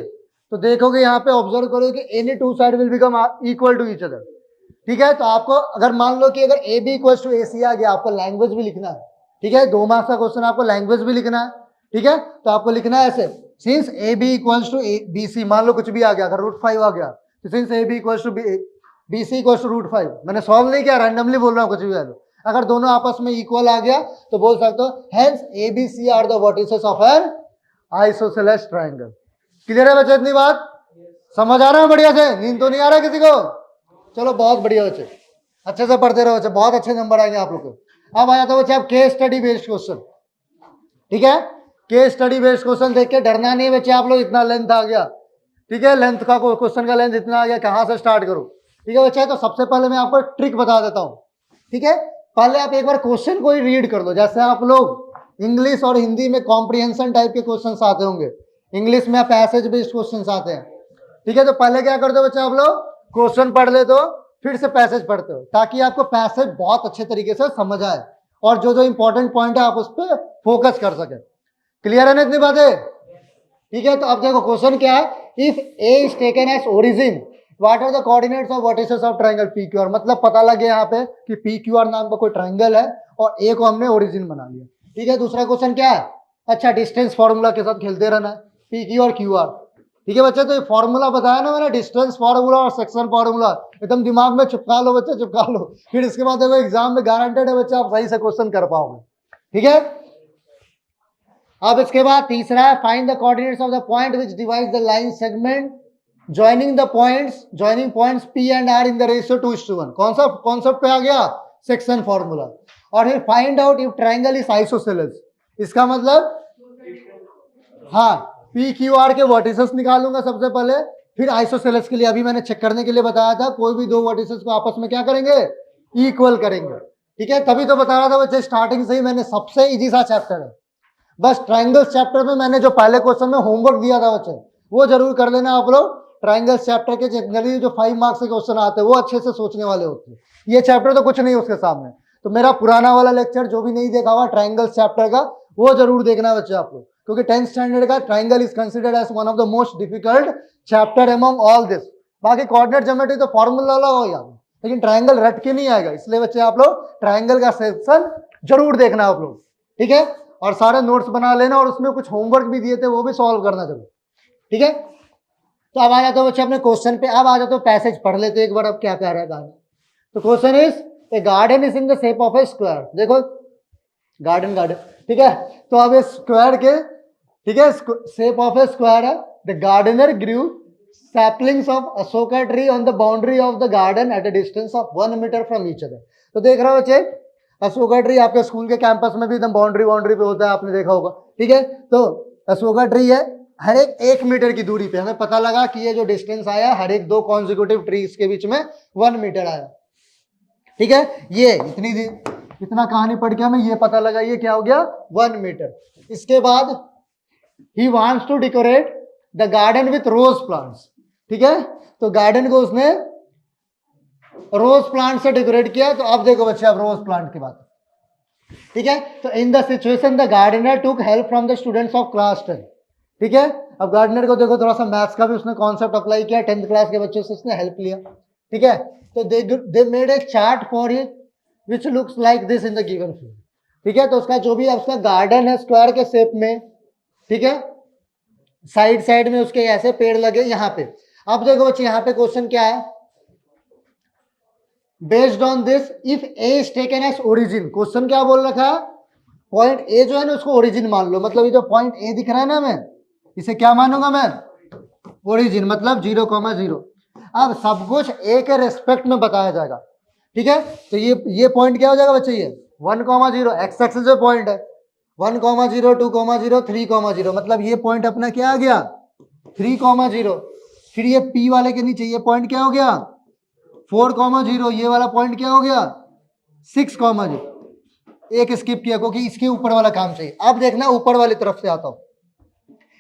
तो देखोगे यहाँ पे ऑब्जर्व करोगे कि any two side will become equal to each other. ठीक है, तो आपको अगर मान लो कि अगर A B equal to A C आ गया, आपको लैंग्वेज भी लिखना है। ठीक है, 2 मार्क्स का क्वेश्चन, आपको लैंग्वेज भी लिखना है। ठीक है, तो आपको लिखना है ऐसे, since A B equals to B C, मान लो कुछ भी आ गया, अगर √5 आ गया, तो since A B equals to B C equals to √5। मैंने सॉल्व नहीं किया, रैंडमली बोल रहा हूँ, कुछ भी आ जाए। अगर दोनों आपस में इक्वल आ गया तो बोल सकते हो hence A B C are the vertices of an isosceles triangle. Clear है बच्चे, इतनी बात समझ आ रहा है बढ़िया से? नींद तो नहीं आ रहा किसी को? चलो बहुत बढ़िया बच्चे, अच्छे से पढ़ते रहो बच्चे, बहुत अच्छे नंबर आएंगे आप लोग को। अब आ जाता है बच्चे आप केस स्टडी बेस्ड क्वेश्चन। ठीक है, केस स्टडी बेस्ड क्वेश्चन देख के डरना नहीं बच्चे। आप लोग इतना लेंथ आ गया, ठीक है, लेंथ का क्वेश्चन का लेंथ इतना आ गया, कहाँ से स्टार्ट करो? ठीक है बच्चे, तो सबसे पहले मैं आपको ट्रिक बता देता हूँ। ठीक है, पहले आप एक बार क्वेश्चन को ही रीड कर लो। जैसे आप लोग इंग्लिश और हिंदी में कॉम्प्रिहेंशन टाइप के क्वेश्चन आते होंगे, इंग्लिश में पैसेज बेस्ड क्वेश्चन आते हैं। ठीक है, तो पहले क्या करते हो बच्चे, आप लोग क्वेश्चन पढ़ लेते हो, फिर से पैसेज पढ़ते हो, ताकि आपको पैसेज बहुत अच्छे तरीके से समझ आए और जो जो इंपॉर्टेंट पॉइंट है आप उस पर फोकस कर सके। क्लियर है ना इतनी बातें? ठीक है, तो अब देखो क्वेश्चन क्या है, if A is taken as origin what are the coordinates of vertices of triangle P Q R. मतलब पता लग गया यहाँ पे कि पी क्यू आर नाम का कोई ट्रायंगल है और ए को हमने ओरिजिन बना लिया। ठीक है, दूसरा क्वेश्चन क्या है, अच्छा डिस्टेंस फॉर्मूला के साथ खेलते रहना है, पी क्यू और क्यू आर। ठीक है बच्चे, तो ये फॉर्मूला बताया ना मैंने, डिस्टेंस फार्मूला और सेक्शन फार्मूला, एकदम दिमाग में चिपका लो बच्चे, चिपका लो। फिर इसके बाद देखो एग्जाम में गारंटेड है बच्चे आप सही से क्वेश्चन कर पाओगे। ठीक है, अब इसके बाद तीसरा है find the coordinates of the point which divides the line segment joining points P and R in the ratio 2:1। कौन सा कॉन्सेप्ट पे आ गया, सेक्शन फार्मूला। और फिर find out if triangle is isosceles. इसका मतलब हाँ, पी क्यू आर के वर्टिसेस निकालूंगा सबसे पहले, फिर आइसोसेलेस के लिए अभी मैंने चेक करने के लिए बताया था, कोई भी दो वर्टिसेस को आपस में क्या करेंगे, इक्वल करेंगे। ठीक है, तभी तो बता रहा था बच्चे स्टार्टिंग से ही मैंने, सबसे इजी सा चैप्टर है। बस ट्रायंगल्स चैप्टर में मैंने जो पहले क्वेश्चन में होमवर्क दिया था बच्चे, वो जरूर कर लेना आप लोग। ट्रायंगल्स चैप्टर के जनरली जो 5 मार्क्स के क्वेश्चन आते हैं वो अच्छे से सोचने वाले होते हैं। ये चैप्टर तो कुछ नहीं उसके सामने। तो मेरा पुराना वाला लेक्चर जो भी नहीं देखा हुआ ट्रायंगल्स चैप्टर का, वो जरूर देखना बच्चे आप लोग, क्योंकि 10th स्टैंडर्ड का triangle is considered as one of the most difficult chapter among all this. बाकी कोऑर्डिनेट ज्योमेट्री तो फॉर्मूला हो याद, लेकिन ट्रायंगल रट के नहीं आएगा। इसलिए बच्चे आप लोग ट्रायंगल का सेक्शन जरूर देखना आप लोग। ठीक है, और सारे नोट्स बना लेना, और उसमें कुछ होमवर्क भी दिए थे वो भी सॉल्व करना जरूर। ठीक है, तो अब आ जाते हो बच्चे अपने क्वेश्चन पे। अब आ जाते हो पैसेज पढ़ लेते एक बार, अब क्या कह रहा है गार्डन। तो question is a garden is in the shape of a square. देखो गार्डन, ठीक है, तो अब इस स्क्वायर के, ठीक है, शेप ऑफ ए स्क्वायर है। The gardener grew saplings of ashoka tree on the boundary of the garden at a distance of 1 metre from each other. तो देख रहे हो बच्चे, अशोका ट्री आपके स्कूल के कैंपस में भी एकदम बाउंड्री पे होता है, आपने देखा होगा। ठीक है, तो अशोका ट्री है, हर एक 1 मीटर की दूरी पे। हमें पता लगा कि ये जो डिस्टेंस आया हर एक 2 कॉन्जिक्यूटिव ट्रीज के बीच में 1 मीटर आया। ठीक है, ये इतना कहानी पढ़ के हमें ये पता लगा ये क्या हो गया, 1 मीटर। इसके बाद he wants to decorate the garden with rose plants. ठीक है, तो गार्डन को उसने रोज प्लांट से डेकोरेट किया। तो अब देखो बच्चे, अब रोज प्लांट की बात। ठीक है, तो in the situation the gardener took help from the students of class 10। ठीक है, अब गार्डनर को देखो थोड़ा सा मैथ्स का भी उसने कॉन्सेप्ट अप्लाई किया, 10th क्लास के बच्चों से उसने हेल्प लिया। ठीक है, तो they made a chart for which looks like this in the given figure. ठीक है, तो उसका जो भी उसका गार्डन है स्क्वायर के शेप में, ठीक है, साइड साइड में उसके ऐसे पेड़ लगे यहाँ पे। अब देखो बच्चे यहाँ पे क्वेश्चन क्या है, based on this if A is taken as origin. Question क्या बोल रखा है, पॉइंट ए जो है ना उसको ओरिजिन मान लो, मतलब ये जो पॉइंट ए दिख रहा है ना, मैं इसे क्या मानूंगा मैं, ओरिजिन, मतलब 0,0। अब सब कुछ ए के रेस्पेक्ट में बताया जाएगा। ठीक है, तो ये पॉइंट क्या हो जाएगा बच्चे, ये 1,0 एक्स एक्सिस पे पॉइंट है, 1,0 2,0 3,0, मतलब ये पॉइंट अपना क्या आ गया 3,0। फिर ये पी वाले के नीचे ये पॉइंट क्या हो गया 4,0, ये वाला पॉइंट क्या हो गया 6,0। एक स्किप किया क्योंकि इसके ऊपर वाला काम चाहिए। अब देखना ऊपर वाली तरफ से आता हूं,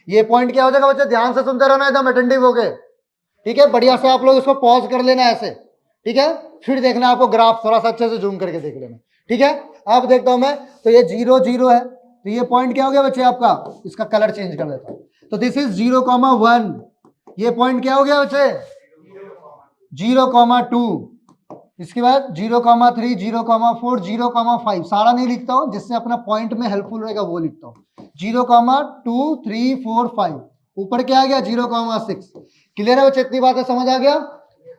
ये पॉइंट क्या हो जाएगा बच्चे, ध्यान से सुनते रहना एकदम अटेंटिव हो गए। ठीक है, बढ़िया से आप लोग इसको पॉज कर लेना ऐसे। ठीक है, फिर देखना आपको ग्राफ थोड़ा सा अच्छे से जूम करके देख लेना। ठीक है, अब देखता हूं मैं, तो ये 0 0 है, तो ये पॉइंट क्या हो गया बच्चे आपका, इसका कलर चेंज कर देता हूं, तो दिस इज 0,1। ये पॉइंट क्या हो गया बच्चे 0,2। इसके बाद 0,3 0,4 0,5 सारा नहीं लिखता हूं, जिससे अपना पॉइंट में हेल्पफुल रहेगा वो लिखता हूं। 0,2 3 4 5, ऊपर क्या आ गया 0,6। क्लियर है बच्चे, इतनी बातें समझ आ गया।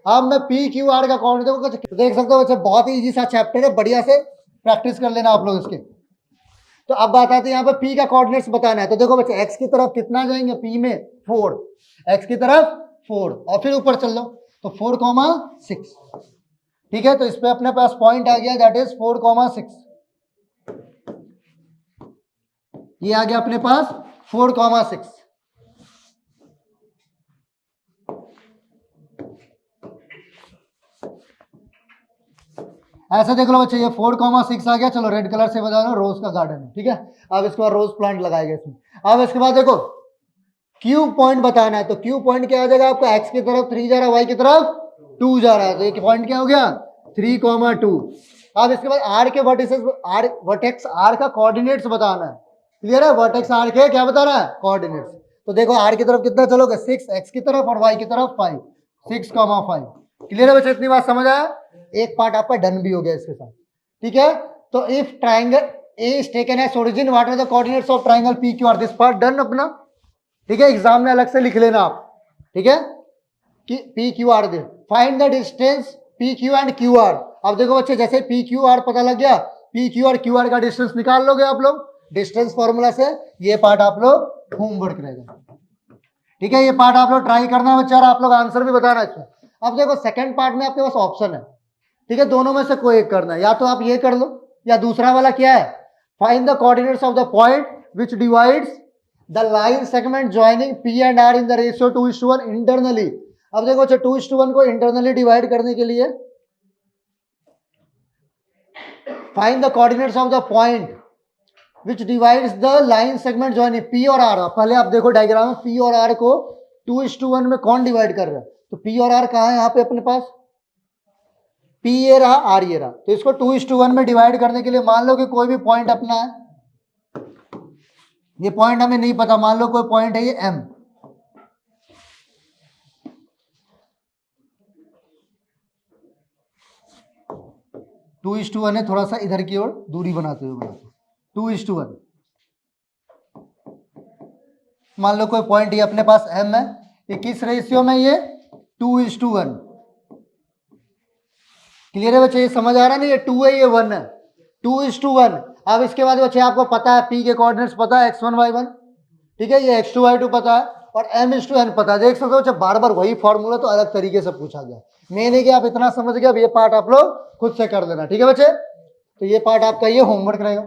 अब मैं पी क्यू आर का कोऑर्डिनेट देख सकते हो बच्चे, बहुत ही इजी सा चैप्टर है, बढ़िया से प्रैक्टिस कर लेना आप लोग इसके। तो अब बात आती है यहाँ पे पी का कोऑर्डिनेट्स बताना है, तो देखो बच्चे एक्स की तरफ कितना जाएंगे पी में 4, एक्स की तरफ 4 और फिर ऊपर चल लो तो 4,6। ठीक है, तो इस पे अपने पास पॉइंट आ गया दैट इज 4,6। ये आ गया अपने पास 4,6। ऐसे देख लो बच्चे, ये 4,6 आ गया। चलो रेड कलर से बता दो, रोज का गार्डन है। ठीक है, अब इसके बाद रोज प्लांट लगाएगा इसमें। अब इसके बाद देखो क्यू पॉइंट बताना है, तो क्यू पॉइंट क्या आ जाएगा आपका, एक्स की तरफ 3 जा रहा है, वाई की तरफ 2 जा रहा है, तो एक पॉइंट क्या हो गया 3,2। अब इसके बाद आर के वर्टिसेस, आर वर्टेक्स आर का कोऑर्डिनेट्स बताना है। क्लियर है, वर्टेक्स आर के क्या बता रहा है कोऑर्डिनेट्स। तो देखो आर की तरफ कितना चलोगे 6, एक्स की तरफ और वाई की तरफ 5, 6,5। क्लियर है बच्चे, इतनी बात समझ आया। एक पार्ट आपका डन भी हो गया इसके साथ। ठीक है, तो if triangle A is taken as origin, what are the coordinates of triangle P Q R, this part done अपना। ठीक है, एग्जाम में अलग से लिख लेना आप। ठीक है, कि पी क्यू आर दे, find the distance P Q and Q R. अब देखो बच्चे, जैसे पी क्यू आर पता लग गया, पी क्यू और क्यू आर का डिस्टेंस निकाल लोगे आप लोग डिस्टेंस फॉर्मूला से। ये पार्ट आप लोग होमवर्क रहेगा। ठीक है, ये पार्ट आप लोग ट्राई करना है बच्चा, और आप लोग आंसर भी बताना है। अब देखो सेकंड पार्ट में आपके पास ऑप्शन है। ठीक है, दोनों में से कोई एक करना है, या तो आप ये कर लो या दूसरा वाला क्या है, find the coordinates of the point which divides the line segment joining P and R in the ratio 2:1 internally. अब देखो 2:1 को इंटरनली डिवाइड करने के लिए find the coordinates of the point which divides the line segment joining P और R. पहले आप देखो डायग्राम में पी और आर को 2:1 में कौन डिवाइड कर रहा है, तो पी और आर कहाँ है यहाँ पे अपने पास, पी ये रहा आर ये रहा, तो इसको 2:1 में डिवाइड करने के लिए मान लो कि कोई भी पॉइंट अपना है, ये पॉइंट हमें नहीं पता, मान लो कोई पॉइंट है ये M. Two is to one है, थोड़ा सा इधर की ओर दूरी बनाते हुए बनाते 2:1। मान लो कोई पॉइंट ये अपने पास एम है, ये किस रेशियो में, ये 2:1। क्लियर है बच्चे, ये समझ आ रहा है ना, ये 2 है ये 1 है, 2:1। अब इसके बाद बच्चे आपको पता है पी के कोऑर्डिनेट्स पता है x1 y1। ठीक है, ये x2 y2 पता है और m/n पता है। देख सकते हो जब बार बार वही फॉर्मूला तो अलग तरीके से पूछा गया, मेन है कि आप इतना समझ गए। अब ये पार्ट आप लोग खुद से कर देना। ठीक है बच्चे, तो ये पार्ट आपका ये होमवर्क रहेगा।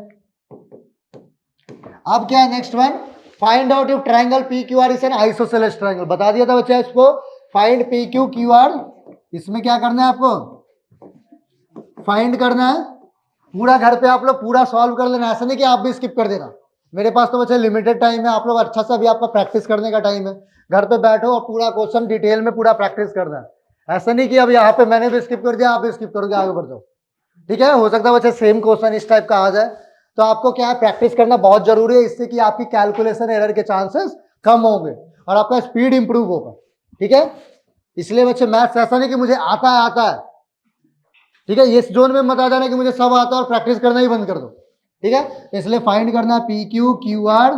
अब क्या है next one, find out if triangle P Q are is an isosceles triangle. बता दिया था बच्चे इसको, find P Q Q R. इसमें क्या करना है आपको, फाइंड करना है। पूरा घर पे आप लोग पूरा सॉल्व कर लेना, ऐसा नहीं कि आप भी स्किप कर देना। मेरे पास तो बच्चे लिमिटेड टाइम है, आप लोग अच्छा सा भी आपका प्रैक्टिस करने का टाइम है। घर पे बैठो और पूरा क्वेश्चन डिटेल में पूरा प्रैक्टिस करना है। ऐसा नहीं कि अब यहाँ पे मैंने भी स्किप कर दिया आप भी स्किप करोगे, आगे बढ़ जाओ। ठीक है, हो सकता है बच्चे सेम क्वेश्चन इस टाइप का आ जाए, तो आपको क्या है प्रैक्टिस करना बहुत जरूरी है, इससे कि आपकी कैलकुलेशन एरर के चांसेस कम होंगे और आपका स्पीड इंप्रूव होगा। ठीक है, इसलिए बच्चे मैथ्स ऐसा नहीं कि मुझे आता है ठीक है, इस जोन में मत आ जाना कि मुझे सब आता है और प्रैक्टिस करना ही बंद कर दो। ठीक है, इसलिए फाइंड करना P Q, Q R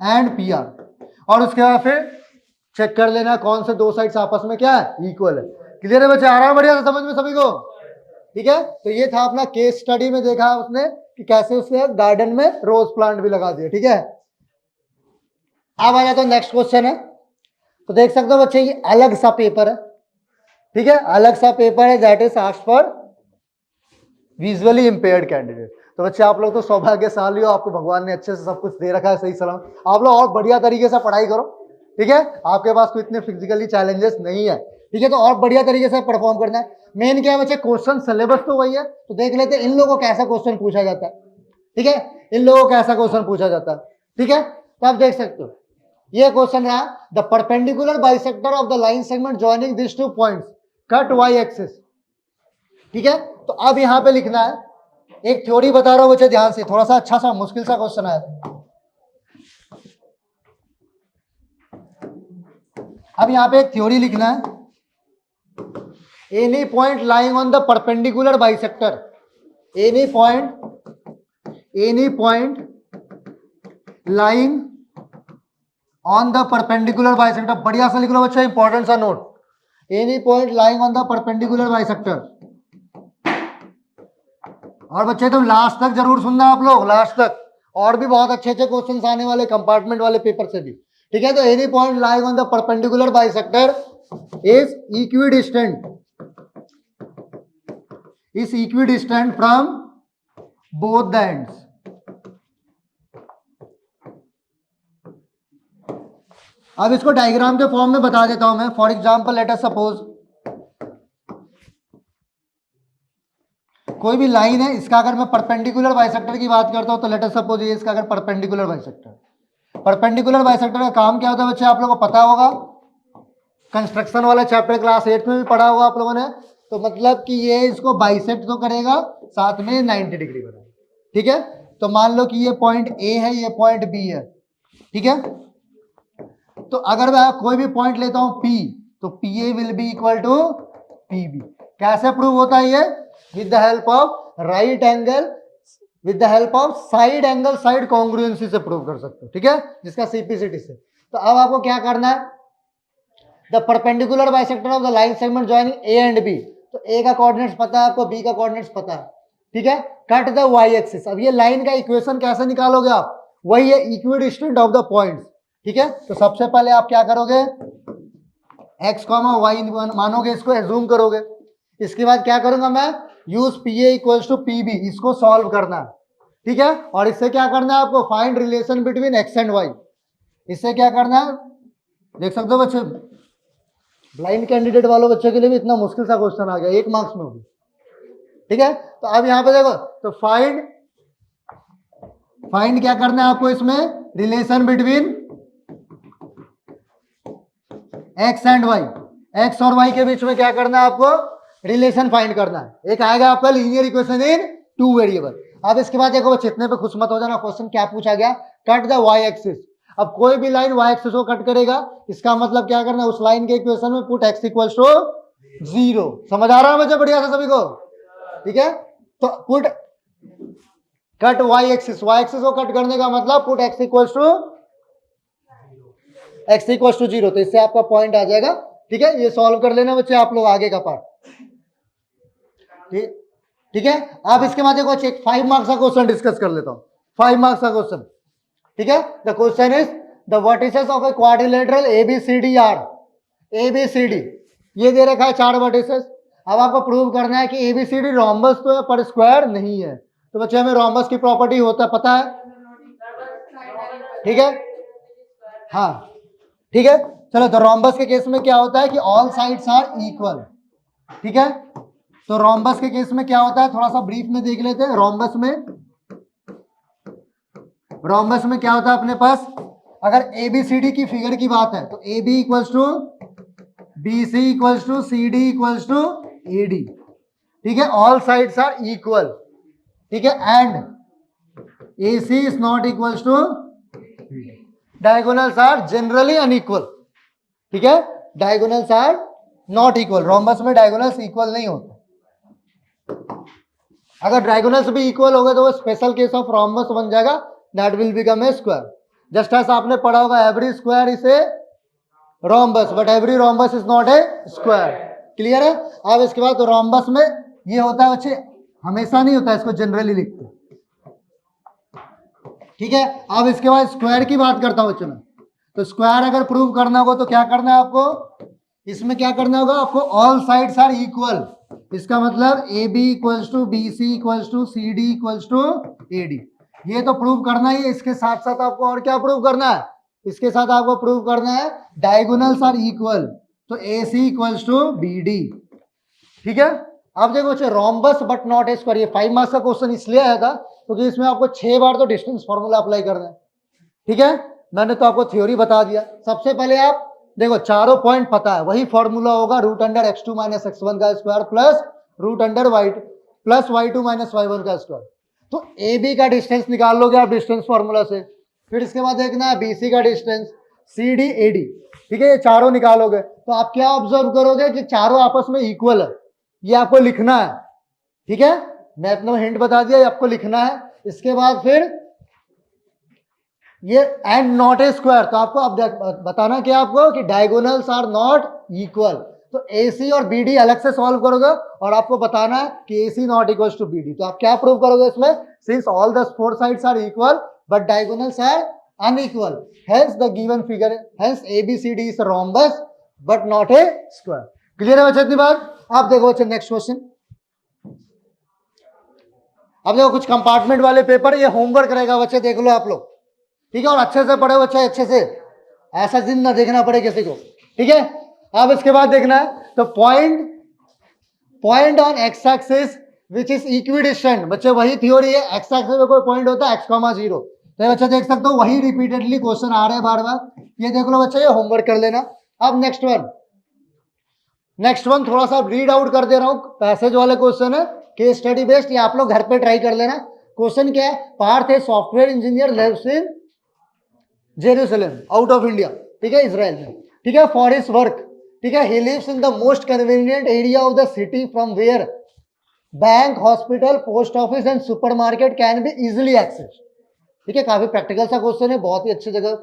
and P R, और उसके बाद फिर चेक कर लेना कौन से दो साइड्स आपस में क्या है, इक्वल है। क्लियर है बच्चे, आ रहा है बढ़िया समझ में सभी को? ठीक है, तो ये था अपना केस स्टडी में, देखा उसने कि कैसे उसने गार्डन में रोज प्लांट भी लगा दिया। ठीक है, अब आ जाता है नेक्स्ट क्वेश्चन है। तो देख सकते हो बच्चे, ये अलग सा पेपर है। ठीक है, अलग सा पेपर है, that is asked for visually impaired candidate. तो बच्चे आप लोग तो सौभाग्यशाली हो, आपको भगवान ने अच्छे से सब कुछ दे रखा है सही सलामत। आप लोग और बढ़िया तरीके से पढ़ाई करो। ठीक है, आपके पास कोई इतने फिजिकली चैलेंजेस नहीं है। ठीक है, तो और बढ़िया तरीके से परफॉर्म करना है। मेन क्या है बच्चे, क्वेश्चन सिलेबस तो वही है। तो देख लेते हैं इन लोगों को कैसा क्वेश्चन पूछा जाता है। ठीक है, इन लोगों को कैसा क्वेश्चन पूछा जाता है। ठीक है, तो आप देख सकते हो ये क्वेश्चन रहा, the perpendicular bisector of the line segment joining this two points cut y axis. ठीक है, तो अब यहां पे लिखना है, एक थ्योरी बता रहा हूं बच्चे ध्यान से, थोड़ा सा अच्छा सा मुश्किल सा क्वेश्चन आया था। अब यहां पे एक थ्योरी लिखना है, any point lying on the perpendicular bisector, any point lying on the perpendicular bisector. बढ़िया सा लिख लो बच्चा, इंपॉर्टेंट सा note, any point lying on the perpendicular bisector. और बच्चे तुम लास्ट तक जरूर सुनना आप लोग, लास्ट तक, और भी बहुत अच्छे अच्छे क्वेश्चंस आने वाले कंपार्टमेंट वाले पेपर से भी। ठीक है, तो any point lying on the perpendicular bisector is equidistant from both the ends. अब इसको डायग्राम के फॉर्म में बता देता हूं मैं। For example let us suppose कोई भी लाइन है, इसका अगर मैं परपेंडिकुलर बाइसेक्टर की बात करता हूं तो लेट अस सपोज ये इसका अगर परपेंडिकुलर बाइसेक्टर का काम क्या होता है बच्चे, आप लोगों को पता होगा, कंस्ट्रक्शन वाला चैप्टर क्लास 8 में भी पढ़ा होगा आप लोगों ने। तो मतलब कि ये इसको बाइसेक्ट तो करेगा, साथ में 90 डिग्री बनाएगा। ठीक है, तो मान लो कि ये पॉइंट ए है, ये पॉइंट बी है। ठीक है, तो अगर मैं कोई भी पॉइंट लेता हूं P, तो PA will be equal to PB। कैसे प्रूव होता है ये? With the help of right angle, with the help of side angle side congruency से प्रूव कर सकते हो। ठीक है, जिसका CPCT से। तो अब आपको क्या करना है, the perpendicular bisector of the line segment joining A and B। तो A का कोऑर्डिनेट्स पता है आपको, B का कोऑर्डिनेट्स पता है। ठीक है, कट द वाई एक्सिस। अब ये लाइन का इक्वेशन कैसे निकालोगे आप, वही है इक्विडिस्टेंट ऑफ द पॉइंट्स। ठीक है, तो सबसे पहले आप क्या करोगे, x, y मानोगे, इसको एज्यूम करोगे। इसके बाद क्या करूंगा मैं, use PA equals to PB, इसको सॉल्व करना है। ठीक है, और इससे क्या करना है आपको, find relation between x and y। इससे क्या करना है, देख सकते हो बच्चे, ब्लाइंड कैंडिडेट वालों बच्चों के लिए भी इतना मुश्किल सा क्वेश्चन आ गया 1 मार्क्स में होगी। ठीक है, तो अब यहां पे देखो, तो फाइंड क्या करना है आपको, इसमें relation between x and y, x और y के बीच में क्या करना है आपको, रिलेशन फाइंड करना है। एक आएगा आपका लीनियर इक्वेशन इन 2 वेरिएबल। अब इसके बाद देखो बच्चे, इतने पे खुश मत हो जाना, क्वेश्चन क्या पूछा गया, कट द y एक्सिस। अब कोई भी लाइन y एक्सिस को कट करेगा, इसका मतलब क्या करना है, उस लाइन के इक्वेशन में पुट x इक्वल्स टू 0। समझ आ रहा है बच्चे बढ़िया से सभी को? ठीक है, तो पुट कट y एक्सिस को कट करने का मतलब पुट x इक्वल्स टू 0। तो इससे आपका पॉइंट आ जाएगा। ठीक है, ये सॉल्व कर लेना बच्चे आप लोग, आगे का पार्ट। ठीक है, आप इसके बाद देखो एक 5 मार्क्स का क्वेश्चन डिस्कस कर लेता हूं। 5 मार्क्स का क्वेश्चन। ठीक है, the question is the vertices of a quadrilateral ABCD are, ABCD ये दे रखा है 4 वर्टिसेस। अब आपको प्रूव करना है कि ABCD रोम्बस तो है पर स्क्वायर नहीं है। तो बच्चे हमें रोम्बस की प्रॉपर्टी होता है पता है। ठीक है, हाँ ठीक है, चलो, तो रोम्बस के केस में क्या होता है कि ऑल साइड्स आर इक्वल। ठीक है, तो रोम्बस के केस में क्या होता है, थोड़ा सा ब्रीफ में देख लेते हैं। रोम्बस में क्या होता है अपने पास, अगर ABCD की फिगर की बात है तो AB equals to BC equals to CD equals to AD। ठीक है, ऑल साइड्स आर इक्वल। ठीक है, and AC is not equals to, diagonals are generally unequal. ठीक है, diagonals are not equal, rhombus में डायगोनल्स इक्वल नहीं होते। अगर डायगोनल्स भी इक्वल हो गए तो वो स्पेशल केस ऑफ रोम्बस बन जाएगा, that will become a square. Just as आपने पढ़ा होगा every square is a rhombus but every rhombus is not a square. Clear है? अब इसके बाद तो रोम्बस में ये होता है बच्चे, हमेशा नहीं होता, इसको जनरली लिखते हैं। ठीक है, अब इसके बाद स्क्वायर की बात करता हूं बच्चों में। तो स्क्वायर अगर प्रूव करना होगा तो क्या करना है आपको, इसमें क्या करना होगा आपको, ऑल साइड्स आर इक्वल। इसका मतलब A B equals to B C equals to C D equals to A D, ये तो प्रूव करना ही है। इसके साथ साथ आपको और क्या प्रूव करना है, इसके साथ आपको प्रूव करना है डायगोनल्स आर इक्वल, तो ए सी इक्वल्स टू बी डी। ठीक है, अब देखो बच्चे rhombus but not a square, ये 5 मार्क्स का क्वेश्चन इसलिए आया था क्योंकि इसमें आपको 6 बार तो डिस्टेंस फॉर्मूला अप्लाई करना है। ठीक है, मैंने तो आपको थ्योरी बता दिया। सबसे पहले आप देखो चारों पॉइंट पता है, वही फॉर्मूला होगा root under x2 minus x1 का square plus root under y2 minus y1 का स्क्वायर। तो ए बी का डिस्टेंस निकाल लोगे आप डिस्टेंस फॉर्मूला से, फिर इसके बाद देखना है बी सी का distance, C D A D. ठीक है, ये चारों निकालोगे तो आप क्या ऑब्जर्व करोगे कि चारों आपस में इक्वल है, ये आपको लिखना है। ठीक है, मैं अपना हिंट बता दिया, ये आपको लिखना है। इसके बाद फिर ये एंड नॉट ए स्क्वायर, तो आपको अब बताना क्या आपको कि डायगोनल्स आर नॉट इक्वल। तो ए सी और बी डी अलग से सॉल्व करोगे और आपको बताना है कि A C not equal to B D. तो आप क्या प्रूव करोगे इसमें, since all the four sides are equal but diagonals are unequal, hence the given figure, hence A B C D is rhombus but not a square. Clear है बच्चे इतनी बात? आप देखो बच्चे नेक्स्ट क्वेश्चन। अब देखो कुछ कंपार्टमेंट वाले पेपर, ये होमवर्क रहेगा बच्चे, देख लो आप लोग। ठीक है, और अच्छे से पढ़े बच्चे, अच्छे से, ऐसा दिन ना देखना पड़े किसी को। ठीक है, अब इसके बाद देखना है तो point on x axis which is equidistant, बच्चे वही थ्योरी है, एक्स एक्सिस में कोई पॉइंट होता है x,0, तो बच्चे देख सकते हो वही रिपीटेडली क्वेश्चन आ रहे हैं बार बार, ये देख लो बच्चे, ये होमवर्क कर लेना। अब नेक्स्ट वन थोड़ा सा रीड आउट कर दे रहा हूं, पैसेज वाले क्वेश्चन है, केस स्टडी बेस्ड, ये आप लोग घर पे ट्राई कर लेना। क्वेश्चन क्या है, Parth a software engineer lives in Jerusalem out of India, ठीक है, इजराइल में। ठीक है, फॉर हिज वर्क, ठीक है, he lives in the most convenient area of the city from where bank, hospital, post office and supermarket can be easily access. ठीक है, काफी प्रैक्टिकल सा क्वेश्चन है, बहुत ही अच्छी जगह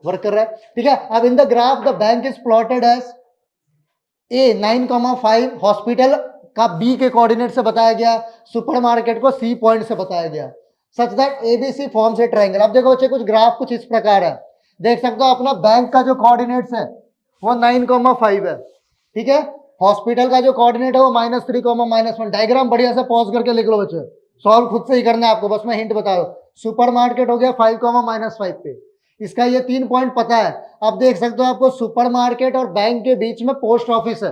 वर्क कर रहा है। ठीक है, अब in the graph the bank is plotted as a 9,5, hospital का बी के कोऑर्डिनेट से बताया गया, सुपरमार्केट को सी पॉइंट से बताया गया, such that ABC forms a triangle. अब देखो बच्चे कुछ ग्राफ कुछ इस प्रकार है, देख सकते हो अपना बैंक का जो कोऑर्डिनेट्स है वो 9,5 है। ठीक है, हॉस्पिटल का जो कोऑर्डिनेट है वो -3, -1। डायग्राम बढ़िया से पॉज करके लिख लो बच्चे, सॉल्व खुद से ही करना है आपको, बस मैं हिंट बता रहा हूं। सुपरमार्केट हो गया 5, -5 पे, इसका ये 3 पॉइंट पता है। अब देख सकते हो आपको सुपरमार्केट और बैंक के बीच में पोस्ट ऑफिस है।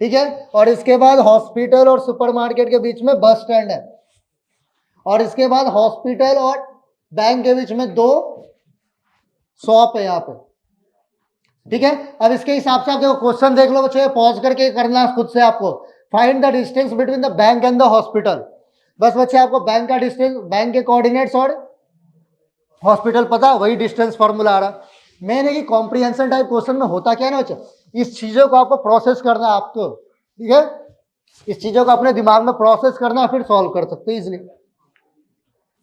ठीक है, और इसके बाद हॉस्पिटल और सुपरमार्केट के बीच में बस स्टैंड है, और इसके बाद हॉस्पिटल और बैंक के बीच में 2 शॉप है यहाँ पे। ठीक है, अब इसके हिसाब से आप देखो क्वेश्चन देख लो बच्चे, पॉज करके करना है खुद से आपको। Find the distance between the bank and the hospital. बस बच्चे आपको बैंक का डिस्टेंस, बैंक के कोऑर्डिनेट्स और हॉस्पिटल पता, वही डिस्टेंस फॉर्मूला आ रहा। मेन है कि कॉम्प्रिहेंशन टाइप क्वेश्चन में होता क्या है ना बच्चे, इस चीजों को आपको प्रोसेस करना है आपको। ठीक है, इस चीजों को अपने दिमाग में प्रोसेस करना है, फिर सॉल्व कर सकते हैं easily.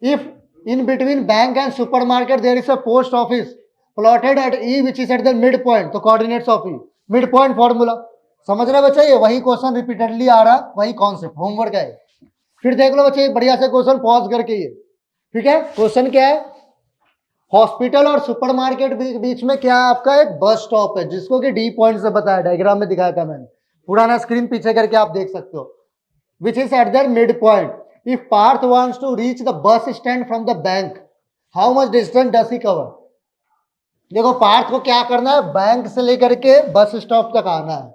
If in between bank and supermarket there is a post office plotted at E which is at the midpoint, तो coordinates of E, midpoint formula समझ रहे बच्चे, ये वही क्वेश्चन रिपीटेडली आ रहा, वही कॉन्सेप्ट, होमवर्क है। फिर देख लो बच्चे बढ़िया से क्वेश्चन पॉज करके ये। ठीक है, क्वेश्चन क्या है, हॉस्पिटल और सुपरमार्केट बीच में क्या है आपका, एक बस स्टॉप है जिसको कि डी पॉइंट से बताया, डायग्राम में दिखाया था मैंने, पुराना स्क्रीन पीछे करके आप देख सकते हो, which is at the mid point. If Parth wants to reach the bus stand from the bank, how much distance does he cover? देखो पार्थ को क्या करना है, बैंक से लेकर के बस स्टॉप तक आना है,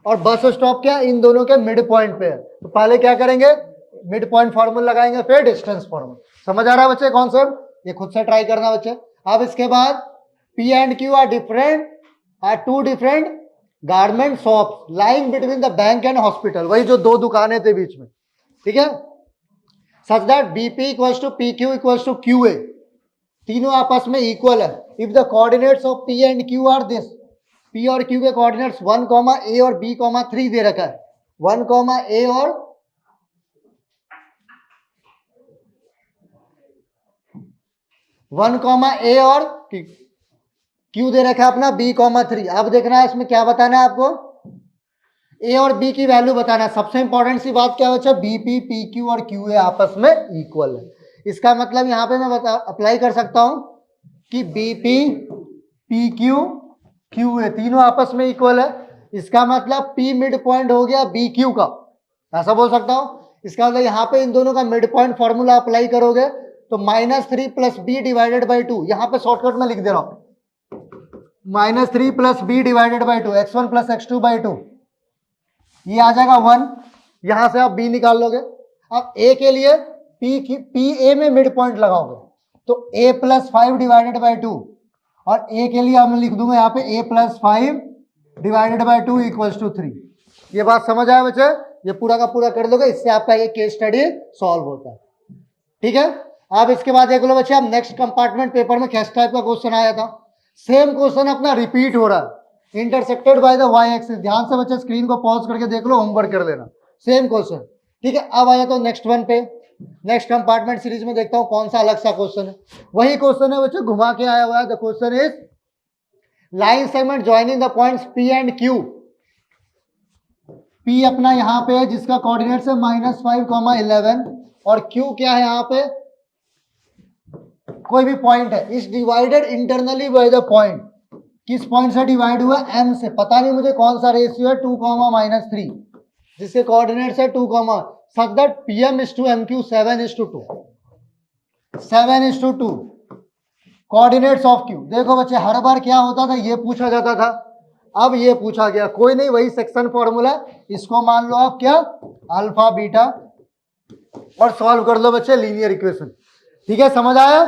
और बस स्टॉप क्या इन दोनों के मिड पॉइंट पे है। तो पहले क्या करेंगे, मिड पॉइंट फॉर्मूला लगाएंगे, फिर डिस्टेंस फॉर्मूला। समझ आ रहा है बच्चे कॉन्सेप्ट, ये खुद से ट्राई करना बच्चे। अब इसके बाद P and Q are two different garment shops lying between the bank and hospital, वही जो 2 दुकानें थे बीच में। ठीक है, such that BP equals to PQ equals to QA, तीनों आपस में इक्वल है। if the coordinates of P and Q are this, P और Q के कोऑर्डिनेट्स 1, A और B, 3 दे रखा है, 1, A और 1 कॉमा ए और क्यू दे रखा है अपना B,3। अब देखना है इसमें क्या बताना है आपको, ए और बी की वैल्यू बताना है। सबसे इंपॉर्टेंट सी बात क्या बच्चा, बीपी पी क्यू और क्यू ए आपस में इक्वल है। इसका मतलब यहां पे मैं अप्लाई कर सकता हूं कि BP P Q Q A तीनों आपस में इक्वल है। इसका मतलब पी मिड पॉइंट हो गया बी क्यू का, ऐसा बोल सकता हूं। इसका मतलब यहाँ पे इन दोनों का मिड पॉइंट फॉर्मूला अप्लाई करोगे तो -3 + b डिवाइडेड बाई 2, यहाँ पे शॉर्टकट में लिख दे रहा हूं, -3 + b divided by 2, x1 + x2 by 2, ये आ जाएगा 1। यहां से आप b निकाल लोगे। अब a के लिए पी ए में मिड पॉइंट लगाओगे तो a + 5 डिवाइडेड बाई 2, और a के लिए मैं लिख दूंगा यहाँ पे a + 5 डिवाइडेड बाई 2 = 3। ये बात समझ आया बच्चे, ये पूरा का पूरा कर दोगे, इससे आपका ये केस स्टडी सॉल्व होता है। ठीक है, अब इसके बाद देख लो बच्चे, अब नेक्स्ट कंपार्टमेंट पेपर में किस टाइप का क्वेश्चन आया था। सेम क्वेश्चन अपना रिपीट हो रहा है, intersected by the Y axis. ध्यान से बच्चे स्क्रीन को पॉज करके देख लो, होमवर्क कर लेना, सेम क्वेश्चन। ठीक है, अब आया तो नेक्स्ट वन पे, नेक्स्ट कंपार्टमेंट सीरीज में देखता हूं कौन सा अलग सा क्वेश्चन है। वही क्वेश्चन है बच्चे, घुमा के आया हुआ है। The question is line segment joining the points P and Q. P अपना यहाँ पे है जिसका कोऑर्डिनेट्स है -5, 11, और क्यू क्या है यहाँ पे, कोई भी पॉइंट है, is divided internally by the point. किस पॉइंट से डिवाइड हुआ, m से, पता नहीं मुझे कौन सा रेशियो है, 2, -3, जिसके कोऑर्डिनेट्स है 2, such that pm is to mq 7:2, 7:2 coordinates of q। देखो बच्चे, हर बार क्या होता था, ये पूछा जाता था, अब ये पूछा गया, कोई नहीं, वही सेक्शन फॉर्मूला, इसको मान लो आप क्या, अल्फा बीटा, और सॉल्व कर लो बच्चे लीनियर इक्वेशन। ठीक है, समझ आया।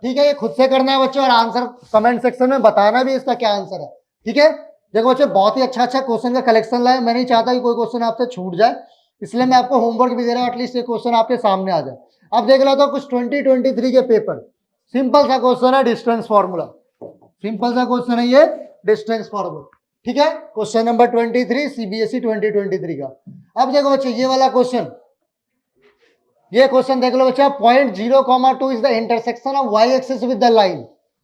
ठीक है, ये खुद से करना है बच्चे, और आंसर कमेंट सेक्शन में बताना भी इसका क्या आंसर है। ठीक है, देखो बच्चे, बहुत ही अच्छा क्वेश्चन का कलेक्शन लाए। मैं नहीं चाहता कि कोई क्वेश्चन आपसे छूट जाए, इसलिए मैं आपको होमवर्क भी दे रहा हूँ, एटलीस्ट ये क्वेश्चन आपके सामने आ जाए। अब देख लो तो कुछ 2023 के पेपर, सिंपल सा क्वेश्चन है, डिस्टेंस फॉर्मूला। सिंपल सा क्वेश्चन है ये, डिस्टेंस फॉर्मूला। ठीक है, क्वेश्चन नंबर 23 सीबीएसई 2023 का। अब देखो बच्चे, ये वाला क्वेश्चन, ये क्वेश्चन देख लो बच्चा, point 0,2 is the intersection of Y axis with the line.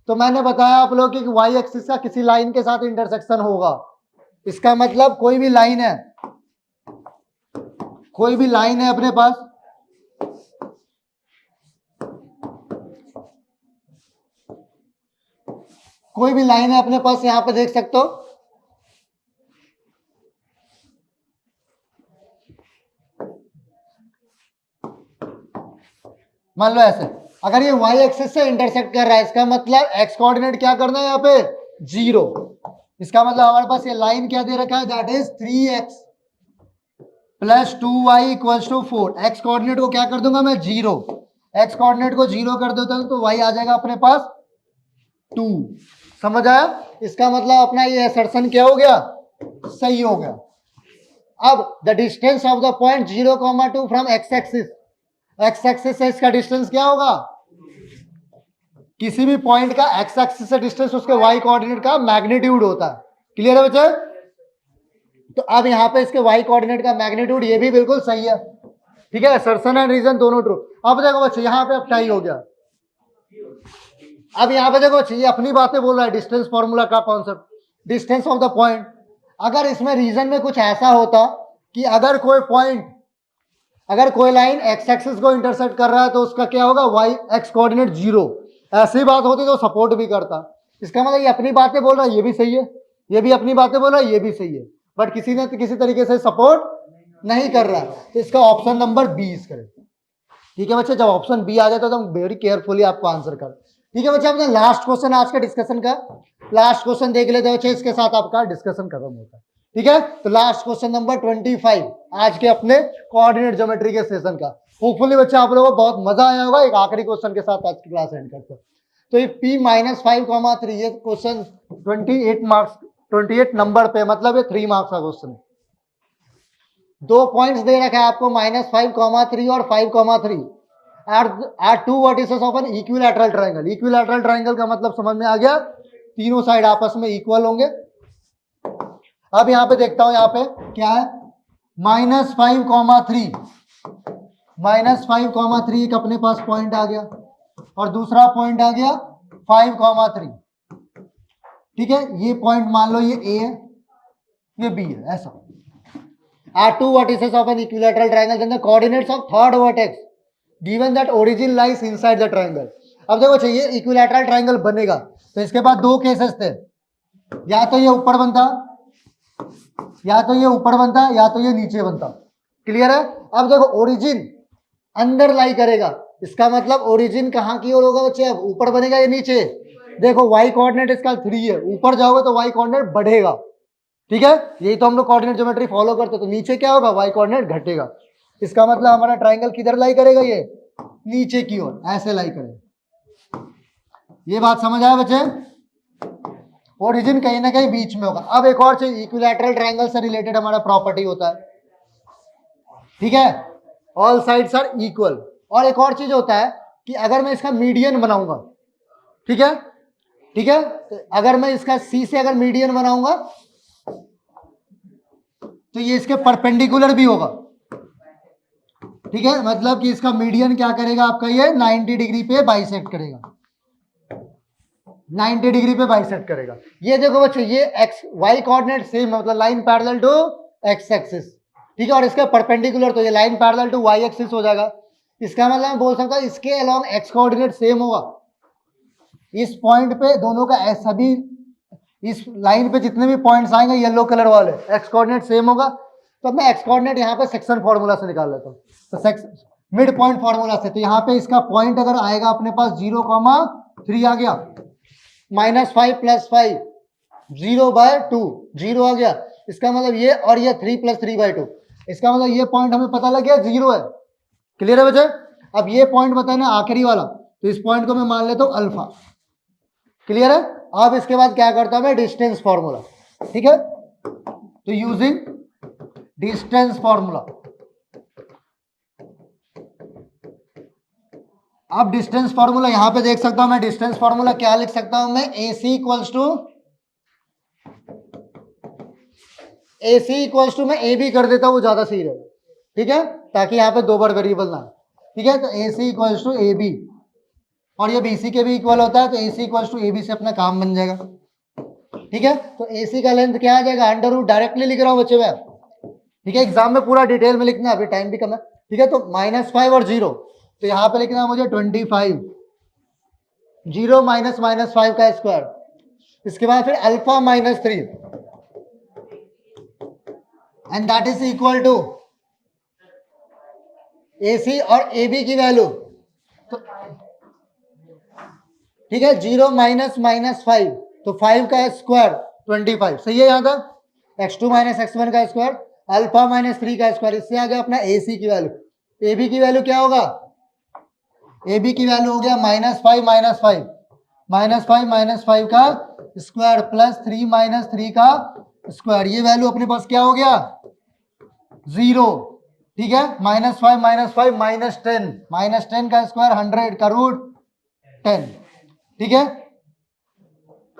तो मैंने बताया आप लोग कि वाई एक्सिस का किसी लाइन के साथ इंटरसेक्शन होगा। इसका मतलब कोई भी लाइन है, कोई भी लाइन है अपने पास, कोई भी लाइन है अपने पास, यहां पे देख सकते हो, मान लो ऐसे, अगर ये y एक्सिस से इंटरसेक्ट कर रहा है, इसका मतलब x कोऑर्डिनेट क्या करना है यहाँ पे, 0। इसका मतलब हमारे पास ये लाइन क्या दे रखा है, that is 3x + 2y = 4। x coordinate को क्या कर दूंगा मैं, 0। x कोऑर्डिनेट को 0 कर देता हूं तो y आ जाएगा अपने पास 2। समझ आया। इसका मतलब अपना ये असर्शन क्या हो गया, सही हो गया। अब the distance of the point 0,2 from x axis, x axis से इसका डिस्टेंस क्या होगा, किसी भी पॉइंट का x एक्सिस से डिस्टेंस उसके y कोऑर्डिनेट का मैग्नीट्यूड होता है। क्लियर है बच्चे। तो अब यहाँ पे इसके y कोऑर्डिनेट का मैग्नीट्यूड, ये भी बिल्कुल सही है। ठीक है, असर्शन एंड रीजन दोनों ट्रू। अब देखो बच्चे, यहाँ पे अब टाई हो गया। अब यहाँ पे देखो बच्चे, ये अपनी बातें बोल रहा है, डिस्टेंस फॉर्मूला का concept, distance of the point. अगर इसमें रीजन में कुछ ऐसा होता कि अगर कोई पॉइंट, अगर कोई लाइन x एक्सिस को इंटरसेक्ट कर रहा है तो उसका क्या होगा, y x कोऑर्डिनेट 0, ऐसी बात होती तो सपोर्ट भी करता। इसका मतलब ये अपनी बातें बोल रहा है, ये भी सही है, ये भी अपनी बातें बोल रहा है, ये भी सही है, बट किसी ने किसी तरीके से सपोर्ट नहीं कर रहा है, तो इसका ऑप्शन नंबर 20 करें। ठीक है बच्चे, जब ऑप्शन बी आ जाता है तो हम वेरी केयरफुली आपको आंसर कर। ठीक है बच्चे, अपना लास्ट क्वेश्चन आज के डिस्कशन का, लास्ट क्वेश्चन देख लेते हैं बच्चे, इसके साथ आपका डिस्कशन खत्म होता है। ठीक है, तो लास्ट क्वेश्चन नंबर 25 आज के अपने कोऑर्डिनेट ज्योमेट्री के सेशन का। होपफुली बच्चे आप लोगों को बहुत मजा आया होगा। एक आखिरी क्वेश्चन के साथ आज की क्लास एंड करते हैं। तो ये p - 5,3, ये क्वेश्चन 28 मार्क्स, 28 नंबर पे, मतलब ये 3 मार्क्स का क्वेश्चन है। 2 पॉइंट्स दे रखा है आपको, -5,3 और 5,3 are 2 vertices of an equilateral triangle. Equilateral triangle का मतलब समझ में आ गया, तीनों साइड आपस में इक्वल होंगे। अब यहां पे देखता हूं, यहां पे क्या है, -5,3 एक अपने पास पॉइंट आ गया। और दूसरा पॉइंट आ गया 5,3। ठीक है, ये पॉइंट मान लो ये ए है, ये बी है, ऐसा। Are two vertices of an equilateral triangle, then the coordinates of third vertex given that origin lies inside the triangle। अब देखो चाहिए इक्विलैटरल ट्रायंगल बनेगा तो इसके बाद दो केसेस थे, या तो ये ऊपर बनता, या तो ये ऊपर बनता, या तो ये नीचे बनता। क्लियर है? अब देखो ओरिजिन अंदर लाई करेगा, इसका मतलब ओरिजिन कहाँ की ओर होगा बच्चे? अब ऊपर बनेगा या नीचे? देखो वाई कोऑर्डिनेट इसका 3 है, ऊपर जाओगे तो वाई कोऑर्डिनेट बढ़ेगा। ठीक है, यही तो हम लोग कोऑर्डिनेट ज्योमेट्री फॉलो करते, तो नीचे क्या होगा? वाई कोऑर्डिनेट घटेगा। इसका मतलब हमारा ट्रायंगल किधर लाई करेगा? ये नीचे की ओर, ऐसे लाई करेगा। ये बात समझ आया बच्चे? ओरिजिन कहीं ना कहीं बीच में होगा। अब एक और चीज, इक्विलैटरल ट्रायंगल से रिलेटेड हमारा प्रॉपर्टी होता है, ठीक है, ऑल साइड्स आर इक्वल। और एक और चीज होता है कि अगर मैं इसका मीडियन बनाऊंगा, ठीक है, ठीक है, तो अगर मैं इसका सी से अगर मीडियन बनाऊंगा तो ये इसके परपेंडिकुलर भी होगा। ठीक है, मतलब कि इसका मीडियन क्या करेगा आपका? ये 90 डिग्री पे बाइसेक्ट करेगा, 90 डिग्री पे बाइसेक्ट करेगा। ये देखो बच्चों, ये एक्स वाई कोऑर्डिनेट सेम, मतलब line parallel to X axis. ठीक है, और इसका परपेंडिकुलर तो ये line parallel to Y axis हो जाएगा। इसका मतलब मैं बोल सकता हूं इसके अलोंग एक्स कोऑर्डिनेट सेम होगा। इस पॉइंट पे दोनों का सभी, इस लाइन पे जितने भी पॉइंट्स आएंगे येलो कलर वाले, एक्स कोऑर्डिनेट सेम होगा। तो मैं एक्स कोऑर्डिनेट यहाँ पे सेक्शन फॉर्मूला से निकाल लेता हूँ, तो मिड पॉइंट फॉर्मूला से। तो यहाँ पे इसका पॉइंट अगर आएगा अपने पास 0,3 आ गया, -5 + 5 0/2, 0 आ गया। इसका मतलब ये, और ये 3 + 3/2, इसका मतलब ये पॉइंट हमें पता लग गया 0 है। क्लियर है बच्चे? अब ये पॉइंट बताना आखिरी वाला, तो इस पॉइंट को मैं मान लेता हूँ अल्फा। क्लियर है? अब इसके बाद क्या करता हूं मैं? Distance formula. ठीक है, तो यूजिंग डिस्टेंस फॉर्मूला, अब डिस्टेंस फॉर्मूला यहां पे देख सकता हूं मैं। डिस्टेंस फॉर्मूला क्या लिख सकता हूं मैं? AC इक्वल्स टू मैं ए बी कर देता हूं, वो ज्यादा सही रहेगा। ठीक है, ताकि यहाँ पे दो बार वेरिएबल ना। ठीक है, तो AC equals to A B, और ये BC के भी इक्वल होता है, तो AC इक्वल्स टू AB से अपना काम बन जाएगा। ठीक है, तो AC का लेंथ क्या आ जाएगा? √, डायरेक्टली लिख रहा हूं बच्चे मैं। ठीक है, एग्जाम में पूरा डिटेल में लिखना है, अभी टाइम भी कम है। ठीक है, तो -5 और 0, तो यहाँ पे लिखना है मुझे 25, 0 - -5 का स्क्वायर। इसके बाद फिर alpha -3, and that is equal to AC और AB की वैल्यू। तो ठीक है, 0 - -5, तो 5 का स्क्वायर 25, सही है। यहाँ तक x2 - x1 का स्क्वायर, अल्फा -3 का स्क्वायर, इससे आ गया अपना AC की वैल्यू। AB की वैल्यू क्या होगा? AB की वैल्यू हो गया -5 -5 का स्क्वायर प्लस 3 - 3 का स्क्वायर। ये वैल्यू अपने पास क्या हो गया? 0। ठीक है, -5 -5 -10 का स्क्वायर 100 का √10। ठीक है,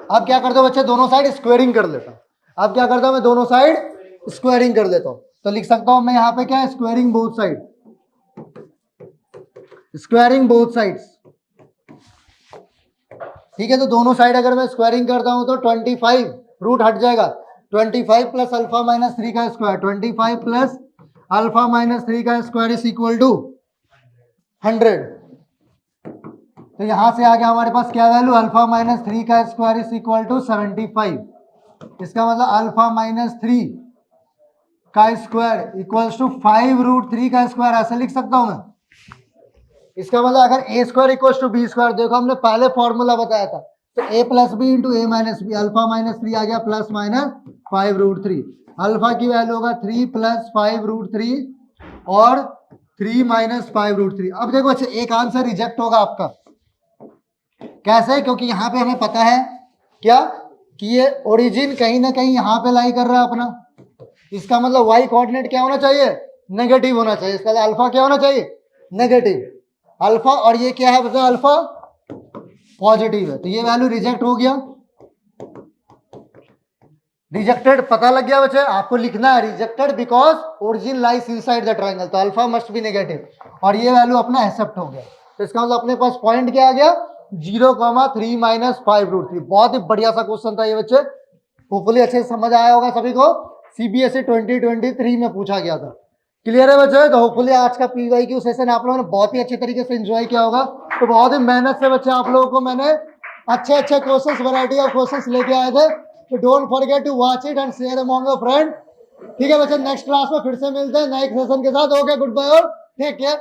अब क्या करता हूं बच्चे? दोनों साइड स्क्वायरिंग कर लेता हूं। अब क्या करता हूं मैं? दोनों साइड स्क्वायरिंग कर लेता हूं। तो लिख सकता हूं मैं यहां पे क्या है? Squaring both side, squaring both sides. ठीक है, तो दोनों साइड अगर मैं स्क्वायरिंग करता हूं तो 25 रूट हट जाएगा, 25 प्लस अल्फा -3 का स्क्वायर, 25 प्लस अल्फा -3 का स्क्वायर इज इक्वल टू 100। तो यहां से आ गया हमारे पास क्या वैल्यू? अल्फा -3 का स्क्वायर इज इक्वल टू 75। इसका मतलब अल्फा -3 का स्क्वायर इक्वल्स टू 5√3 का स्क्वायर, ऐसे लिख सकता हूं मैं। इसका मतलब अगर a² इक्वल्स टू b², देखो हमने पहले फॉर्मूला बताया था, तो a + b × a - b, alpha -3 आ गया प्लस माइनस 5√3। अल्फा की वैल्यू होगा 3 + 5√3 और 3 - 5√3। अब देखो अच्छा, एक आंसर रिजेक्ट होगा आपका। कैसे? क्योंकि यहाँ पे हमें पता है क्या कि ये ओरिजिन कहीं ना कहीं यहाँ पे लाई कर रहा है अपना। इसका मतलब वाई कोऑर्डिनेट क्या होना चाहिए? नेगेटिव होना चाहिए। इसका अल्फा क्या होना चाहिए? नेगेटिव अल्फा, और ये क्या है बता? अल्फा पॉजिटिव है, तो ये वैल्यू रिजेक्ट हो गया। रिजेक्टेड पता लग गया बच्चे? आपको लिखना है rejected because origin lies inside the triangle, तो अल्फा मस्ट बी नेगेटिव, और ये वैल्यू अपना एक्सेप्ट हो गया। तो इसका मतलब अपने पास पॉइंट क्या आ गया 0,3 माइनस 5√3। बहुत ही बढ़िया सा क्वेश्चन था ये बच्चे, होपफुली अच्छे से समझ आया होगा सभी को। सीबीएसई 2023 में पूछा गया था। क्लियर है बच्चे? तो होपफुली आज का पीवाईक्यू सेशन आप लोगों ने बहुत ही अच्छे तरीके से एंजॉय किया होगा। तो बहुत ही मेहनत से बच्चे आप लोगों को मैंने अच्छे अच्छे क्वेश्चंस, वैरायटी ऑफ क्वेश्चंस लेके आए थे। तो don't forget to watch it and share among your friend. ठीक है बच्चे, नेक्स्ट क्लास में फिर से मिलते हैं नए सेशन के साथ। ओके, गुड बाय और टेक केयर।